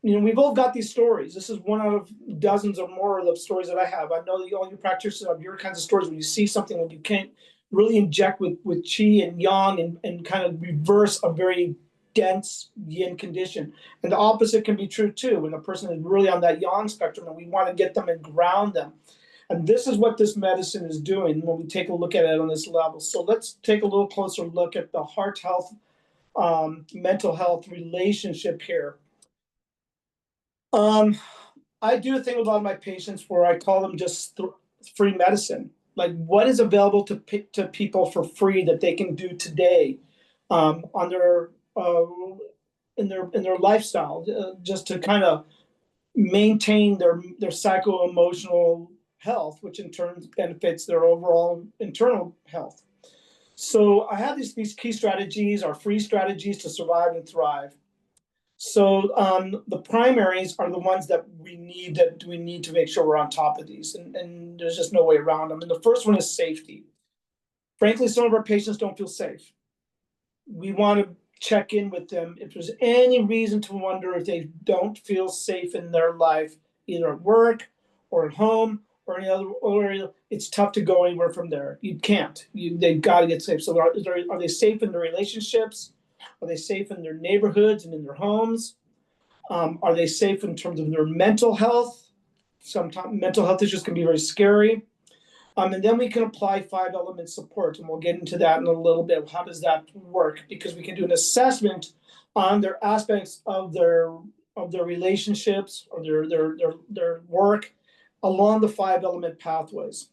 Speaker 4: we've all got these stories. This is one out of dozens or more of the stories that I have. I know that all you practitioners have your kinds of stories when you see something when you can't really inject with qi and yang and kind of reverse a very dense yin condition. And the opposite can be true too, when a person is really on that yang spectrum and we want to get them and ground them. And this is what this medicine is doing when we take a look at it on this level. So let's take a little closer look at the heart health, mental health relationship here. I do a thing with a lot of my patients where I call them just free medicine. Like, what is available to people for free that they can do today on their in their lifestyle, just to kind of maintain their psycho-emotional health, which in turn benefits their overall internal health. So I have these key strategies, our free strategies to survive and thrive. So the primaries are the ones that we need to make sure we're on top of these, and there's just no way around them. And the first one is safety. Frankly, some of our patients don't feel safe. We want to check in with them if there's any reason to wonder if they don't feel safe in their life, either at work or at home or any other area. It's tough to go anywhere from there. You can't. They've got to get safe. So are they safe in their relationships? Are they safe in their neighborhoods and in their homes? Are they safe in terms of their mental health? Sometimes mental health issues can be very scary. And then we can apply 5-element support, and we'll get into that in a little bit. How does that work? Because we can do an assessment on their aspects of their relationships or their work along the 5-element pathways.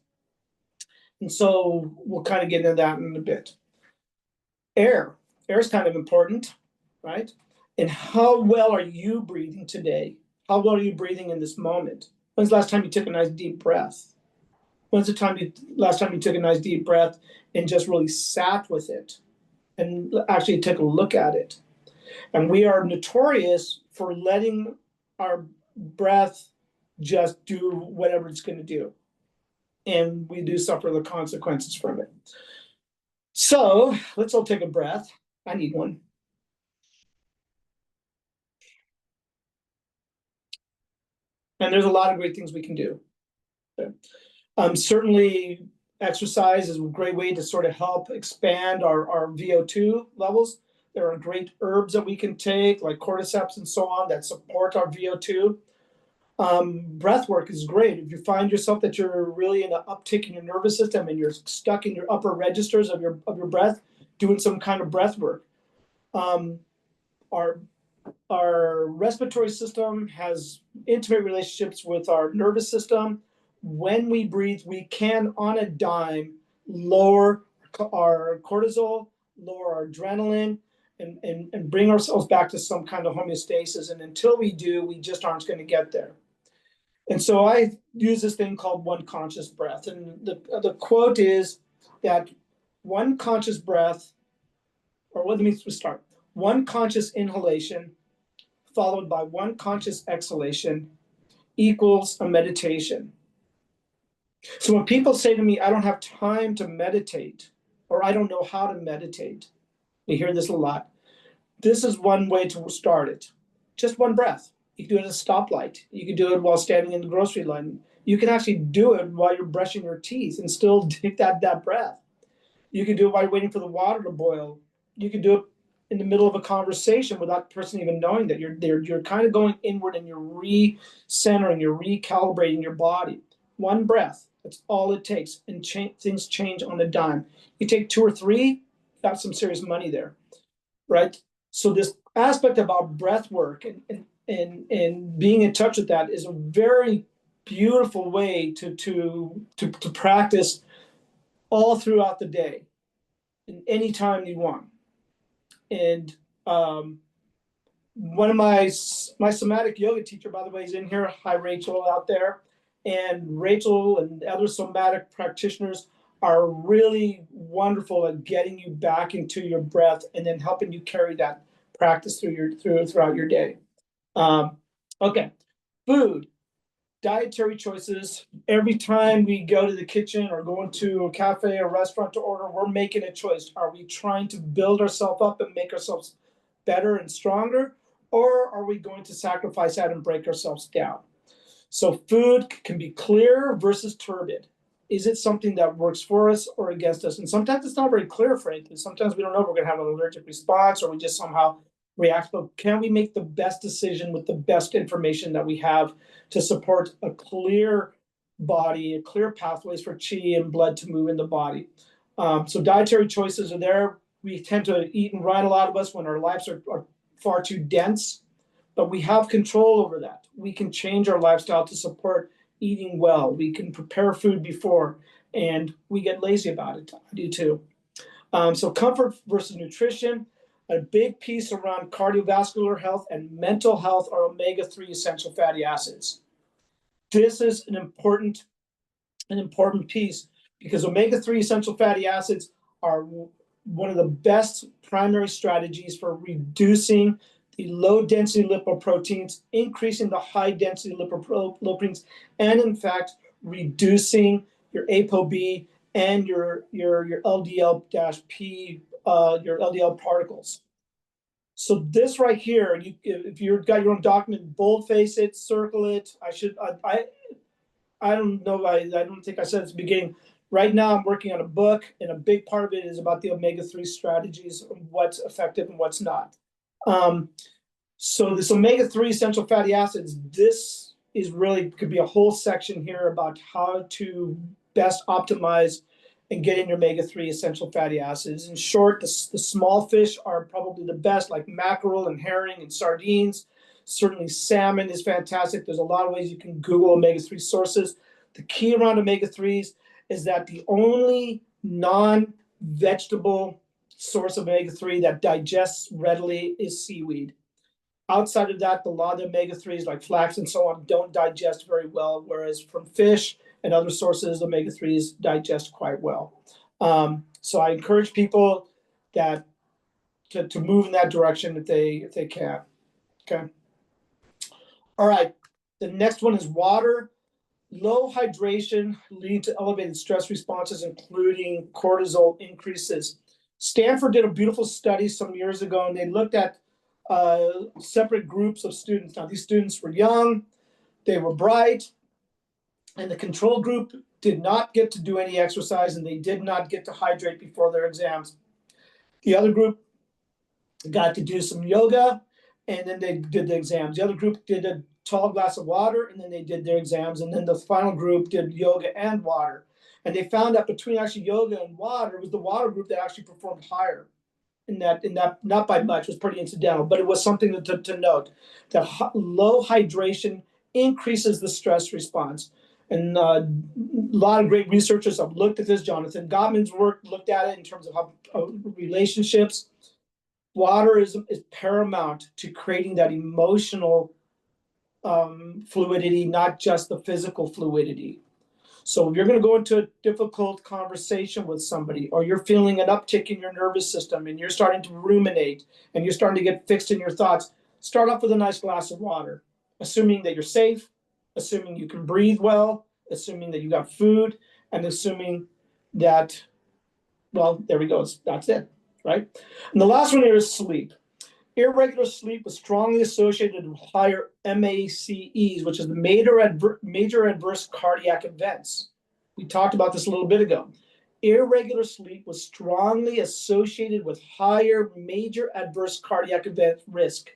Speaker 4: And so we'll kind of get into that in a bit. Air is kind of important, right? And how well are you breathing today? How well are you breathing in this moment? When's the last time you took a nice deep breath? When's the last time you took a nice deep breath and just really sat with it and actually took a look at it? And we are notorious for letting our breath just do whatever it's going to do. And we do suffer the consequences from it. So let's all take a breath. I need one. And there's a lot of great things we can do. Certainly, exercise is a great way to sort of help expand our VO2 levels. There are great herbs that we can take, like cordyceps and so on, that support our VO2. Breath work is great. If you find yourself that you're really in an uptick in your nervous system and you're stuck in your upper registers of your breath, doing some kind of breath work. Our respiratory system has intimate relationships with our nervous system. When we breathe, we can, on a dime, lower our cortisol, lower our adrenaline, and bring ourselves back to some kind of homeostasis. And until we do, we just aren't going to get there. And so I use this thing called one conscious breath. And the quote is that one conscious breath, or let me start. One conscious inhalation followed by one conscious exhalation equals a meditation. So when people say to me, I don't have time to meditate, or I don't know how to meditate, we hear this a lot. This is one way to start it. Just one breath. You can do it at a stoplight. You can do it while standing in the grocery line. You can actually do it while you're brushing your teeth and still take that breath. You can do it while you're waiting for the water to boil. You can do it in the middle of a conversation without the person even knowing that you're kind of going inward and you're recentering, you're recalibrating your body. One breath, that's all it takes, and things change on a dime. You take 2 or 3, you got some serious money there, right? So this aspect about breath work and being in touch with that is a very beautiful way to practice all throughout the day, and anytime you want. And one of my somatic yoga teacher, by the way, is in here. Hi, Rachel, out there. And Rachel and other somatic practitioners are really wonderful at getting you back into your breath and then helping you carry that practice throughout your day. Okay, food, dietary choices. Every time we go to the kitchen or go into a cafe or restaurant to order, we're making a choice. Are we trying to build ourselves up and make ourselves better and stronger, or are we going to sacrifice that and break ourselves down? So food can be clear versus turbid. Is it something that works for us or against us? And sometimes it's not very clear, frankly. Sometimes we don't know if we're going to have an allergic response or we just somehow react. But can we make the best decision with the best information that we have to support a clear body, a clear pathways for qi and blood to move in the body? So dietary choices are there. We tend to eat and run, a lot of us, when our lives are far too dense. But we have control over that. We can change our lifestyle to support eating well. We can prepare food before, and we get lazy about it. I do too. So comfort versus nutrition, a big piece around cardiovascular health and mental health are omega-3 essential fatty acids. This is an important piece because omega-3 essential fatty acids are one of the best primary strategies for reducing the low density lipoproteins, increasing the high density lipoproteins, and in fact, reducing your ApoB and your LDL-P, your LDL particles. So this right here, if you've got your own document, boldface it, circle it. I don't know, I don't think I said at the beginning. Right now, I'm working on a book, and a big part of it is about the omega-3 strategies, what's effective and what's not. So this omega-3 essential fatty acids, this is really could be a whole section here about how to best optimize and get in your omega-3 essential fatty acids. In short, the small fish are probably the best, like mackerel and herring and sardines. Certainly salmon is fantastic. There's a lot of ways you can Google omega-3 sources. The key around omega-3s is that the only non-vegetable source of omega-3 that digests readily is seaweed. Outside of that, a lot of the omega-3s like flax and so on don't digest very well, whereas from fish and other sources, omega-3s digest quite well. So I encourage people that to move in that direction if they can. Okay. All right. The next one is water. Low hydration leading to elevated stress responses, including cortisol increases. Stanford did a beautiful study some years ago, and they looked at separate groups of students. Now, these students were young, they were bright, and the control group did not get to do any exercise, and they did not get to hydrate before their exams. The other group got to do some yoga, and then they did the exams. The other group did a tall glass of water, and then they did their exams. And then the final group did yoga and water. And they found that between actually yoga and water, it was the water group that actually performed higher in that, not by much, it was pretty incidental, but it was something to note that low hydration increases the stress response. And a lot of great researchers have looked at this. Jonathan Gottman's work looked at it in terms of how relationships. Water is paramount to creating that emotional fluidity, not just the physical fluidity. So if you're going to go into a difficult conversation with somebody, or you're feeling an uptick in your nervous system and you're starting to ruminate and you're starting to get fixed in your thoughts, start off with a nice glass of water, assuming that you're safe, assuming you can breathe well, assuming that you got food, and assuming that, well, there we go. That's it, right? And the last one here is sleep. Irregular sleep was strongly associated with higher MACEs, which is the major adverse cardiac events. We talked about this a little bit ago. Irregular sleep was strongly associated with higher major adverse cardiac event risk.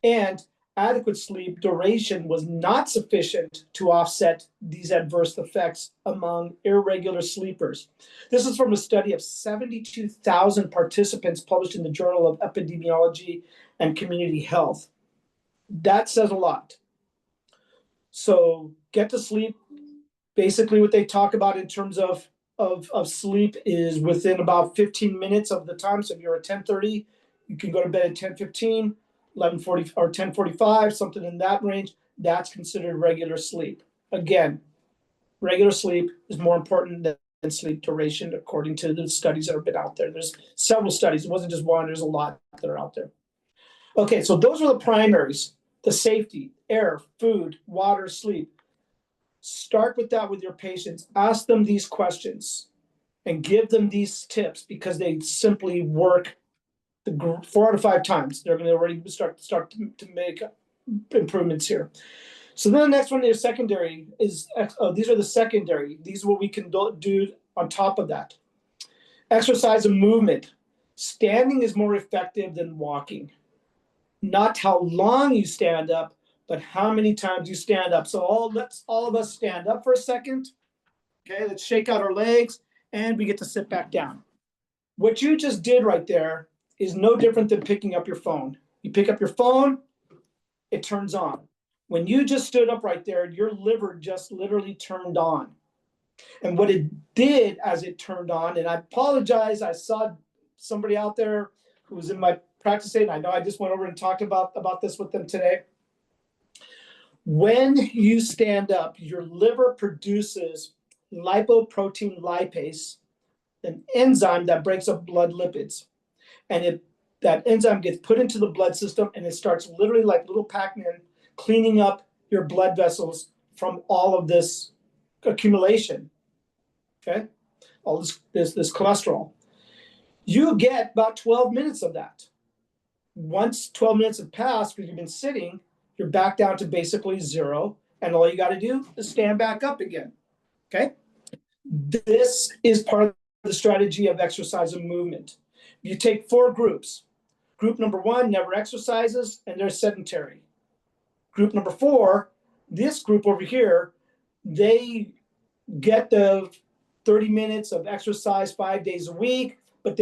Speaker 4: And adequate sleep duration was not sufficient to offset these adverse effects among irregular sleepers. This is from a study of 72,000 participants published in the Journal of Epidemiology and Community Health. That says a lot. So get to sleep. Basically, what they talk about in terms of sleep is within about 15 minutes of the time. So if you're at 10:30, you can go to bed at 10:15. 11:40 or 10:45, something in that range, that's considered regular sleep. Again, regular sleep is more important than sleep duration, according to the studies that have been out there. There's several studies. It wasn't just one. There's a lot that are out there. Okay, so those are the primaries: the safety, air, food, water, sleep. Start with that with your patients. Ask them these questions and give them these tips, because they simply work 4 out of 5 times. They're going to already start to make improvements here. So then the next one is secondary. These are the secondary. These are what we can do on top of that. Exercise and movement. Standing is more effective than walking. Not how long you stand up, but how many times you stand up. So let's all of us stand up for a second. Okay, let's shake out our legs, and we get to sit back down. What you just did right there is no different than picking up your phone. You pick up your phone, it turns on. When you just stood up right there, your liver just literally turned on. And what it did as it turned on, and I apologize, I saw somebody out there who was in my practice aid, and I know I just went over and talked about this with them today. When you stand up, your liver produces lipoprotein lipase, an enzyme that breaks up blood lipids. And that enzyme gets put into the blood system, and it starts literally like little Pac-Man cleaning up your blood vessels from all of this accumulation. Okay, all this cholesterol. You get about 12 minutes of that. Once 12 minutes have passed, because you've been sitting, you're back down to basically 0, and all you got to do is stand back up again. Okay, this is part of the strategy of exercise and movement. You take 4 groups. Group number 1 never exercises, and they're sedentary. Group number 4, this group over here, they get the 30 minutes of exercise 5 days a week, but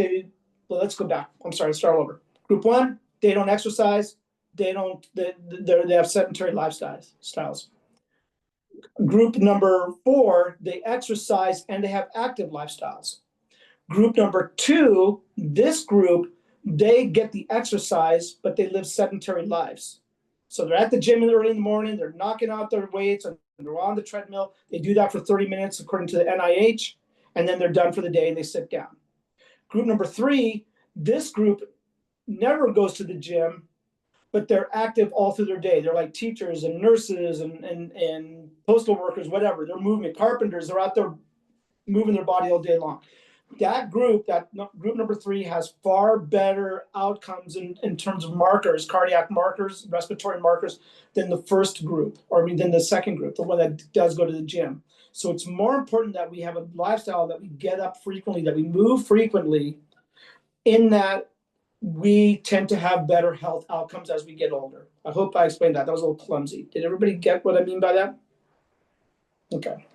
Speaker 4: let's go back. I'm sorry, start over. Group 1, they don't exercise. They have sedentary lifestyles. Group number 4, they exercise and they have active lifestyles. Group number 2, this group, they get the exercise, but they live sedentary lives. So they're at the gym early in the morning, they're knocking out their weights, and they're on the treadmill. They do that for 30 minutes according to the NIH, and then they're done for the day and they sit down. Group number 3, this group never goes to the gym, but they're active all through their day. They're like teachers and nurses and postal workers, whatever. They're moving. Carpenters, they're out there moving their body all day long. That group number 3, has far better outcomes in terms of markers, cardiac markers, respiratory markers, than the first group, or I mean, than the second group, the one that does go to the gym. So it's more important that we have a lifestyle, that we get up frequently, that we move frequently, in that we tend to have better health outcomes as we get older. I hope I explained that. That was a little clumsy. Did everybody get what I mean by that? Okay.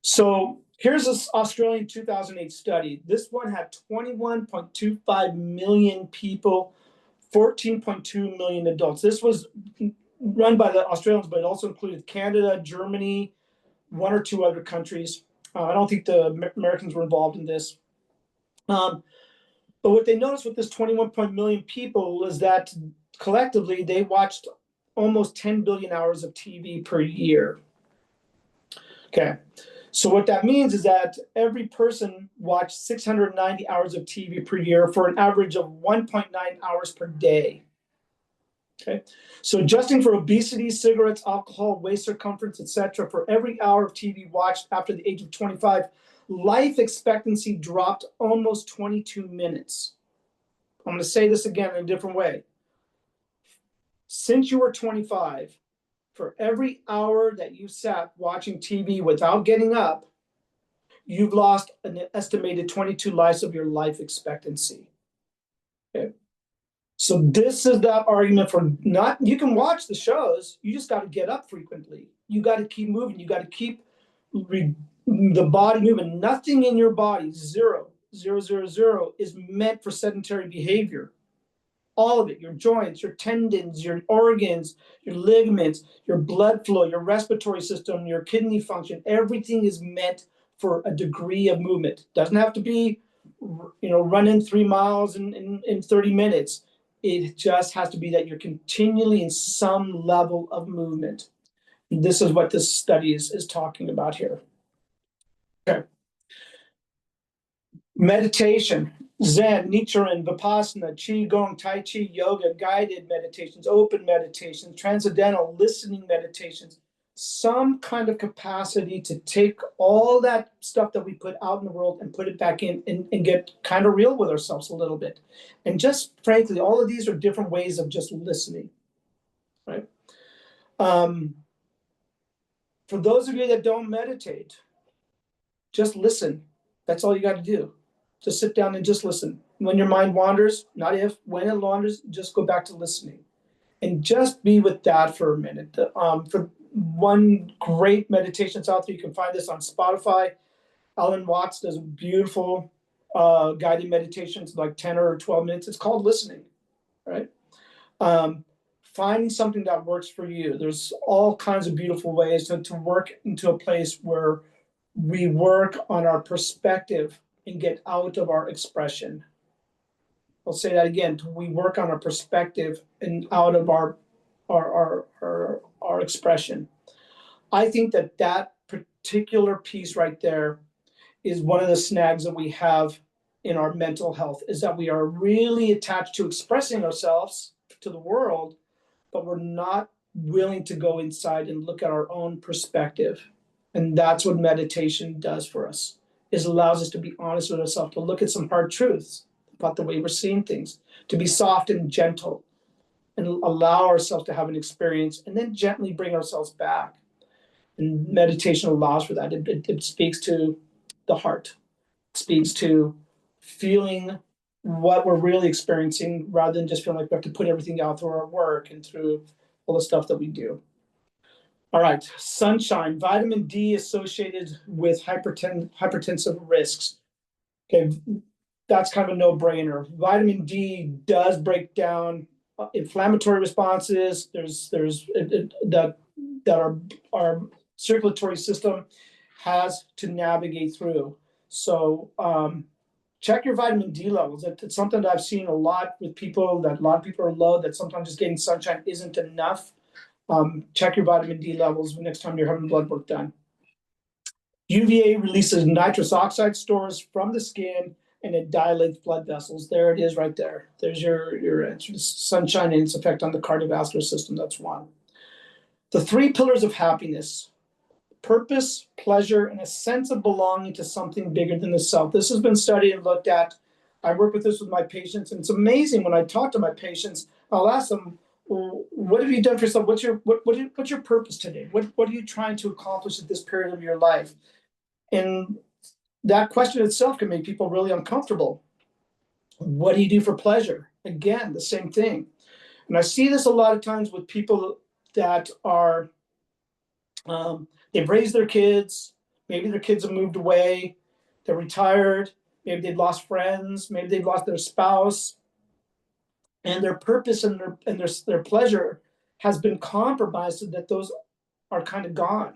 Speaker 4: So here's this Australian 2008 study. This one had 21.25 million people, 14.2 million adults. This was run by the Australians, but it also included Canada, Germany, 1 or 2 other countries. I don't think the Americans were involved in this. But what they noticed with this 21 million people is that collectively they watched almost 10 billion hours of TV per year. Okay. So what that means is that every person watched 690 hours of TV per year for an average of 1.9 hours per day. Okay. So adjusting for obesity, cigarettes, alcohol, waist circumference, etc., for every hour of TV watched after the age of 25, life expectancy dropped almost 22 minutes. I'm going to say this again in a different way. Since you were 25, for every hour that you sat watching TV without getting up, you've lost an estimated 22 lives of your life expectancy. Okay. So this is that argument for not, you can watch the shows, you just got to get up frequently. You got to keep moving. You got to keep the body moving. Nothing in your body, 0, 0, 0, 0, is meant for sedentary behavior. All of it, your joints, your tendons, your organs, your ligaments, your blood flow, your respiratory system, your kidney function, everything is meant for a degree of movement. Doesn't have to be, running 3 miles in 30 minutes. It just has to be that you're continually in some level of movement. This is what this study is talking about here. Okay. Meditation, Zen, Nichiren, Vipassana, Qigong, Tai Chi, yoga, guided meditations, open meditations, transcendental listening meditations, some kind of capacity to take all that stuff that we put out in the world and put it back in and get kind of real with ourselves a little bit. And just frankly, all of these are different ways of just listening, right? For those of you that don't meditate, just listen. That's all you got to do. Just sit down and just listen. When your mind wanders, not if, when it wanders, just go back to listening. And just be with that for a minute. For one great meditations out there, you can find this on Spotify. Alan Watts does beautiful guided meditations, like 10 or 12 minutes. It's called listening, right? Find something that works for you. There's all kinds of beautiful ways to work into a place where we work on our perspective and get out of our expression. I'll say that again. We work on our perspective and out of our expression. I think that particular piece right there is one of the snags that we have in our mental health, is that we are really attached to expressing ourselves to the world, but we're not willing to go inside and look at our own perspective. And that's what meditation does for us, is allows us to be honest with ourselves, to look at some hard truths about the way we're seeing things, to be soft and gentle and allow ourselves to have an experience and then gently bring ourselves back. And meditation allows for that. It speaks to the heart, it speaks to feeling what we're really experiencing rather than just feeling like we have to put everything out through our work and through all the stuff that we do. All right, sunshine, vitamin D associated with hypertensive risks. Okay, that's kind of a no-brainer. Vitamin D does break down inflammatory responses. That our circulatory system has to navigate through. So check your vitamin D levels. It's something that I've seen a lot with people, that a lot of people are low, that sometimes just getting sunshine isn't enough. Check your vitamin D levels next time you're having blood work done. UVA releases nitrous oxide stores from the skin and it dilates blood vessels. There it is right there. There's your answer. Sunshine and its effect on the cardiovascular system. That's one. The 3 pillars of happiness: purpose, pleasure, and a sense of belonging to something bigger than the self. This has been studied and looked at. I work with this with my patients, and it's amazing when I talk to my patients. I'll ask them, well, what have you done for yourself? What's your purpose today? What are you trying to accomplish at this period of your life? And that question itself can make people really uncomfortable. What do you do for pleasure? Again, the same thing. And I see this a lot of times with people that are, they've raised their kids, maybe their kids have moved away, they're retired, maybe they've lost friends, maybe they've lost their spouse, and their purpose and their pleasure has been compromised so that those are kind of gone.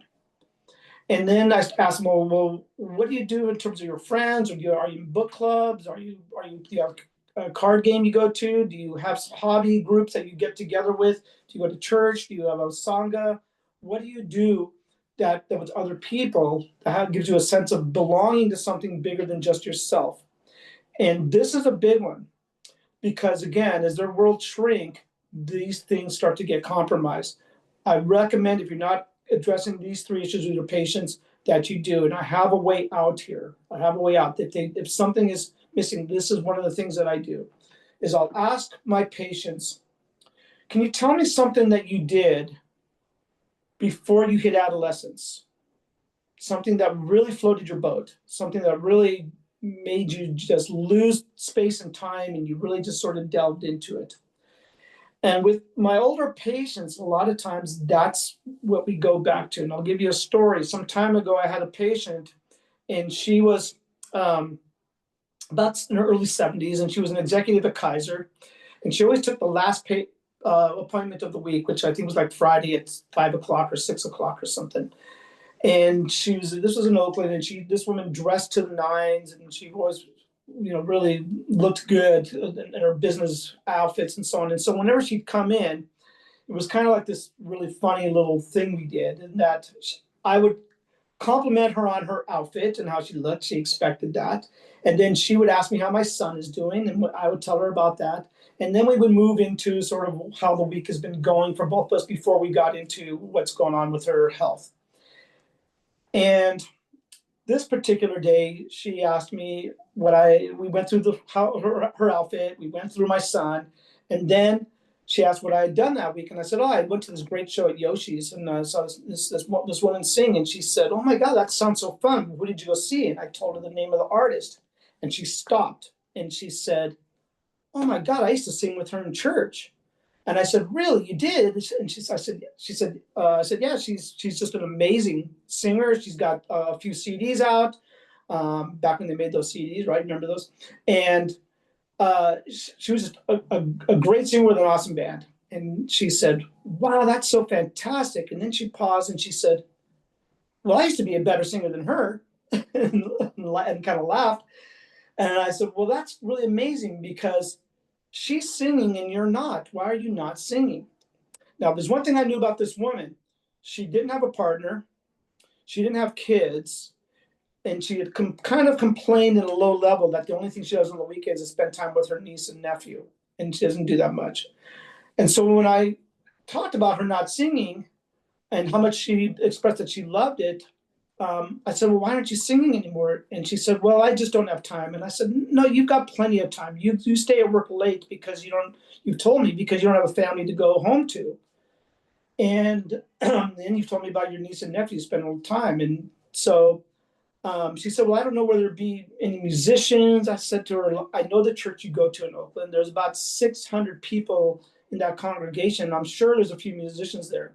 Speaker 4: And then I asked them, well, what do you do in terms of your friends? Or are you in book clubs? Do you have a card game you go to? Do you have hobby groups that you get together with? Do you go to church? Do you have a sangha? What do you do that with other people that gives you a sense of belonging to something bigger than just yourself? And this is a big one, because again, as their world shrink, these things start to get compromised. I recommend, if you're not addressing these 3 issues with your patients, that you do. And I have a way out here. I have a way out. If something is missing, this is one of the things that I do, is I'll ask my patients, can you tell me something that you did before you hit adolescence? Something that really floated your boat, something that really made you just lose space and time, and you really just sort of delved into it. And with my older patients, a lot of times that's what we go back to. And I'll give you a story. Some time ago, I had a patient, and she was about in her early 70s, and she was an executive at Kaiser. And she always took the last appointment of the week, which I think was like Friday at 5 o'clock or 6 o'clock or something. And this was in Oakland, and this woman dressed to the nines, and she was, really looked good in her business outfits and so on. And so whenever she'd come in, it was kind of like this really funny little thing we did, and that I would compliment her on her outfit and how she looked. She expected that. And then she would ask me how my son is doing, and I would tell her about that. And then we would move into sort of how the week has been going for both of us before we got into what's going on with her health. And this particular day, she asked me we went through her outfit, we went through my son, and then she asked what I had done that week. And I said, I went to this great show at Yoshi's, and I saw this woman sing, and she said, oh my God, that sounds so fun. Who did you go see? And I told her the name of the artist, and she stopped, and she said, oh my God, I used to sing with her in church. And I said, really, you did? And she said, yeah, she's just an amazing singer. She's got a few CDs out, back when they made those CDs, right? Remember those? And she was just a great singer with an awesome band. And she said, wow, that's so fantastic. And then she paused and she said, well, I used to be a better singer than her, and kind of laughed. And I said, well, that's really amazing, because she's singing and you're not. Why are you not singing? Now, there's one thing I knew about this woman. She didn't have a partner. She didn't have kids. And she had kind of complained at a low level that the only thing she does on the weekends is spend time with her niece and nephew. And she doesn't do that much. And so when I talked about her not singing and how much she expressed that she loved it, I said, well, why aren't you singing anymore? And she said, well, I just don't have time. And I said, no, you've got plenty of time. You stay at work late because you've told me because you don't have a family to go home to. And then you've told me about your niece and nephew spending all the time. And so she said, well, I don't know whether there be any musicians. I said to her, I know the church you go to in Oakland. There's about 600 people in that congregation. I'm sure there's a few musicians there.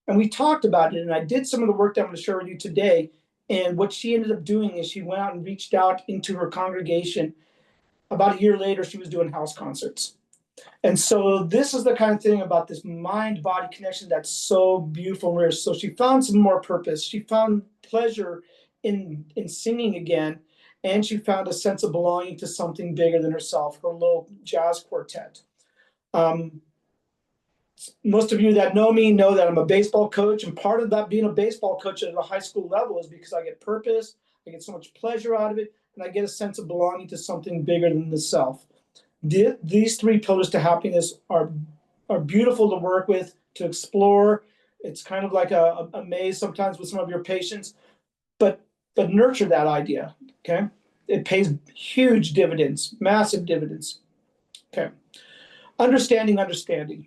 Speaker 4: And we talked about it, and I did some of the work that I'm going to share with you today. And what she ended up doing is she went out and reached out into her congregation. About a year later, she was doing house concerts. And so this is the kind of thing about this mind-body connection that's so beautiful and rare. So she found some more purpose. She found pleasure in singing again, and she found a sense of belonging to something bigger than herself, her little jazz quartet. Most of you that know me know that I'm a baseball coach, and part of that being a baseball coach at a high school level is because I get purpose, I get so much pleasure out of it, and I get a sense of belonging to something bigger than the self. These three pillars to happiness are beautiful to work with, to explore. It's kind of like a maze sometimes with some of your patients, but nurture that idea, okay? It pays huge dividends, massive dividends, okay? Understanding.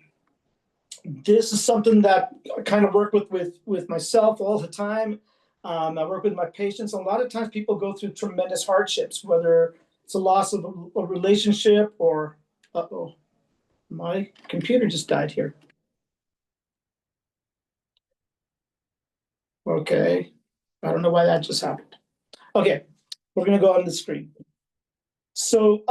Speaker 4: This is something that I kind of work with myself all the time. I work with my patients. A lot of times people go through tremendous hardships, whether it's a loss of a relationship or, uh-oh, my computer just died here. Okay, I don't know why that just happened. Okay, we're gonna go on the screen. So,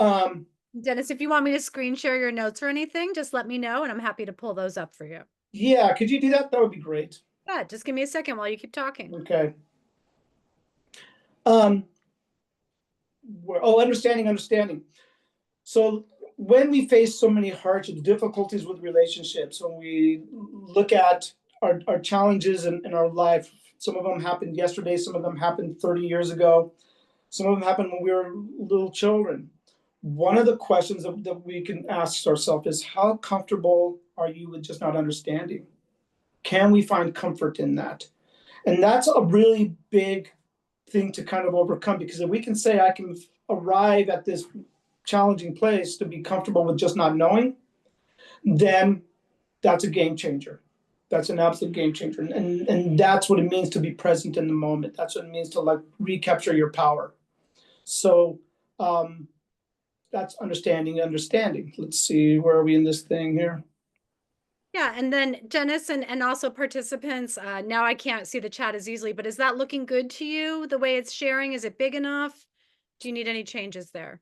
Speaker 1: Dennis, if you want me to screen share your notes or anything, just let me know and I'm happy to pull those up for you.
Speaker 4: yeah, could you do that? That would be great.
Speaker 1: Yeah, just give me a second while you keep talking.
Speaker 4: Okay. Understanding. So when we face so many hardships, difficulties with relationships, when we look at our challenges in our life, some of them happened yesterday, some of them happened 30 years ago, some of them happened when we were little children. One of the questions that we can ask ourselves is, how comfortable are you with just not understanding? Can we find comfort in that? And that's a really big thing to kind of overcome, because if we can say, I can arrive at this challenging place to be comfortable with just not knowing, then that's a game changer. That's an absolute game changer. And that's what it means to be present in the moment. That's what it means to like recapture your power. So that's understanding. Let's see, where are we in this thing here?
Speaker 1: Yeah, and then Dennis and also participants, now I can't see the chat as easily, but is that looking good to you, the way it's sharing? Is it big enough? Do you need any changes there?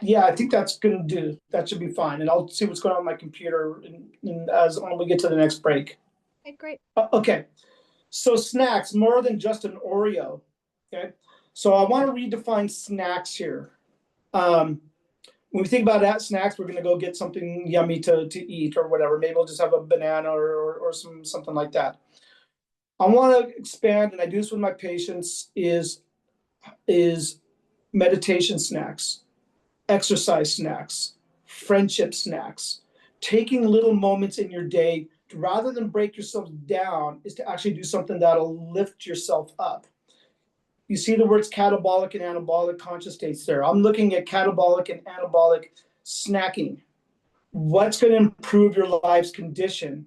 Speaker 4: Yeah, I think that's gonna do. That should be fine. And I'll see what's going on my computer when we get to the next break.
Speaker 1: Okay, great.
Speaker 4: Okay, so snacks, more than just an Oreo, okay? So I want to redefine snacks here. When we think about that snacks, we're gonna go get something yummy to eat or whatever. Maybe we'll just have a banana or something like that. I want to expand, and I do this with my patients, is meditation snacks, exercise snacks, friendship snacks. Taking little moments in your day, rather than break yourself down, is to actually do something that'll lift yourself up. You see the words catabolic and anabolic conscious states there. I'm looking at catabolic and anabolic snacking. What's going to improve your life's condition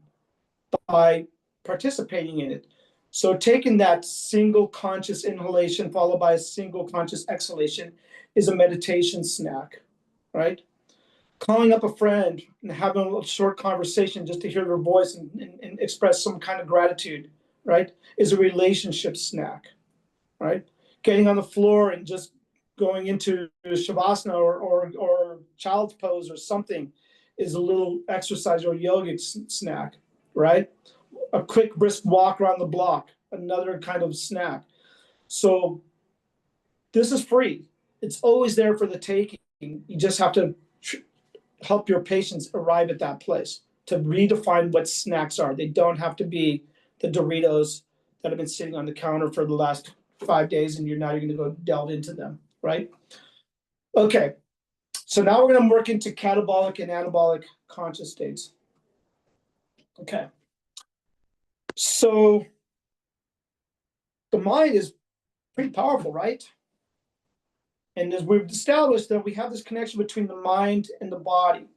Speaker 4: by participating in it? So taking that single conscious inhalation followed by a single conscious exhalation is a meditation snack, right? Calling up a friend and having a short conversation just to hear their voice and express some kind of gratitude, right, is a relationship snack, right? Getting on the floor and just going into shavasana or child's pose or something is a little exercise or yogic snack, right? A quick brisk walk around the block, another kind of snack. So this is free. It's always there for the taking. You just have to help your patients arrive at that place to redefine what snacks are. They don't have to be the Doritos that have been sitting on the counter for the last 5 days and you're not even going to go delve into them, right? Okay, so now we're going to work into catabolic and anabolic conscious states. Okay, so the mind is pretty powerful, right? And as we've established that we have this connection between the mind and the body.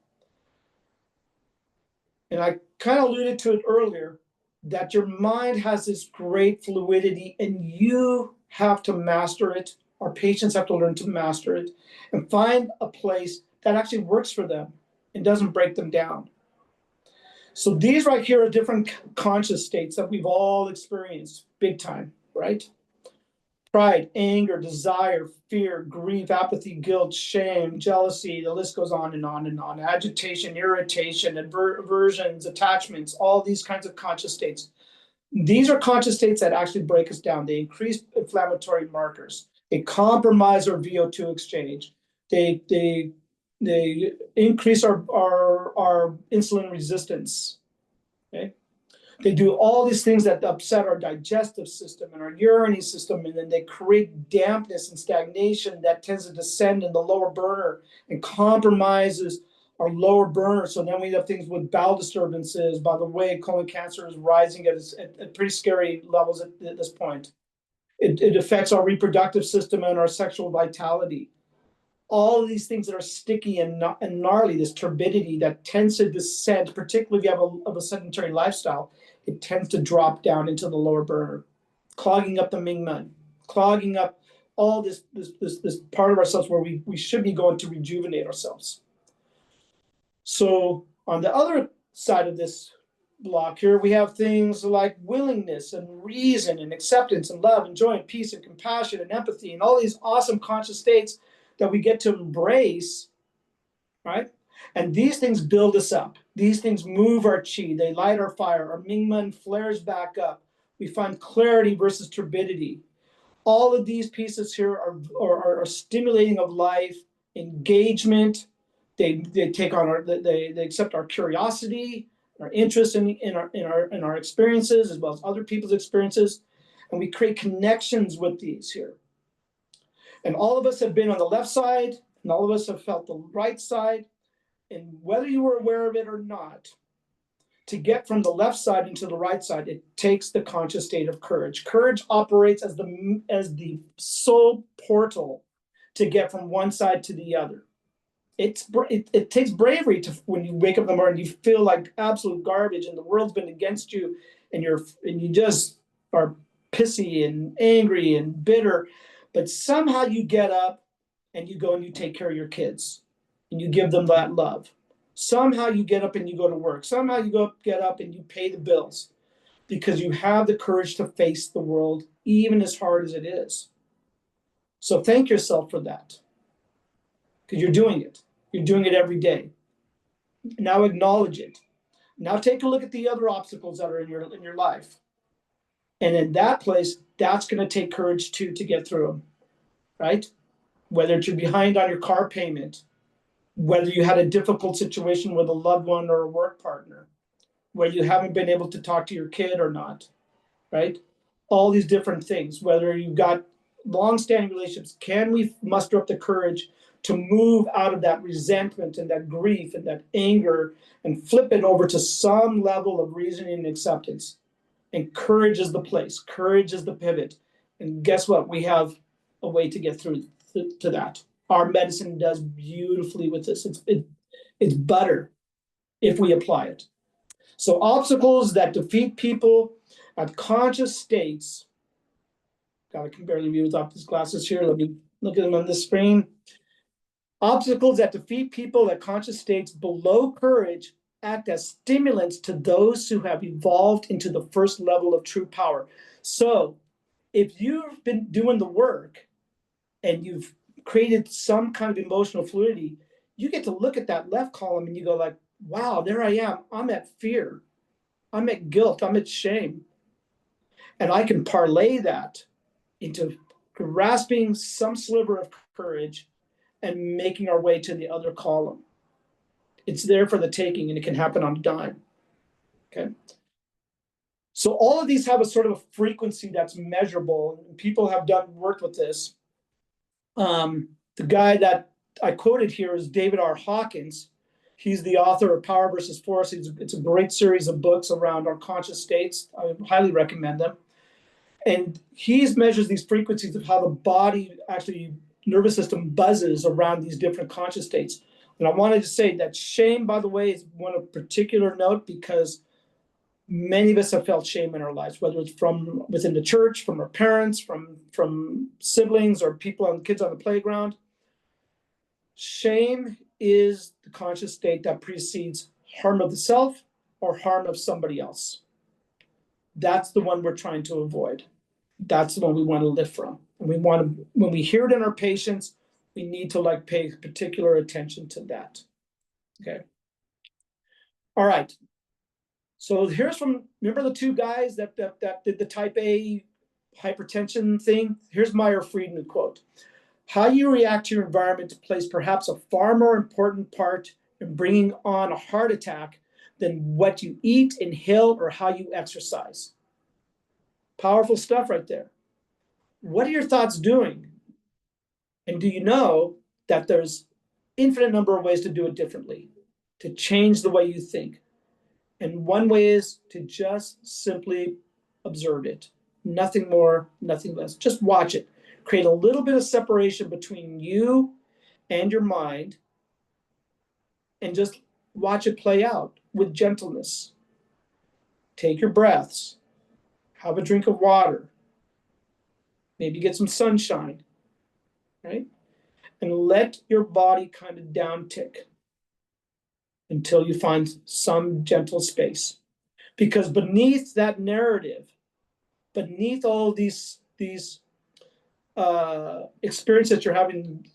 Speaker 4: And I kind of alluded to it earlier, that your mind has this great fluidity and you have to master it. Our patients have to learn to master it and find a place that actually works for them and doesn't break them down. So these right here are different conscious states that we've all experienced big time, right? Pride, anger, desire, fear, grief, apathy, guilt, shame, jealousy, the list goes on and on and on. Agitation, irritation, aversions, attachments, all these kinds of conscious states. These are conscious states that actually break us down. They increase inflammatory markers. They compromise our VO2 exchange. They increase our insulin resistance. Okay? They do all these things that upset our digestive system and our urinary system, and then they create dampness and stagnation that tends to descend in the lower burner and compromises our lower burner. So then we have things with bowel disturbances. By the way, colon cancer is rising at pretty scary levels at this point. It affects our reproductive system and our sexual vitality. All of these things that are sticky and gnarly, this turbidity that tends to descend, particularly if you have a sedentary lifestyle, it tends to drop down into the lower burner, clogging up the Mingmen, clogging up all this part of ourselves where we should be going to rejuvenate ourselves. So on the other side of this block here, we have things like willingness and reason and acceptance and love and joy and peace and compassion and empathy and all these awesome conscious states that we get to embrace, right? And these things build us up. These things move our chi. They light our fire. Our Mingmen flares back up. We find clarity versus turbidity. All of these pieces here are stimulating of life, engagement. They take on they accept our curiosity, our interest in our experiences as well as other people's experiences, and we create connections with these here. And all of us have been on the left side, and all of us have felt the right side. And whether you were aware of it or not, to get from the left side into the right side, it takes the conscious state of courage. Courage operates as the sole portal to get from one side to the other. It takes bravery to, when you wake up in the morning, you feel like absolute garbage and the world's been against you, and you just are pissy and angry and bitter. But somehow you get up and you go and you take care of your kids and you give them that love. Somehow you get up and you go to work. Somehow you get up and you pay the bills because you have the courage to face the world, even as hard as it is. So thank yourself for that, because you're doing it. You're doing it every day. Now acknowledge it. Now take a look at the other obstacles that are in your life. And in that place, that's going to take courage too to get through them, right? Whether you're behind on your car payment, whether you had a difficult situation with a loved one or a work partner, where you haven't been able to talk to your kid or not, right? All these different things, whether you've got long-standing relationships, can we muster up the courage to move out of that resentment and that grief and that anger and flip it over to some level of reasoning and acceptance? And courage is the place. Courage is the pivot. And guess what? We have a way to get through to that. Our medicine does beautifully with this. It's butter if we apply it. So obstacles that defeat people at conscious states. God, I can barely read without these glasses here. Let me look at them on the screen. Obstacles that defeat people at conscious states below courage act as stimulants to those who have evolved into the first level of true power. So if you've been doing the work and you've created some kind of emotional fluidity, you get to look at that left column and you go like, wow, there I am. I'm at fear. I'm at guilt. I'm at shame. And I can parlay that into grasping some sliver of courage and making our way to the other column. It's there for the taking, and it can happen on a dime. Okay. So all of these have a sort of a frequency that's measurable. People have worked with this. The guy that I quoted here is David R. Hawkins. He's the author of Power versus Force. It's a great series of books around our conscious states. I highly recommend them. And he measures these frequencies of how the body, actually nervous system, buzzes around these different conscious states. And I wanted to say that shame, by the way, is one of particular note, because many of us have felt shame in our lives, whether it's from within the church, from our parents, from siblings, or kids on the playground. Shame is the conscious state that precedes harm of the self or harm of somebody else. That's the one we're trying to avoid. That's the one we want to lift from. And when we hear it in our patients, we need to pay particular attention to that. Okay. All right. So remember the two guys that did the type A hypertension thing? Here's Meyer Friedman quote. How you react to your environment plays perhaps a far more important part in bringing on a heart attack than what you eat, inhale, or how you exercise. Powerful stuff right there. What are your thoughts doing? And do you know that there's infinite number of ways to do it differently, to change the way you think? And one way is to just simply observe it. Nothing more, nothing less. Just watch it. Create a little bit of separation between you and your mind, and just watch it play out with gentleness. Take your breaths. Have a drink of water. Maybe get some sunshine, right? And let your body kind of downtick until you find some gentle space. Because beneath that narrative, beneath all these experiences that you're having,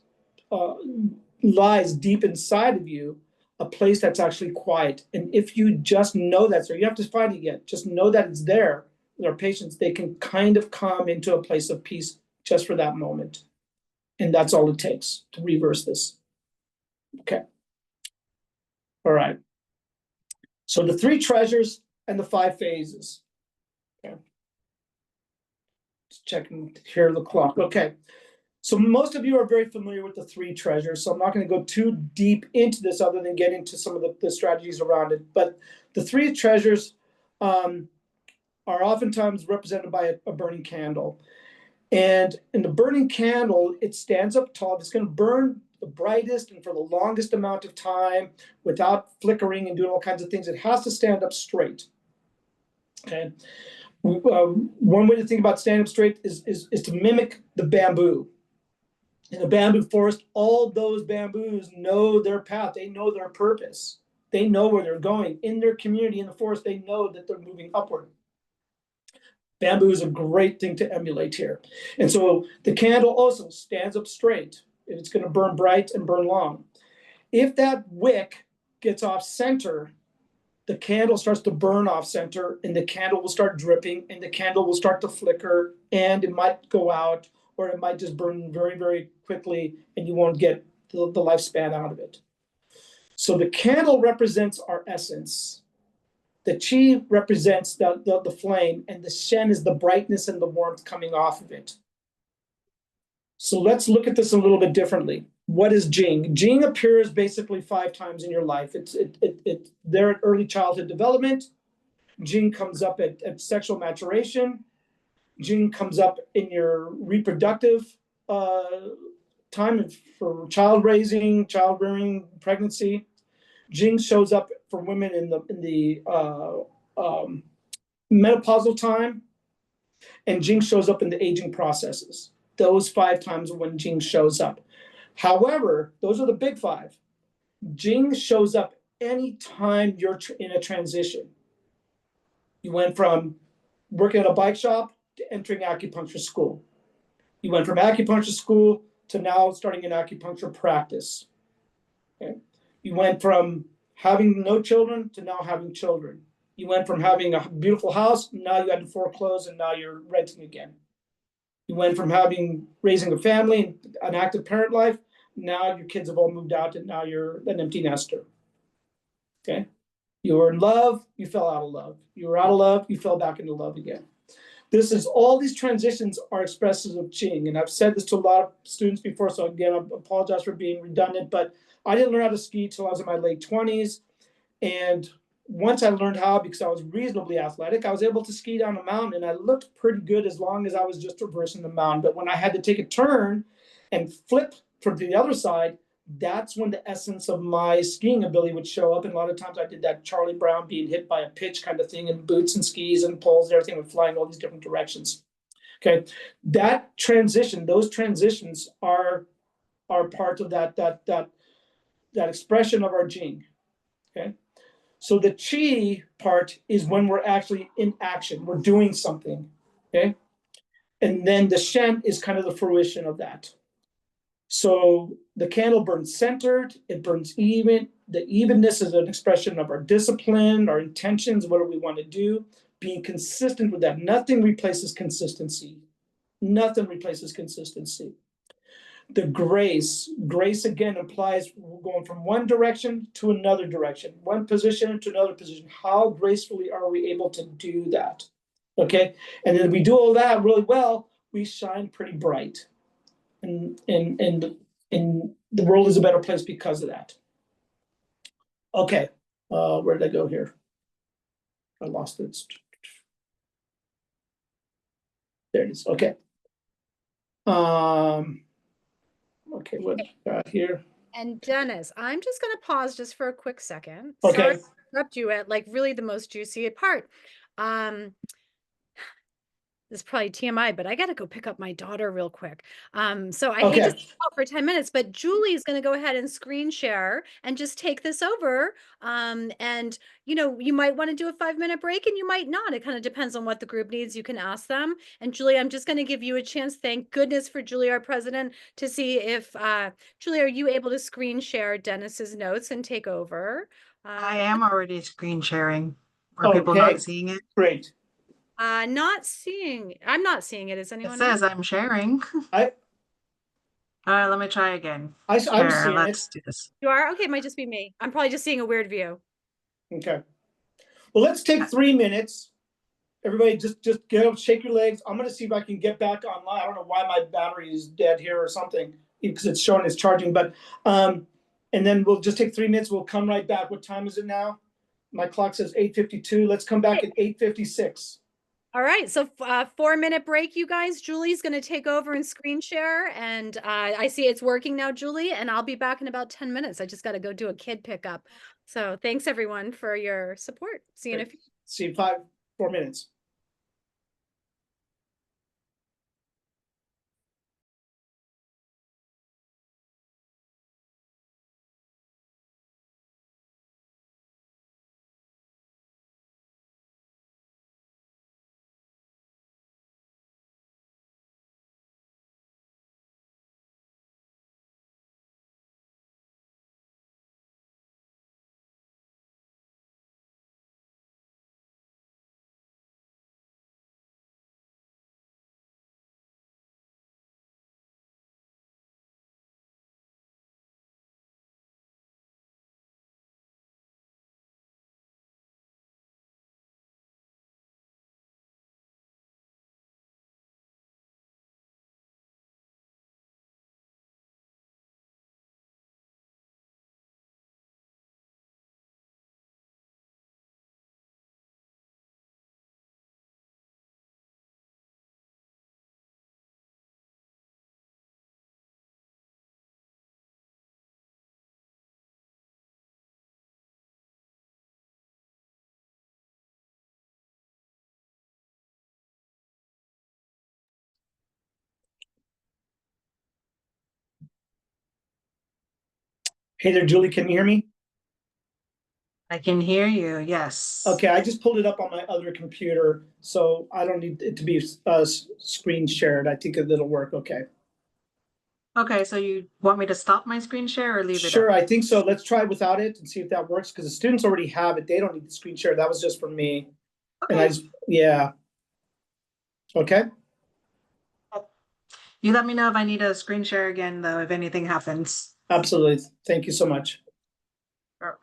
Speaker 4: lies deep inside of you a place that's actually quiet. And if you just know that, so you don't have to find it yet, just know that it's there. With our patients, they can kind of come into a place of peace just for that moment. And that's all it takes to reverse this. Okay. All right. So the 3 treasures and the 5 phases. Okay. Just checking here the clock. Okay. So most of you are very familiar with the 3 treasures. So I'm not going to go too deep into this other than get into some of the strategies around it. But the 3 treasures are oftentimes represented by a burning candle. And in the burning candle, it stands up tall. It's going to burn the brightest and for the longest amount of time without flickering and doing all kinds of things. It has to stand up straight. Okay. One way to think about standing up straight is to mimic the bamboo. In the bamboo forest, all those bamboos know their path. They know their purpose. They know where they're going. In their community, in the forest, they know that they're moving upward. Bamboo is a great thing to emulate here. And so the candle also stands up straight. It's going to burn bright and burn long. If that wick gets off center, the candle starts to burn off center, and the candle will start dripping, and the candle will start to flicker, and it might go out, or it might just burn very, very quickly, and you won't get the lifespan out of it. So the candle represents our essence. The chi represents the flame, and the shen is the brightness and the warmth coming off of it. So let's look at this a little bit differently. What is Jing? Jing appears basically 5 times in your life. It's there at early childhood development. Jing comes up at sexual maturation. Jing comes up in your reproductive time for child raising, child rearing, pregnancy. Jing shows up for women in the menopausal time, and Jing shows up in the aging processes. Those 5 times when Jing shows up. However, those are the big 5. Jing shows up anytime you're in a transition. You went from working at a bike shop to entering acupuncture school. You went from acupuncture school to now starting an acupuncture practice. Okay? You went from having no children to now having children. You went from having a beautiful house, now you had to foreclose, and now you're renting again. You went from raising a family, an active parent life, now your kids have all moved out, and now you're an empty nester. Okay? You were in love, you fell out of love. You were out of love, you fell back into love again. All these transitions are expressive of Qing. And I've said this to a lot of students before, so again, I apologize for being redundant, but I didn't learn how to ski till I was in my late 20s. And once I learned how, because I was reasonably athletic, I was able to ski down a mountain, and I looked pretty good as long as I was just traversing the mountain. But when I had to take a turn and flip from the other side, that's when the essence of my skiing ability would show up. And a lot of times I did that Charlie Brown being hit by a pitch kind of thing, and boots and skis and poles and everything would fly in all these different directions. Okay, that transition, those transitions are part of that expression of our Jing. Okay. So the chi part is when we're actually in action, we're doing something, okay? And then the shen is kind of the fruition of that. So the candle burns centered, it burns even. The evenness is an expression of our discipline, our intentions, what do we want to do, being consistent with that. Nothing replaces consistency. Nothing replaces consistency. the grace again implies going from one direction to another direction, one position to another position. How gracefully are we able to do that? Okay, and then we do all that really well, we shine pretty bright, and the world is a better place because of that. Okay, where did I go here? I lost it. There it is. Okay. Okay, what got here?
Speaker 1: And Dennis, I'm just going to pause just for a quick second.
Speaker 4: Okay.
Speaker 1: Sorry to interrupt you at like really the most juicy part. This is probably TMI, but I got to go pick up my daughter real quick. So I hate to
Speaker 4: Okay.
Speaker 1: stay out for 10 minutes, but Julie's going to go ahead and screen share and just take this over. And you might want to do a 5-minute break and you might not. It kind of depends on what the group needs. You can ask them. And Julie, I'm just going to give you a chance. Thank goodness for Julie, our president, to see if Julie, are you able to screen share Dennis's notes and take over?
Speaker 3: I am already screen sharing. Are people
Speaker 4: Okay,
Speaker 3: not seeing it?
Speaker 4: great.
Speaker 1: I'm not seeing it. Is
Speaker 3: It
Speaker 1: anyone else?
Speaker 3: says I'm sharing.
Speaker 4: I
Speaker 3: All right, let me try again.
Speaker 4: I'm
Speaker 3: Share,
Speaker 4: seeing
Speaker 3: let's
Speaker 4: it.
Speaker 3: do this.
Speaker 1: You are? Okay, it might just be me. I'm probably just seeing a weird view.
Speaker 4: Okay. Well, let's take 3 minutes. Everybody just get up, shake your legs. I'm gonna see if I can get back online. I don't know why my battery is dead here or something, because it's showing it's charging, but and then we'll just take 3 minutes. We'll come right back. What time is it now? My clock says 8:52. Let's come back at 8:56.
Speaker 1: All right, so 4-minute break, you guys. Julie's going to take over and screen share, and I see it's working now, Julie, and I'll be back in about 10 minutes. I just got to go do a kid pickup. So thanks, everyone, for your support. See you in a few.
Speaker 4: See you 4 minutes. Hey there, Julie, can you hear me?
Speaker 3: I can hear you, yes.
Speaker 4: Okay, I just pulled it up on my other computer, so I don't need it to be screen shared. I think it'll work okay.
Speaker 3: Okay, so you want me to stop my screen share or leave it
Speaker 4: Sure,
Speaker 3: up?
Speaker 4: I think so. Let's try it without it and see if that works, because the students already have it. They don't need the screen share. That was just for me. And I
Speaker 3: Okay,
Speaker 4: just, yeah. Okay,
Speaker 3: you let me know if I need a screen share again, though, if anything happens.
Speaker 4: absolutely. Thank you so much.
Speaker 3: Sure.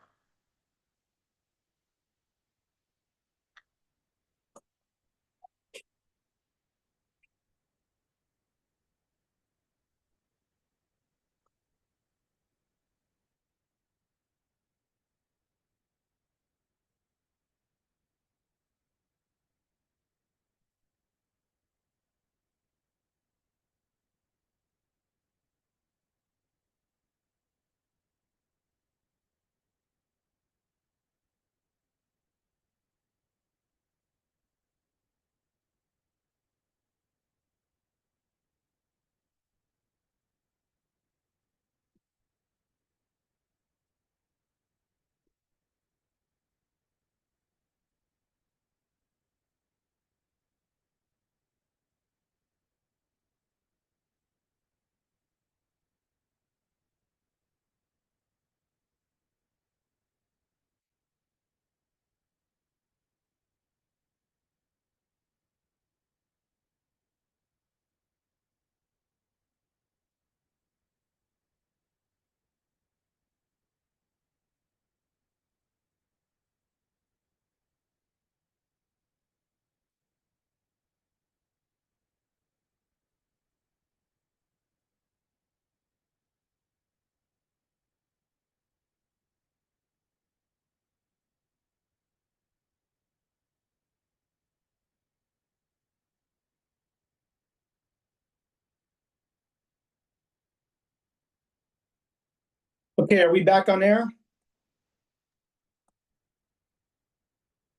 Speaker 4: Okay, are we back on air?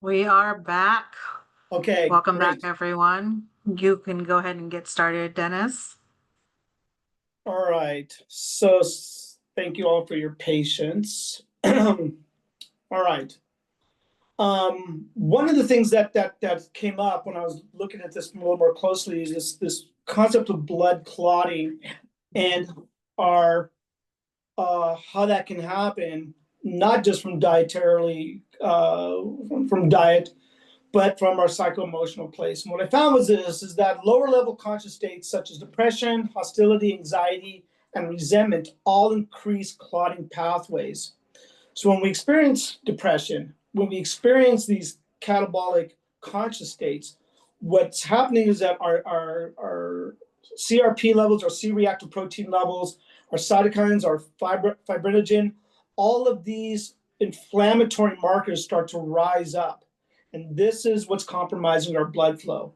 Speaker 3: We are back.
Speaker 4: Okay,
Speaker 3: Welcome
Speaker 4: great.
Speaker 3: back, everyone. You can go ahead and get started, Dennis.
Speaker 4: All right. So thank you all for your patience. All right. One of the things that came up when I was looking at this a little more closely is this concept of blood clotting and our how that can happen, not just from dietarily from diet, but from our psycho-emotional place. And what I found was this, is that lower level conscious states such as depression, hostility, anxiety, and resentment all increase clotting pathways. So when we experience depression, when we experience these catabolic conscious states, what's happening is that our CRP levels, our C-reactive protein levels, our cytokines, our fibrinogen, all of these inflammatory markers start to rise up. And this is what's compromising our blood flow.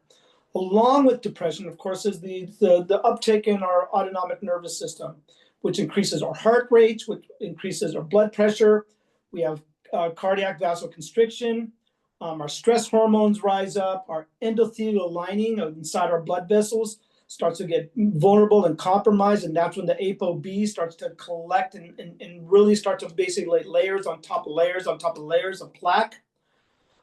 Speaker 4: Along with depression, of course, is the uptick in our autonomic nervous system, which increases our heart rate, which increases our blood pressure. We have cardiac vasoconstriction. Our stress hormones rise up. Our endothelial lining inside our blood vessels starts to get vulnerable and compromised. And that's when the ApoB starts to collect and really start to basically lay layers on top of layers on top of layers of plaque.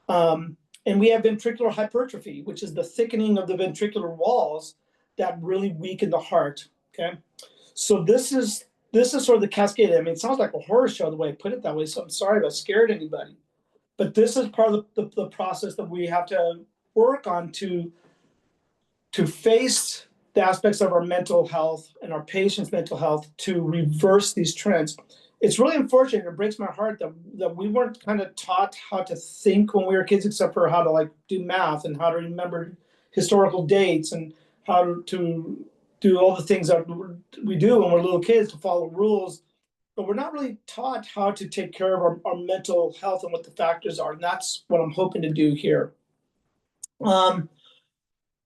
Speaker 4: And we have ventricular hypertrophy, which is the thickening of the ventricular walls that really weaken the heart. Okay, so this is sort of the cascade. I mean, it sounds like a horror show the way I put it that way. So I'm sorry if I scared anybody, but this is part of the process that we have to work on to face the aspects of our mental health and our patients' mental health to reverse these trends. It's really unfortunate. It breaks my heart that we weren't kind of taught how to think when we were kids, except for how to like do math and how to remember historical dates and how to do all the things that we do when we're little kids to follow rules. But we're not really taught how to take care of our mental health and what the factors are. And that's what I'm hoping to do here.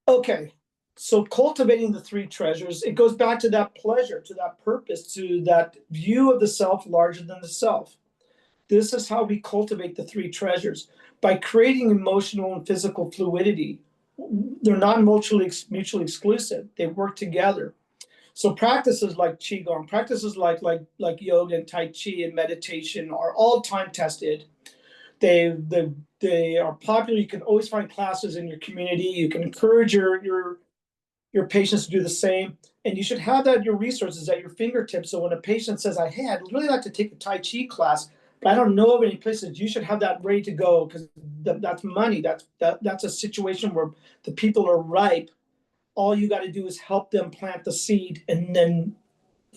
Speaker 4: Okay, so cultivating the three treasures, it goes back to that pleasure, to that purpose, to that view of the self larger than the self. This is how we cultivate the three treasures by creating emotional and physical fluidity. They're not mutually exclusive. They work together. So practices like qigong, practices like yoga and tai chi and meditation are all time tested. They are popular. You can always find classes in your community. You can encourage your patients to do the same. And you should have that your resources at your fingertips. So when a patient says, "Hey, I'd really like to take a Tai Chi class, but I don't know of any places," you should have that ready to go because that's money. That's a situation where the people are ripe. All you got to do is help them plant the seed, and then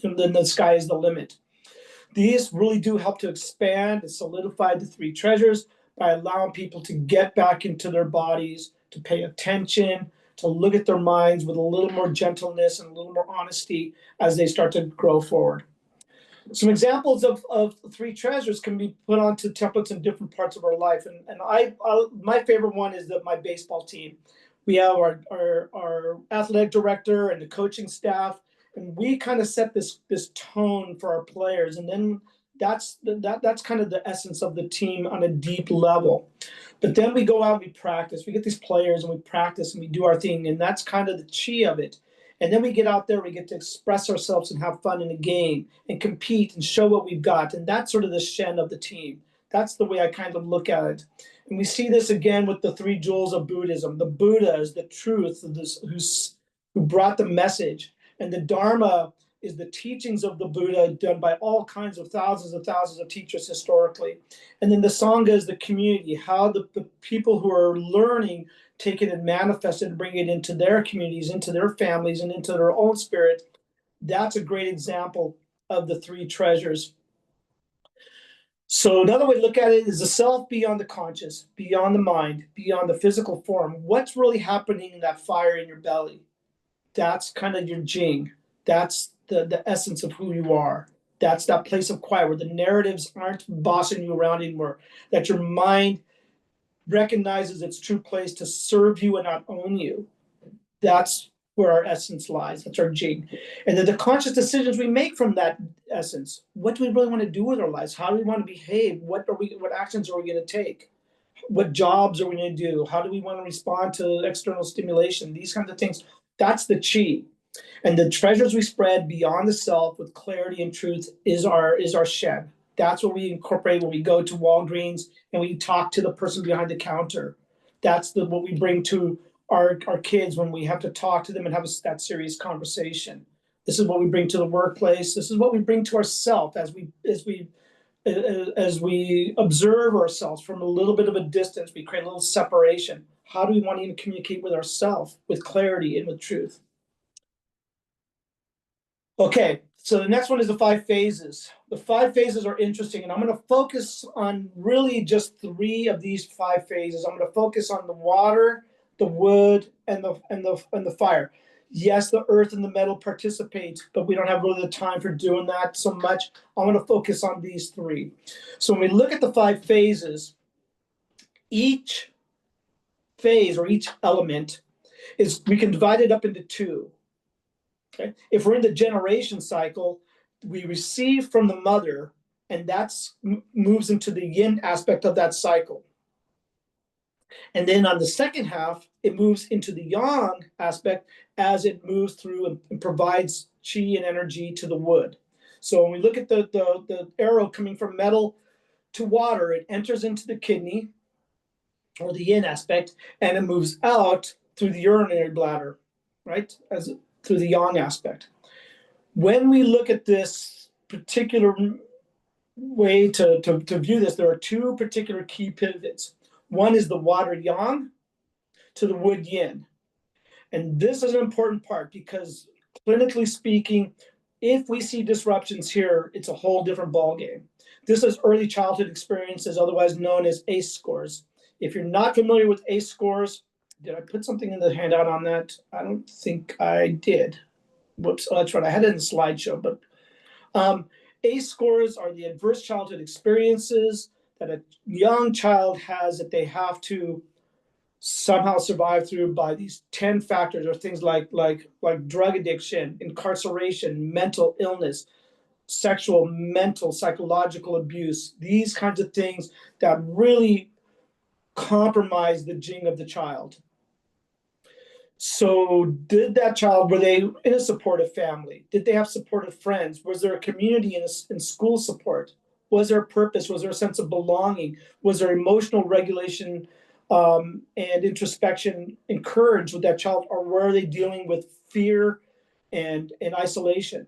Speaker 4: the sky is the limit. These really do help to expand and solidify the three treasures by allowing people to get back into their bodies, to pay attention, to look at their minds with a little more gentleness and a little more honesty as they start to grow forward. Some examples of three treasures can be put onto templates in different parts of our life. And my favorite one is my baseball team. We have our athletic director and the coaching staff, and we kind of set this tone for our players. And then that's kind of the essence of the team on a deep level. But then we go out and we practice. We get these players and we practice and we do our thing, and that's kind of the chi of it. And then we get out there, we get to express ourselves and have fun in a game and compete and show what we've got. And that's sort of the shen of the team. That's the way I kind of look at it. And we see this again with the three jewels of Buddhism. The Buddha is the truth, who brought the message. And the Dharma is the teachings of the Buddha done by all kinds of thousands of teachers historically. And then the Sangha is the community, how the people who are learning take it and manifest it and bring it into their communities, into their families, and into their own spirit. That's a great example of the three treasures. So another way to look at it is the self beyond the conscious, beyond the mind, beyond the physical form. What's really happening in that fire in your belly? That's kind of your jing. That's the essence of who you are. That's that place of quiet where the narratives aren't bossing you around anymore, that your mind recognizes its true place to serve you and not own you. That's where our essence lies. That's our jing. And then the conscious decisions we make from that essence. What do we really want to do with our lives? How do we want to behave? What actions are we going to take? What jobs are we going to do? How do we want to respond to external stimulation? These kinds of things. That's the chi. And the treasures we spread beyond the self with clarity and truth is our shen. That's what we incorporate when we go to Walgreens and we talk to the person behind the counter. That's what we bring to our kids when we have to talk to them and have that serious conversation. This is what we bring to the workplace. This is what we bring to ourselves as we observe ourselves from a little bit of a distance. We create a little separation. How do we want to even communicate with ourselves with clarity and with truth? Okay, so the next one is the 5 phases. The 5 phases are interesting, and I'm going to focus on really just 3 of these 5 phases. I'm going to focus on the water, the wood, and the fire. Yes, the earth and the metal participate, but we don't have really the time for doing that so much. I'm going to focus on these 3. So when we look at the 5 phases, each phase or each element we can divide it up into 2. Okay. If we're in the generation cycle, we receive from the mother, and that moves into the yin aspect of that cycle. And then on the second half, it moves into the yang aspect as it moves through and provides chi and energy to the wood. So when we look at the arrow coming from metal to water, it enters into the kidney or the yin aspect, and it moves out through the urinary bladder, right? Through the yang aspect. When we look at this particular way to view this, there are 2 particular key pivots. One is the water yang to the wood yin. And this is an important part because clinically speaking, if we see disruptions here, it's a whole different ballgame. This is early childhood experiences, otherwise known as ACE scores. If you're not familiar with ACE scores, did I put something in the handout on that? I don't think I did. Whoops, oh, that's right. I had it in the slideshow, but ACE scores are the adverse childhood experiences that a young child has that they have to somehow survive through by these 10 factors or things like drug addiction, incarceration, mental illness, sexual, mental, psychological abuse, these kinds of things that really compromise the jing of the child. So did that child, were they in a supportive family? Did they have supportive friends? Was there a community in school support? Was there a purpose? Was there a sense of belonging? Was there emotional regulation and introspection encouraged with that child? Or were they dealing with fear and isolation?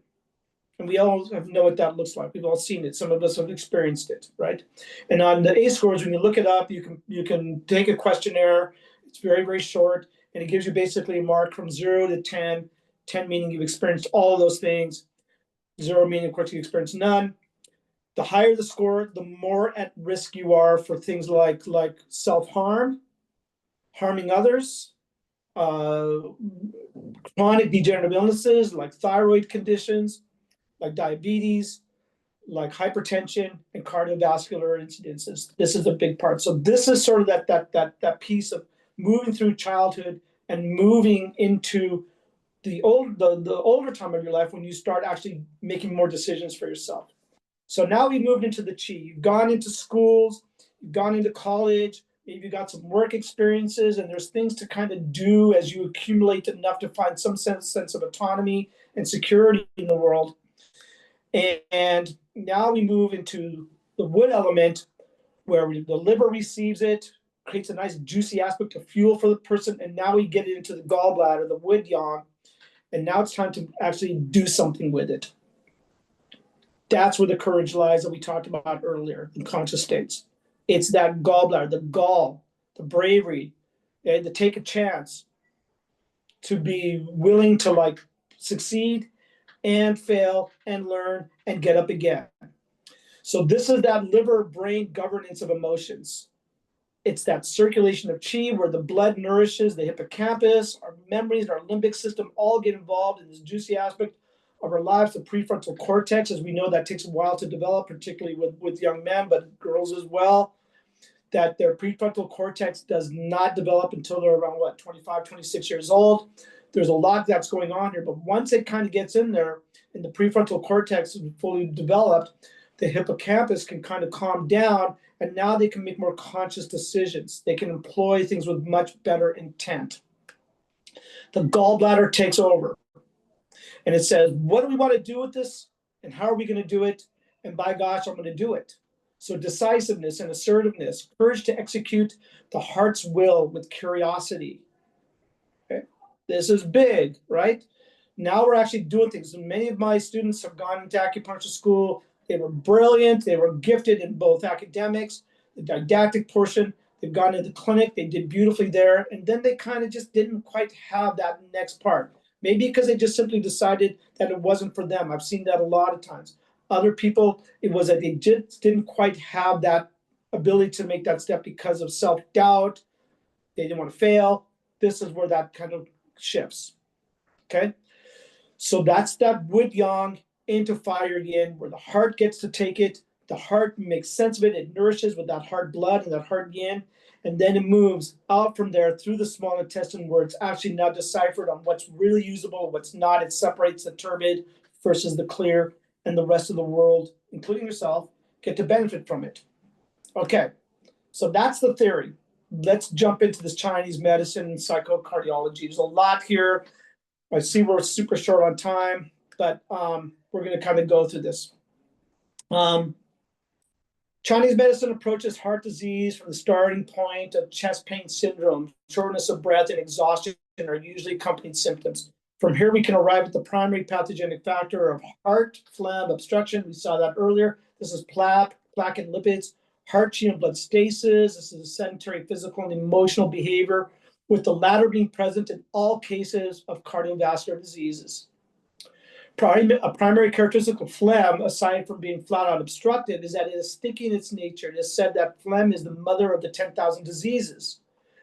Speaker 4: And we all know what that looks like. We've all seen it. Some of us have experienced it, right? And on the ACE scores, when you look it up, you can take a questionnaire. It's very, very short. And it gives you basically a mark from 0 to 10, 10 meaning you've experienced all of those things, 0 meaning, of course, you experienced none. The higher the score, the more at risk you are for things like self-harm, harming others, chronic degenerative illnesses like thyroid conditions, like diabetes, like hypertension, and cardiovascular incidences. This is a big part. So this is sort of that piece of moving through childhood and moving into the older time of your life when you start actually making more decisions for yourself. So now we've moved into the chi. You've gone into schools, you've gone into college, maybe you got some work experiences, and there's things to kind of do as you accumulate enough to find some sense of autonomy and security in the world. And now we move into the wood element where the liver receives it, creates a nice juicy aspect of fuel for the person, and now we get it into the gallbladder, the wood yang, and now it's time to actually do something with it. That's where the courage lies that we talked about earlier in conscious states. It's that gallbladder, the gall, the bravery, to take a chance, to be willing to succeed and fail and learn and get up again. So this is that liver-brain governance of emotions. It's that circulation of chi where the blood nourishes the hippocampus, our memories, and our limbic system all get involved in this juicy aspect of our lives. The prefrontal cortex, as we know, that takes a while to develop, particularly with young men, but girls as well, that their prefrontal cortex does not develop until they're around, 25, 26 years old. there's a lot that's going on here. But once it kind of gets in there and the prefrontal cortex is fully developed, the hippocampus can kind of calm down, and now they can make more conscious decisions. They can employ things with much better intent. The gallbladder takes over, and it says, what do we want to do with this, and how are we going to do it? And by gosh, I'm going to do it. So decisiveness and assertiveness, courage to execute the heart's will with curiosity. Okay, this is big, right? Now we're actually doing things. And many of my students have gone into acupuncture school. They were brilliant. They were gifted in both academics, the didactic portion. They've gone into the clinic. They did beautifully there. And then they kind of just didn't quite have that next part. Maybe because they just simply decided that it wasn't for them. I've seen that a lot of times. Other people, it was that they just didn't quite have that ability to make that step because of self-doubt. They didn't want to fail. This is where that kind of shifts. Okay? So that's that wood yang into fire yin, where the heart gets to take it. The heart makes sense of it. It nourishes with that heart blood and that heart yin. And then it moves out from there through the small intestine, where it's actually now deciphered on what's really usable, what's not. It separates the turbid versus the clear, and the rest of the world, including yourself, get to benefit from it. Okay, so that's the theory. Let's jump into this Chinese medicine and psychocardiology. There's a lot here. I see we're super short on time, but we're going to kind of go through this. Chinese medicine approaches heart disease from the starting point of chest pain syndrome. Shortness of breath and exhaustion are usually accompanied symptoms. From here, we can arrive at the primary pathogenic factor of heart, phlegm, obstruction. We saw that earlier. This is plaque and lipids, heart chi and blood stasis. This is a sedentary physical and emotional behavior, with the latter being present in all cases of cardiovascular diseases. A primary characteristic of phlegm, aside from being flat out obstructive, is that it is sticky in its nature. It is said that phlegm is the mother of the 10,000 diseases.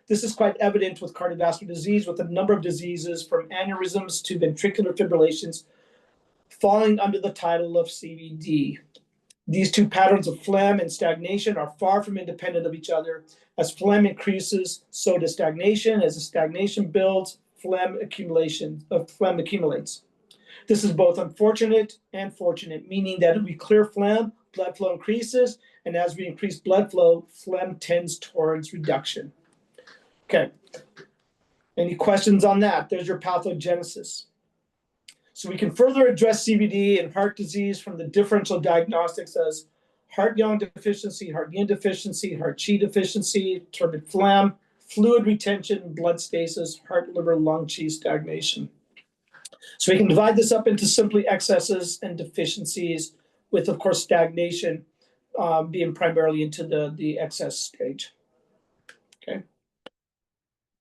Speaker 4: This is quite evident with cardiovascular disease, with a number of diseases from aneurysms to ventricular fibrillations falling under the title of CVD. These two patterns of phlegm and stagnation are far from independent of each other. As phlegm increases, so does stagnation. As the stagnation builds, phlegm accumulates. This is both unfortunate and fortunate, meaning that if we clear phlegm, blood flow increases, and as we increase blood flow, phlegm tends towards reduction. Okay, any questions on that? There's your pathogenesis. So we can further address CVD and heart disease from the differential diagnostics as heart yang deficiency, heart yin deficiency, heart qi deficiency, turbid phlegm, fluid retention, blood stasis, heart, liver, lung qi stagnation. So we can divide this up into simply excesses and deficiencies, with, of course, stagnation being primarily into the excess stage. Okay.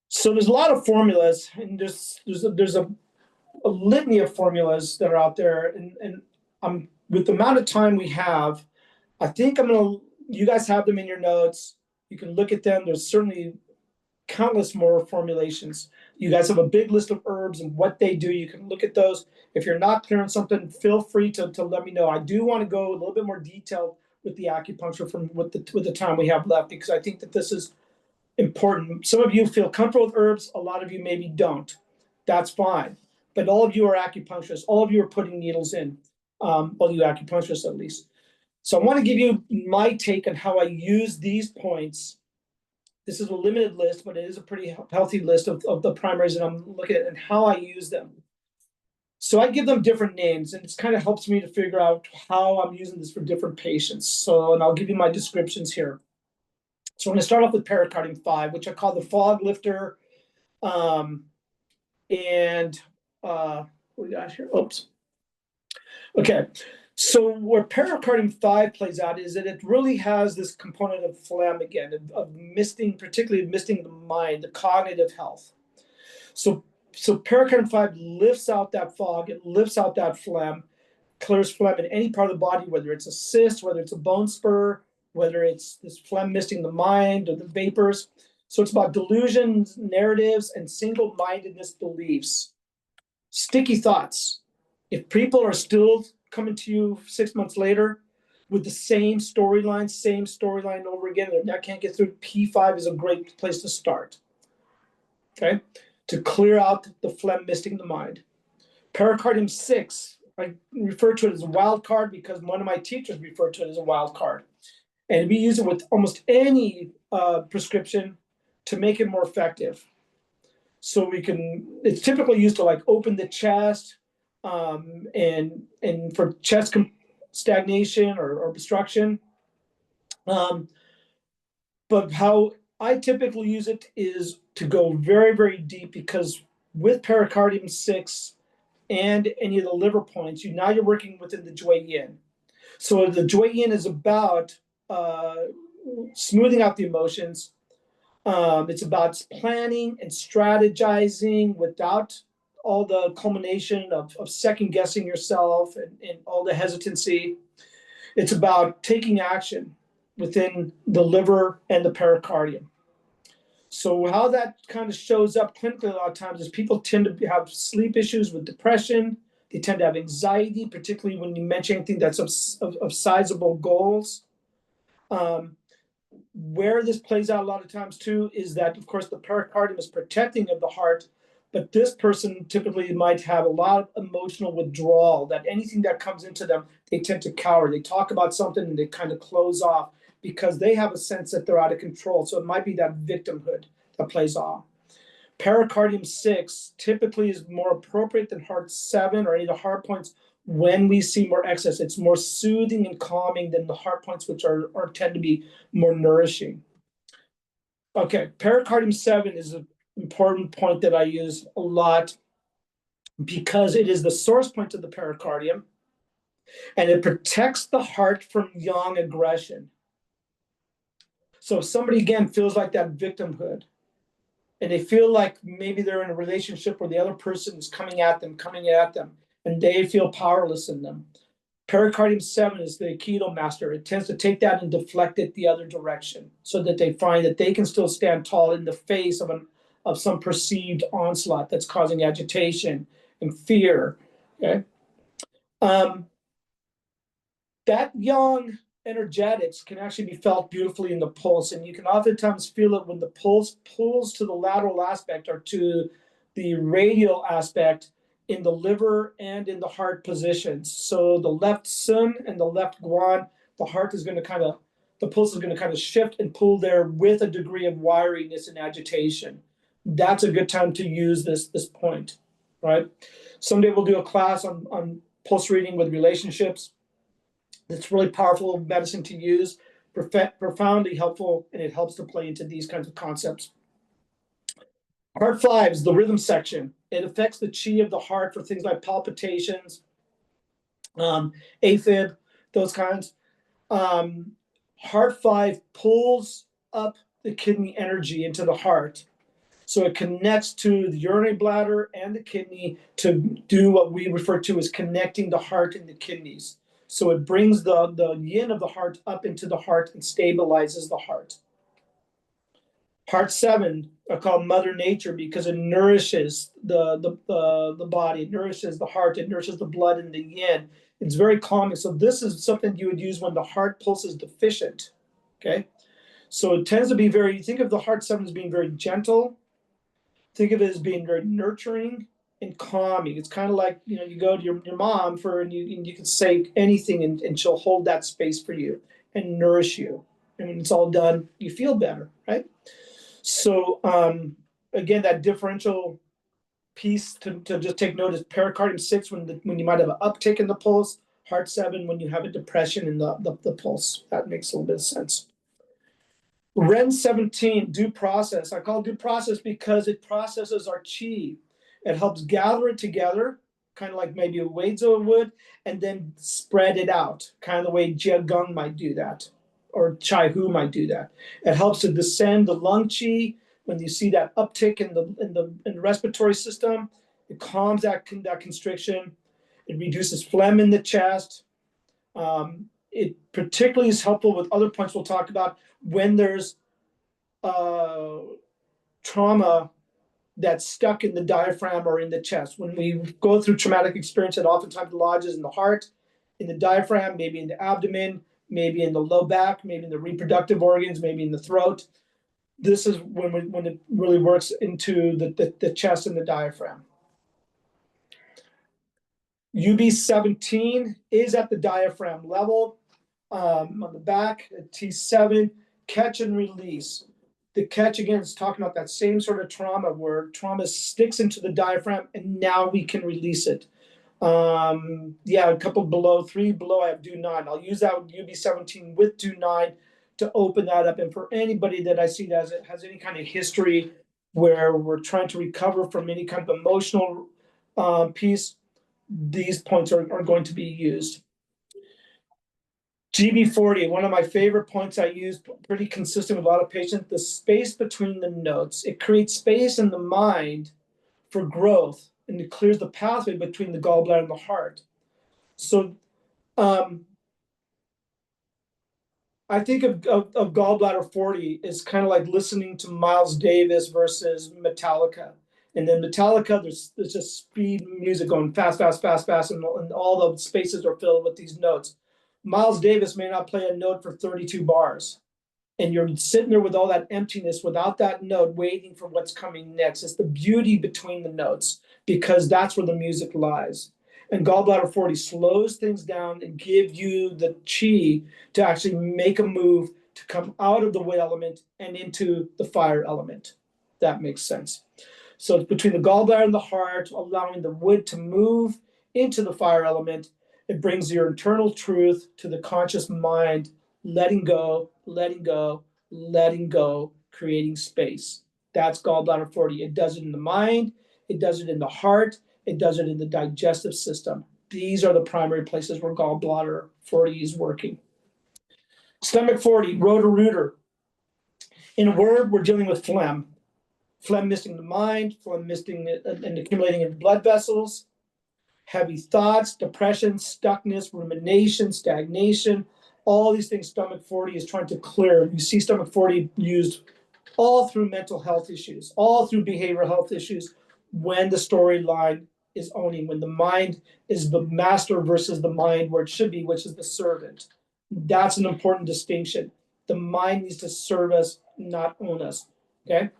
Speaker 4: So there's a lot of formulas, and there's a litany of formulas that are out there, and with the amount of time we have, I think you guys have them in your notes. You can look at them. There's certainly countless more formulations. You guys have a big list of herbs and what they do. You can look at those. If you're not clear on something, feel free to let me know. I do want to go a little bit more detailed with the acupuncture with the time we have left, because I think that this is important. Some of you feel comfortable with herbs. A lot of you maybe don't. That's fine. But all of you are acupuncturists. All of you are putting needles in. All you acupuncturists, at least. So I want to give you my take on how I use these points. This is a limited list, but it is a pretty healthy list of the primaries that I'm looking at and how I use them. So I give them different names, and it kind of helps me to figure out how I'm using this for different patients. So, and I'll give you my descriptions here. So I'm going to start off with pericardium 5, which I call the fog lifter. What we got here? Oops. Okay. So where pericardium 5 plays out is that it really has this component of phlegm again, of particularly misting the mind, the cognitive health. So pericardium 5 lifts out that fog, it lifts out that phlegm, clears phlegm in any part of the body, whether it's a cyst, whether it's a bone spur, whether it's this phlegm misting the mind or the vapors. So it's about delusions, narratives, and single-mindedness beliefs. Sticky thoughts. If people are still coming to you 6 months later with the same storyline over again, and that can't get through, P5 is a great place to start. Okay. to clear out the phlegm misting the mind. Pericardium 6, I refer to it as a wild card because one of my teachers referred to it as a wild card. And we use it with almost any prescription to make it more effective. So it's typically used to like open the chest and for chest stagnation or obstruction. But how I typically use it is to go very, very deep, because with pericardium 6 and any of the liver points, now you're working within the Jue Yin. So the Jue Yin is about smoothing out the emotions. It's about planning and strategizing without all the culmination of second guessing yourself and all the hesitancy. It's about taking action within the liver and the pericardium. So how that kind of shows up clinically a lot of times is people tend to have sleep issues with depression. They tend to have anxiety, particularly when you mention anything that's of sizable goals. Where this plays out a lot of times too is that, of course, the pericardium is protecting of the heart, but this person typically might have a lot of emotional withdrawal, that anything that comes into them, they tend to cower. They talk about something and they kind of close off because they have a sense that they're out of control. So it might be that victimhood that plays off. Pericardium 6 typically is more appropriate than heart 7 or any of the heart points when we see more excess. It's more soothing and calming than the heart points, which are tend to be more nourishing. Okay, pericardium 7 is an important point that I use a lot because it is the source point of the pericardium and it protects the heart from yang aggression. So if somebody, again, feels like that victimhood and they feel like maybe they're in a relationship where the other person is coming at them, and they feel powerless in them, pericardium 7 is the Aikido master. It tends to take that and deflect it the other direction so that they find that they can still stand tall in the face of some perceived onslaught that's causing agitation and fear. Okay, that yang energetics can actually be felt beautifully in the pulse, and you can oftentimes feel it when the pulse pulls to the lateral aspect or to the radial aspect in the liver and in the heart positions. So the left sun and the left guan, the pulse is going to kind of shift and pull there with a degree of wiriness and agitation. That's a good time to use this point, right? Someday we'll do a class on pulse reading with relationships. It's really powerful medicine to use, profoundly helpful, and it helps to play into these kinds of concepts. Heart 5 is the rhythm section. It affects the chi of the heart for things like palpitations, AFib, those kinds. Heart 5 pulls up the kidney energy into the heart. So it connects to the urinary bladder and the kidney to do what we refer to as connecting the heart and the kidneys. So it brings the yin of the heart up into the heart and stabilizes the heart. Heart 7 are called Mother Nature because it nourishes the body, it nourishes the heart, it nourishes the blood and the yin. It's very calming. So this is something you would use when the heart pulse is deficient. Okay, so it tends to be think of the Heart 7 as being very gentle. Think of it as being very nurturing and calming. It's kind of like, you go to your mom and you can say anything and she'll hold that space for you and nourish you. And when it's all done, you feel better, right? So again, that differential piece to just take note is pericardium 6 when you might have an uptick in the pulse, heart 7 when you have a depression in the pulse. That makes a little bit of sense. Ren 17, due process. I call it due process because it processes our chi. It helps gather it together, kind of like maybe a Weizo would, and then spread it out, kind of the way Jia Gong might do that, or Chai Hu might do that. It helps to descend the lung chi. When you see that uptick in the respiratory system, it calms that constriction. It reduces phlegm in the chest. It particularly is helpful with other points we'll talk about when there's trauma that's stuck in the diaphragm or in the chest. When we go through traumatic experience, it oftentimes lodges in the heart, in the diaphragm, maybe in the abdomen, maybe in the low back, maybe in the reproductive organs, maybe in the throat. This is when it really works into the chest and the diaphragm. UB17 is at the diaphragm level. On the back at T7, catch and release. The catch, again, is talking about that same sort of trauma where trauma sticks into the diaphragm and now we can release it. Yeah, a couple below, 3 below, I have do 9. I'll use that with UB17 with do 9 to open that up. And for anybody that I see that has any kind of history where we're trying to recover from any kind of emotional piece, these points are going to be used. GB40, one of my favorite points I use, pretty consistent with a lot of patients, the space between the notes. It creates space in the mind for growth, and it clears the pathway between the gallbladder and the heart. So I think of Gallbladder 40 is kind of like listening to Miles Davis versus Metallica. And then Metallica, there's just speed music going fast, fast, fast, fast, and all the spaces are filled with these notes. Miles Davis may not play a note for 32 bars. And you're sitting there with all that emptiness without that note, waiting for what's coming next. It's the beauty between the notes, because that's where the music lies. And Gallbladder 40 slows things down and give you the chi to actually make a move to come out of the wood element and into the fire element. That makes sense. So it's between the gallbladder and the heart, allowing the wood to move into the fire element. It brings your internal truth to the conscious mind, letting go, letting go, letting go, creating space. That's Gallbladder 40. It does it in the mind, it does it in the heart, it does it in the digestive system. These are the primary places where Gallbladder 40 is working. Stomach 40, Roto-Rooter. In a word, we're dealing with phlegm. Phlegm misting the mind, phlegm misting and accumulating in blood vessels, heavy thoughts, depression, stuckness, rumination, stagnation, all these things Stomach 40 is trying to clear. You see Stomach 40 used all through mental health issues, all through behavioral health issues, when the storyline is owning, when the mind is the master versus the mind where it should be, which is the servant. That's an important distinction. The mind needs to serve us, not own us, okay?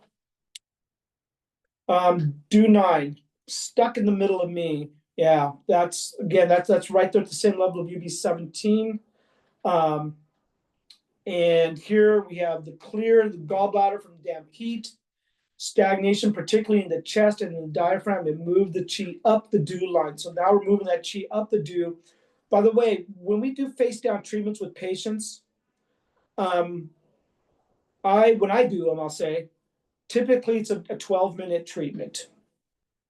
Speaker 4: Do 9, stuck in the middle of me. Yeah, that's right there at the same level of UB17. And here we have the gallbladder from damp heat, stagnation, particularly in the chest and in the diaphragm, and move the chi up the dew line. So now we're moving that chi up the dew. By the way, when we do face down treatments with patients, when I do them, I'll say, typically it's a 12-minute treatment.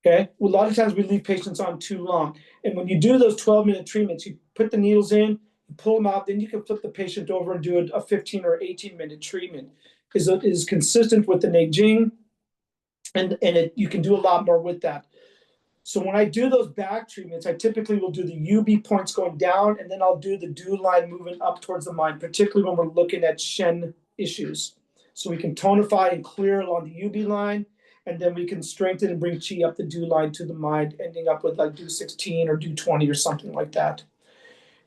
Speaker 4: Okay, well, a lot of times we leave patients on too long. And when you do those 12-minute treatments, you put the needles in, you pull them out, then you can flip the patient over and do a 15 or 18-minute treatment. Is consistent with the Neijing, and you can do a lot more with that. So when I do those back treatments, I typically will do the UB points going down, and then I'll do the dew line moving up towards the mind, particularly when we're looking at Shen issues. So we can tonify and clear along the UB line, and then we can strengthen and bring chi up the dew line to the mind, ending up with like dew 16 or dew 20 or something like that.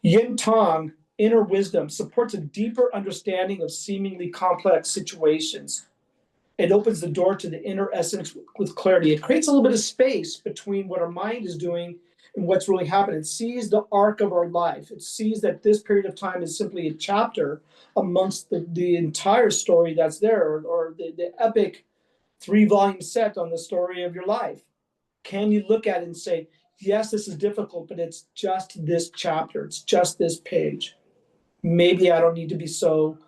Speaker 4: Yin Tong, inner wisdom, supports a deeper understanding of seemingly complex situations. It opens the door to the inner essence with clarity. It creates a little bit of space between what our mind is doing and what's really happening. It sees the arc of our life. It sees that this period of time is simply a chapter amongst the entire story that's there, or the epic 3-volume set on the story of your life. Can you look at it and say, yes, this is difficult, but it's just this chapter. It's just this page. Maybe I don't need to be so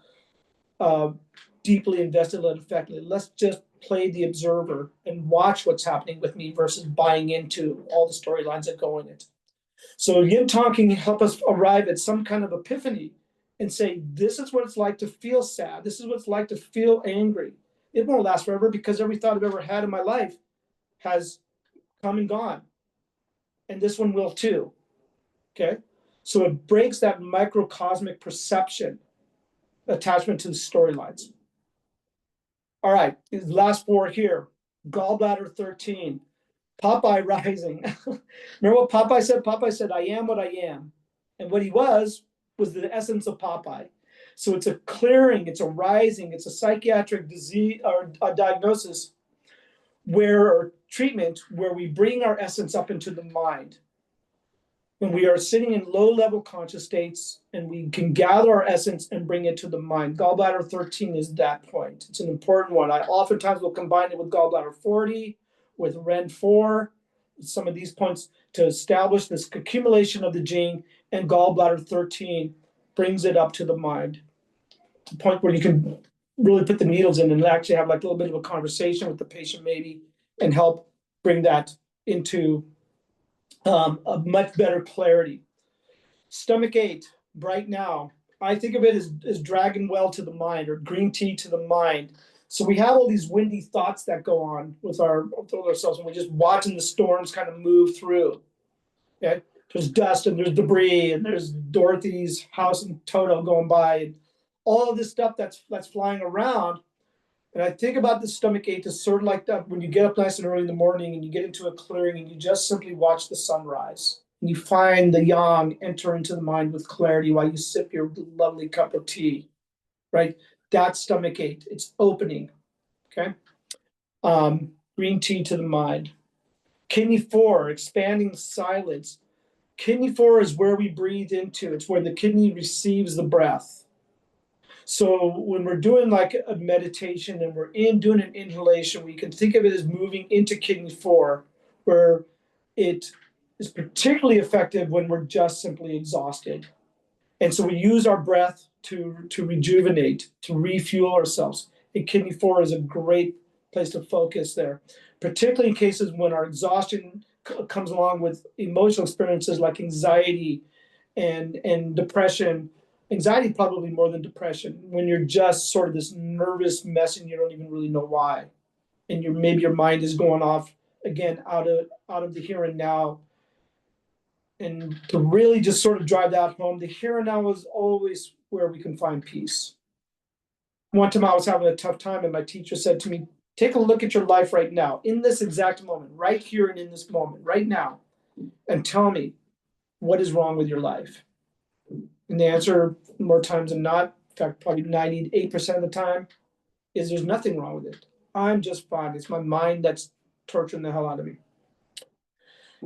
Speaker 4: deeply invested and effectively. Let's just play the observer and watch what's happening with me versus buying into all the storylines that go in it. So Yin Tong can help us arrive at some kind of epiphany and say, this is what it's like to feel sad. This is what it's like to feel angry. It won't last forever because every thought I've ever had in my life has come and gone. And this one will too, okay? So it breaks that microcosmic perception attachment to the storylines. All right, these last 4 here. Gallbladder 13, Popeye rising. Remember what Popeye said? Popeye said, I am what I am. And what he was the essence of Popeye. So it's a clearing, it's a rising, it's a psychiatric disease or a diagnosis or treatment where we bring our essence up into the mind. When we are sitting in low-level conscious states and we can gather our essence and bring it to the mind. Gallbladder 13 is that point. It's an important one. I oftentimes will combine it with gallbladder 40, with REN 4, some of these points to establish this accumulation of the gene, and gallbladder 13 brings it up to the mind. To the point where you can really put the needles in and actually have like a little bit of a conversation with the patient maybe and help bring that into a much better clarity. Stomach 8, bright now. I think of it as dragon well to the mind or green tea to the mind. So we have all these windy thoughts that go on with ourselves and we're just watching the storms kind of move through. Okay? There's dust and there's debris and there's Dorothy's house and Toto going by and all of this stuff that's flying around. And I think about the stomach 8 as sort of like that when you get up nice and early in the morning and you get into a clearing and you just simply watch the sunrise. And you find the yang enter into the mind with clarity while you sip your lovely cup of tea, right? That's stomach 8. It's opening, okay? Green tea to the mind. Kidney 4, expanding silence. Kidney 4 is where we breathe into. It's where the kidney receives the breath. So when we're doing like a meditation and we're doing an inhalation, we can think of it as moving into kidney 4, where it is particularly effective when we're just simply exhausted. And so we use our breath to rejuvenate, to refuel ourselves. And kidney 4 is a great place to focus there, particularly in cases when our exhaustion comes along with emotional experiences like anxiety and depression. Anxiety probably more than depression, when you're just sort of this nervous mess and you don't even really know why. And maybe your mind is going off again out of the here and now. And to really just sort of drive that home, the here and now is always where we can find peace. One time I was having a tough time and my teacher said to me, take a look at your life right now, in this exact moment, right here and in this moment, right now, and tell me what is wrong with your life. And the answer, more times than not, in fact, probably 98% of the time, is there's nothing wrong with it. I'm just fine. It's my mind that's torturing the hell out of me.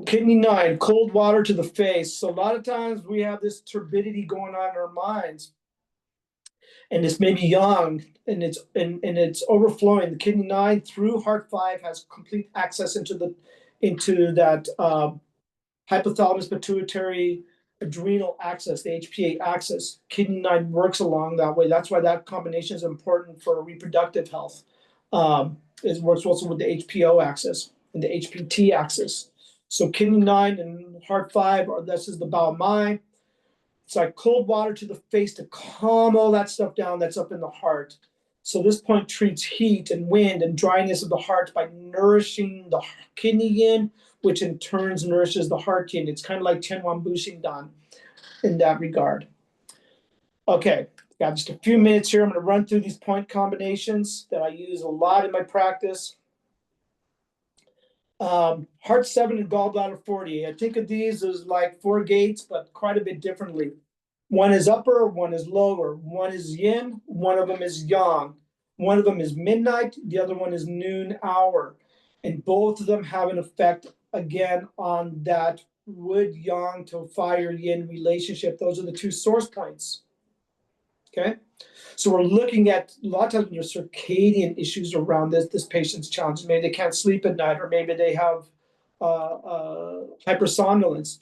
Speaker 4: Kidney 9, cold water to the face. So a lot of times we have this turbidity going on in our minds. And it's maybe young and it's overflowing. The kidney 9 through heart 5 has complete access into that hypothalamus pituitary adrenal axis, the HPA axis. Kidney 9 works along that way. That's why that combination is important for reproductive health. It works also with the HPO axis and the HPT axis. So kidney 9 and heart 5, this is the bowel mind. It's like cold water to the face to calm all that stuff down that's up in the heart. So this point treats heat and wind and dryness of the heart by nourishing the kidney yin, which in turn nourishes the heart yin. It's kind of like Tianwan Bushindan in that regard. Okay, got just a few minutes here. I'm going to run through these point combinations that I use a lot in my practice. Heart 7 and gallbladder 40. I think of these as like 4 gates, but quite a bit differently. One is upper, one is lower. One is yin, one of them is yang. One of them is midnight, the other one is noon hour. And both of them have an effect, again, on that wood yang to fire yin relationship. Those are the 2 source points. Okay? So we're looking at a lot of times when your circadian issues around this patient's challenges. Maybe they can't sleep at night, or maybe they have hypersomnolence.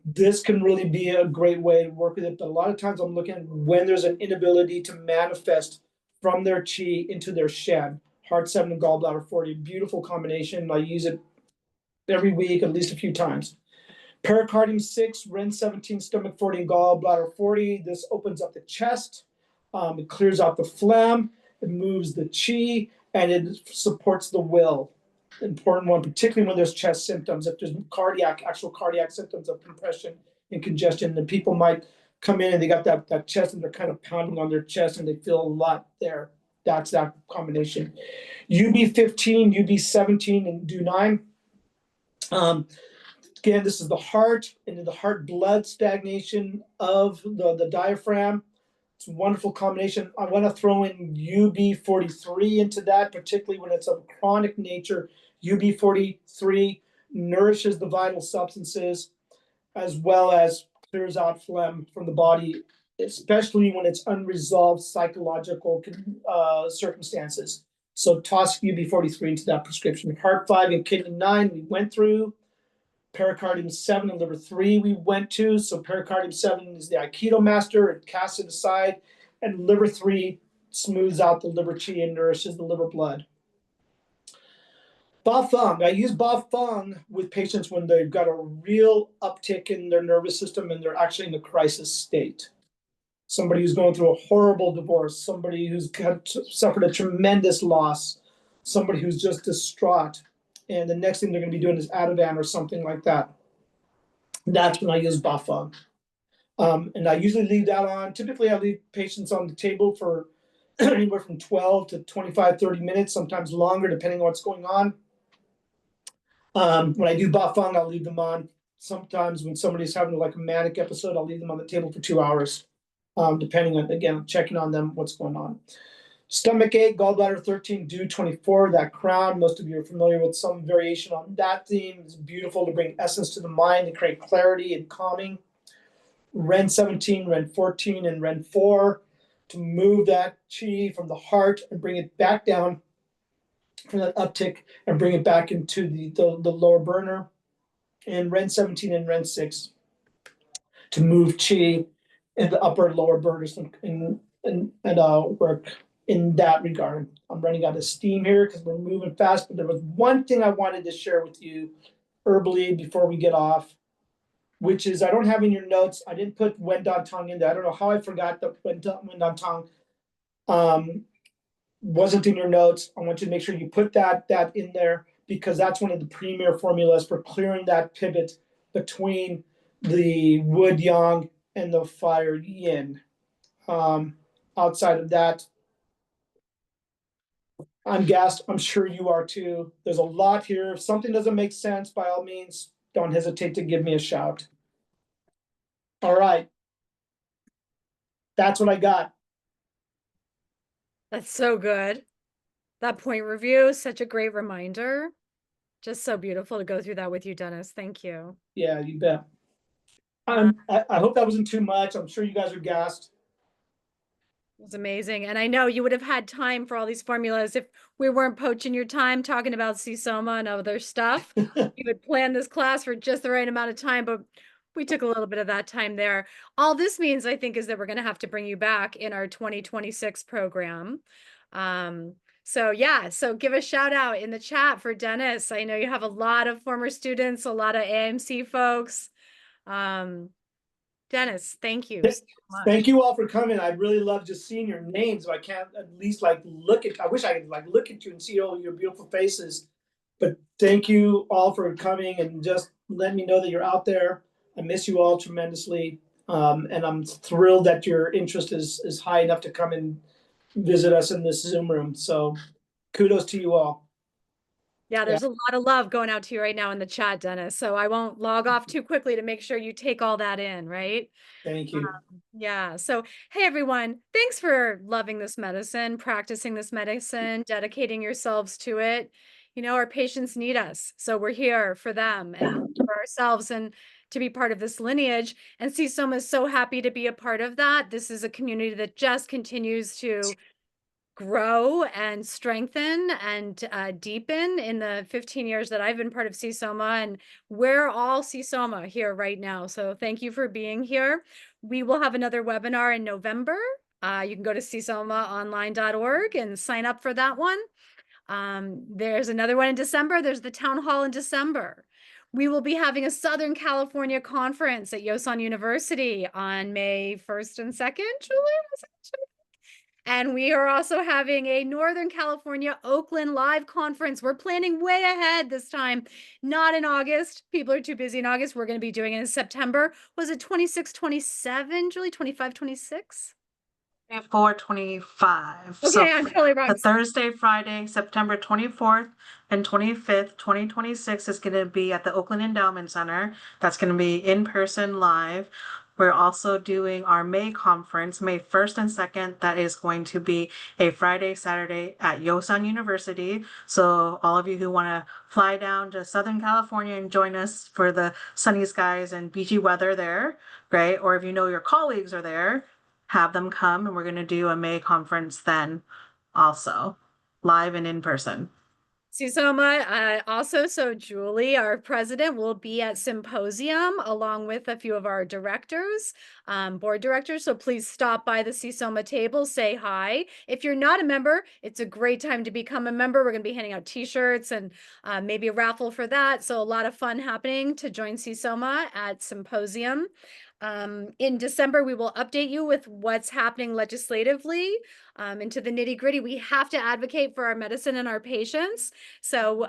Speaker 4: This can really be a great way to work with it. But a lot of times I'm looking at when there's an inability to manifest from their chi into their shen. Heart 7 and gallbladder 40, beautiful combination. I use it every week, at least a few times. Pericardium 6, REN 17, stomach 40, and gallbladder 40. This opens up the chest. It clears out the phlegm, it moves the chi, and it supports the will. Important one, particularly when there's chest symptoms. If there's actual cardiac symptoms of compression and congestion, then people might come in and they got that chest and they're kind of pounding on their chest and they feel a lot there. That's that combination. UB15, UB17, and DO9. Again, this is the heart and the heart blood stagnation of the diaphragm. It's a wonderful combination. I want to throw in UB43 into that, particularly when it's of chronic nature. UB43 nourishes the vital substances as well as clears out phlegm from the body, especially when it's unresolved psychological circumstances. So toss UB43 into that prescription. Heart 5 and kidney 9 we went through. Pericardium 7 and liver 3 we went to. So pericardium 7 is the Aikido master, it casts it aside, and liver 3 smooths out the liver chi and nourishes the liver blood. Ba Feng, I use Ba Feng with patients when they've got a real uptick in their nervous system and they're actually in the crisis state. Somebody who's going through a horrible divorce, somebody who's suffered a tremendous loss, somebody who's just distraught, and the next thing they're going to be doing is Ativan or something like that. That's when I use Ba Feng. And I usually leave that on. Typically, I leave patients on the table for anywhere from 12 to 25, 30 minutes, sometimes longer, depending on what's going on. When I do Ba Feng, I'll leave them on. Sometimes when somebody's having like a manic episode, I'll leave them on the table for 2 hours, depending on, again, checking on them, what's going on. Stomach ache, gallbladder 13, DO 24, that crown. Most of you are familiar with some variation on that theme. It's beautiful to bring essence to the mind and create clarity and calming. Ren 17, Ren 14, and Ren 4 to move that chi from the heart and bring it back down from that uptick and bring it back into the lower burner. And Ren 17 and Ren 6 to move chi in the upper and lower burners and work in that regard. I'm running out of steam here because we're moving fast, but there was one thing I wanted to share with you herbally before we get off, which is I don't have in your notes. I didn't put Wendan Tong in there. I don't know how I forgot that Wendan Tong wasn't in your notes. I want you to make sure you put that in there because that's one of the premier formulas for clearing that pivot between the wood yang and the fire yin. Outside of that, I'm gassed. I'm sure you are too. There's a lot here. If something doesn't make sense, by all means, don't hesitate to give me a shout. All right. That's what I got.
Speaker 1: That's so good. That point review is such a great reminder. Just so beautiful to go through that with you, Dennis. Thank you.
Speaker 4: Yeah, you bet. I hope that wasn't too much. I'm sure you guys are gassed.
Speaker 1: It was amazing. And I know you would have had time for all these formulas if we weren't poaching your time talking about CSOMA and other stuff. You would plan this class for just the right amount of time, but we took a little bit of that time there. All this means, I think, is that we're going to have to bring you back in our 2026 program. So yeah, so give a shout out in the chat for Dennis. I know you have a lot of former students, a lot of AMC folks. Dennis, thank you so much.
Speaker 4: Thank you all for coming. I really love just seeing your names. I can't at least like look at, I wish I could like look at you and see all your beautiful faces. But thank you all for coming and just let me know that you're out there. I miss you all tremendously. And I'm thrilled that your interest is high enough to come and visit us in this Zoom room. So kudos to you all.
Speaker 1: Yeah, there's a lot of love going out to you right now in the chat, Dennis. So I won't log off too quickly to make sure you take all that in, right?
Speaker 4: Thank you.
Speaker 1: Yeah. So, hey, everyone, thanks for loving this medicine, practicing this medicine, dedicating yourselves to it. You know, our patients need us. So we're here for them and for ourselves and to be part of this lineage. And CSOMA is so happy to be a part of that. This is a community that just continues to grow and strengthen and deepen in the 15 years that I've been part of CSOMA, and we're all CSOMA here right now. So thank you for being here. We will have another webinar in November. You can go to csomaonline.org and sign up for that one. There's another one in December. There's the town hall in December. We will be having a Southern California conference at Yosan University on May 1st and 2nd, Julie. And we are also having a Northern California Oakland live conference. We're planning way ahead this time, not in August. People are too busy in August. We're going to be doing it in September. Was it 26, 27, Julie? 25, 26?
Speaker 3: 24, 25.
Speaker 1: Okay,
Speaker 3: So
Speaker 1: I'm totally wrong.
Speaker 3: the Thursday, Friday, September 24th and 25th, 2026 is going to be at the Oakland Endowment Center. That's going to be in person live. We're also doing our May conference, May 1st and 2nd. That is going to be a Friday, Saturday at Yosan University. So all of you who want to fly down to Southern California and join us for the sunny skies and beachy weather there, great. Or if you know your colleagues are there, have them come, and we're going to do a May conference then also, live and in person.
Speaker 1: Susoma, also, so Julie, our president, will be at Symposium along with a few of our directors, board directors. So please stop by the Susoma table, say hi. If you're not a member, it's a great time to become a member. We're going to be handing out t-shirts and maybe a raffle for that. So a lot of fun happening to join Susoma at Symposium. In December, we will update you with what's happening legislatively into the nitty gritty. We have to advocate for our medicine and our patients. So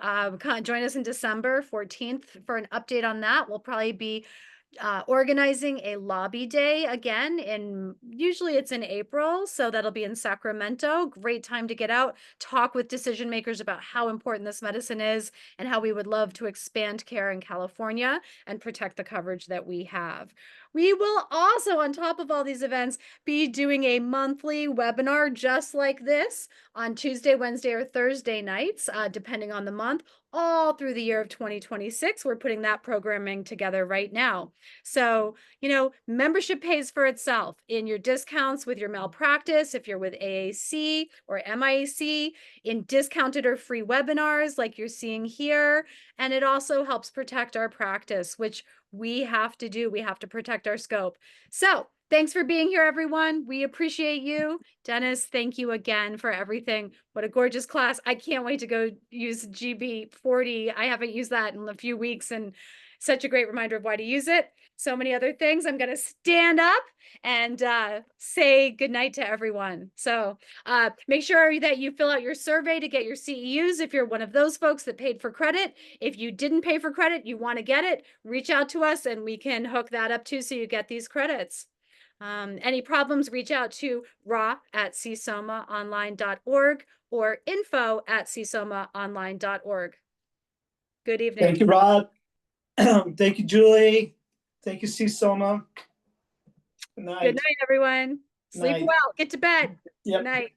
Speaker 1: join us in December 14th for an update on that. We'll probably be organizing a lobby day again usually it's in April, so that'll be in Sacramento. Great time to get out, talk with decision makers about how important this medicine is and how we would love to expand care in California and protect the coverage that we have. We will also, on top of all these events, be doing a monthly webinar just like this on Tuesday, Wednesday, or Thursday nights, depending on the month, all through the year of 2026. We're putting that programming together right now. So, membership pays for itself in your discounts with your malpractice, if you're with AAC or MIAC, in discounted or free webinars like you're seeing here. And it also helps protect our practice, which we have to do. We have to protect our scope. So thanks for being here, everyone. We appreciate you. Dennis, thank you again for everything. What a gorgeous class. I can't wait to go use GB40. I haven't used that in a few weeks, and such a great reminder of why to use it. So many other things. I'm going to stand up and say goodnight to everyone. So make sure that you fill out your survey to get your CEUs if you're one of those folks that paid for credit. If you didn't pay for credit, you want to get it, reach out to us and we can hook that up too so you get these credits. Any problems, reach out to ra@csomaonline.org or info@csomaonline.org. Good evening.
Speaker 4: Thank you, Rod. Thank you, Julie. Thank you, Soma. Good night.
Speaker 1: Good night, everyone. Sleep
Speaker 4: Night.
Speaker 1: well. Get to bed.
Speaker 4: Yep.
Speaker 1: Good night.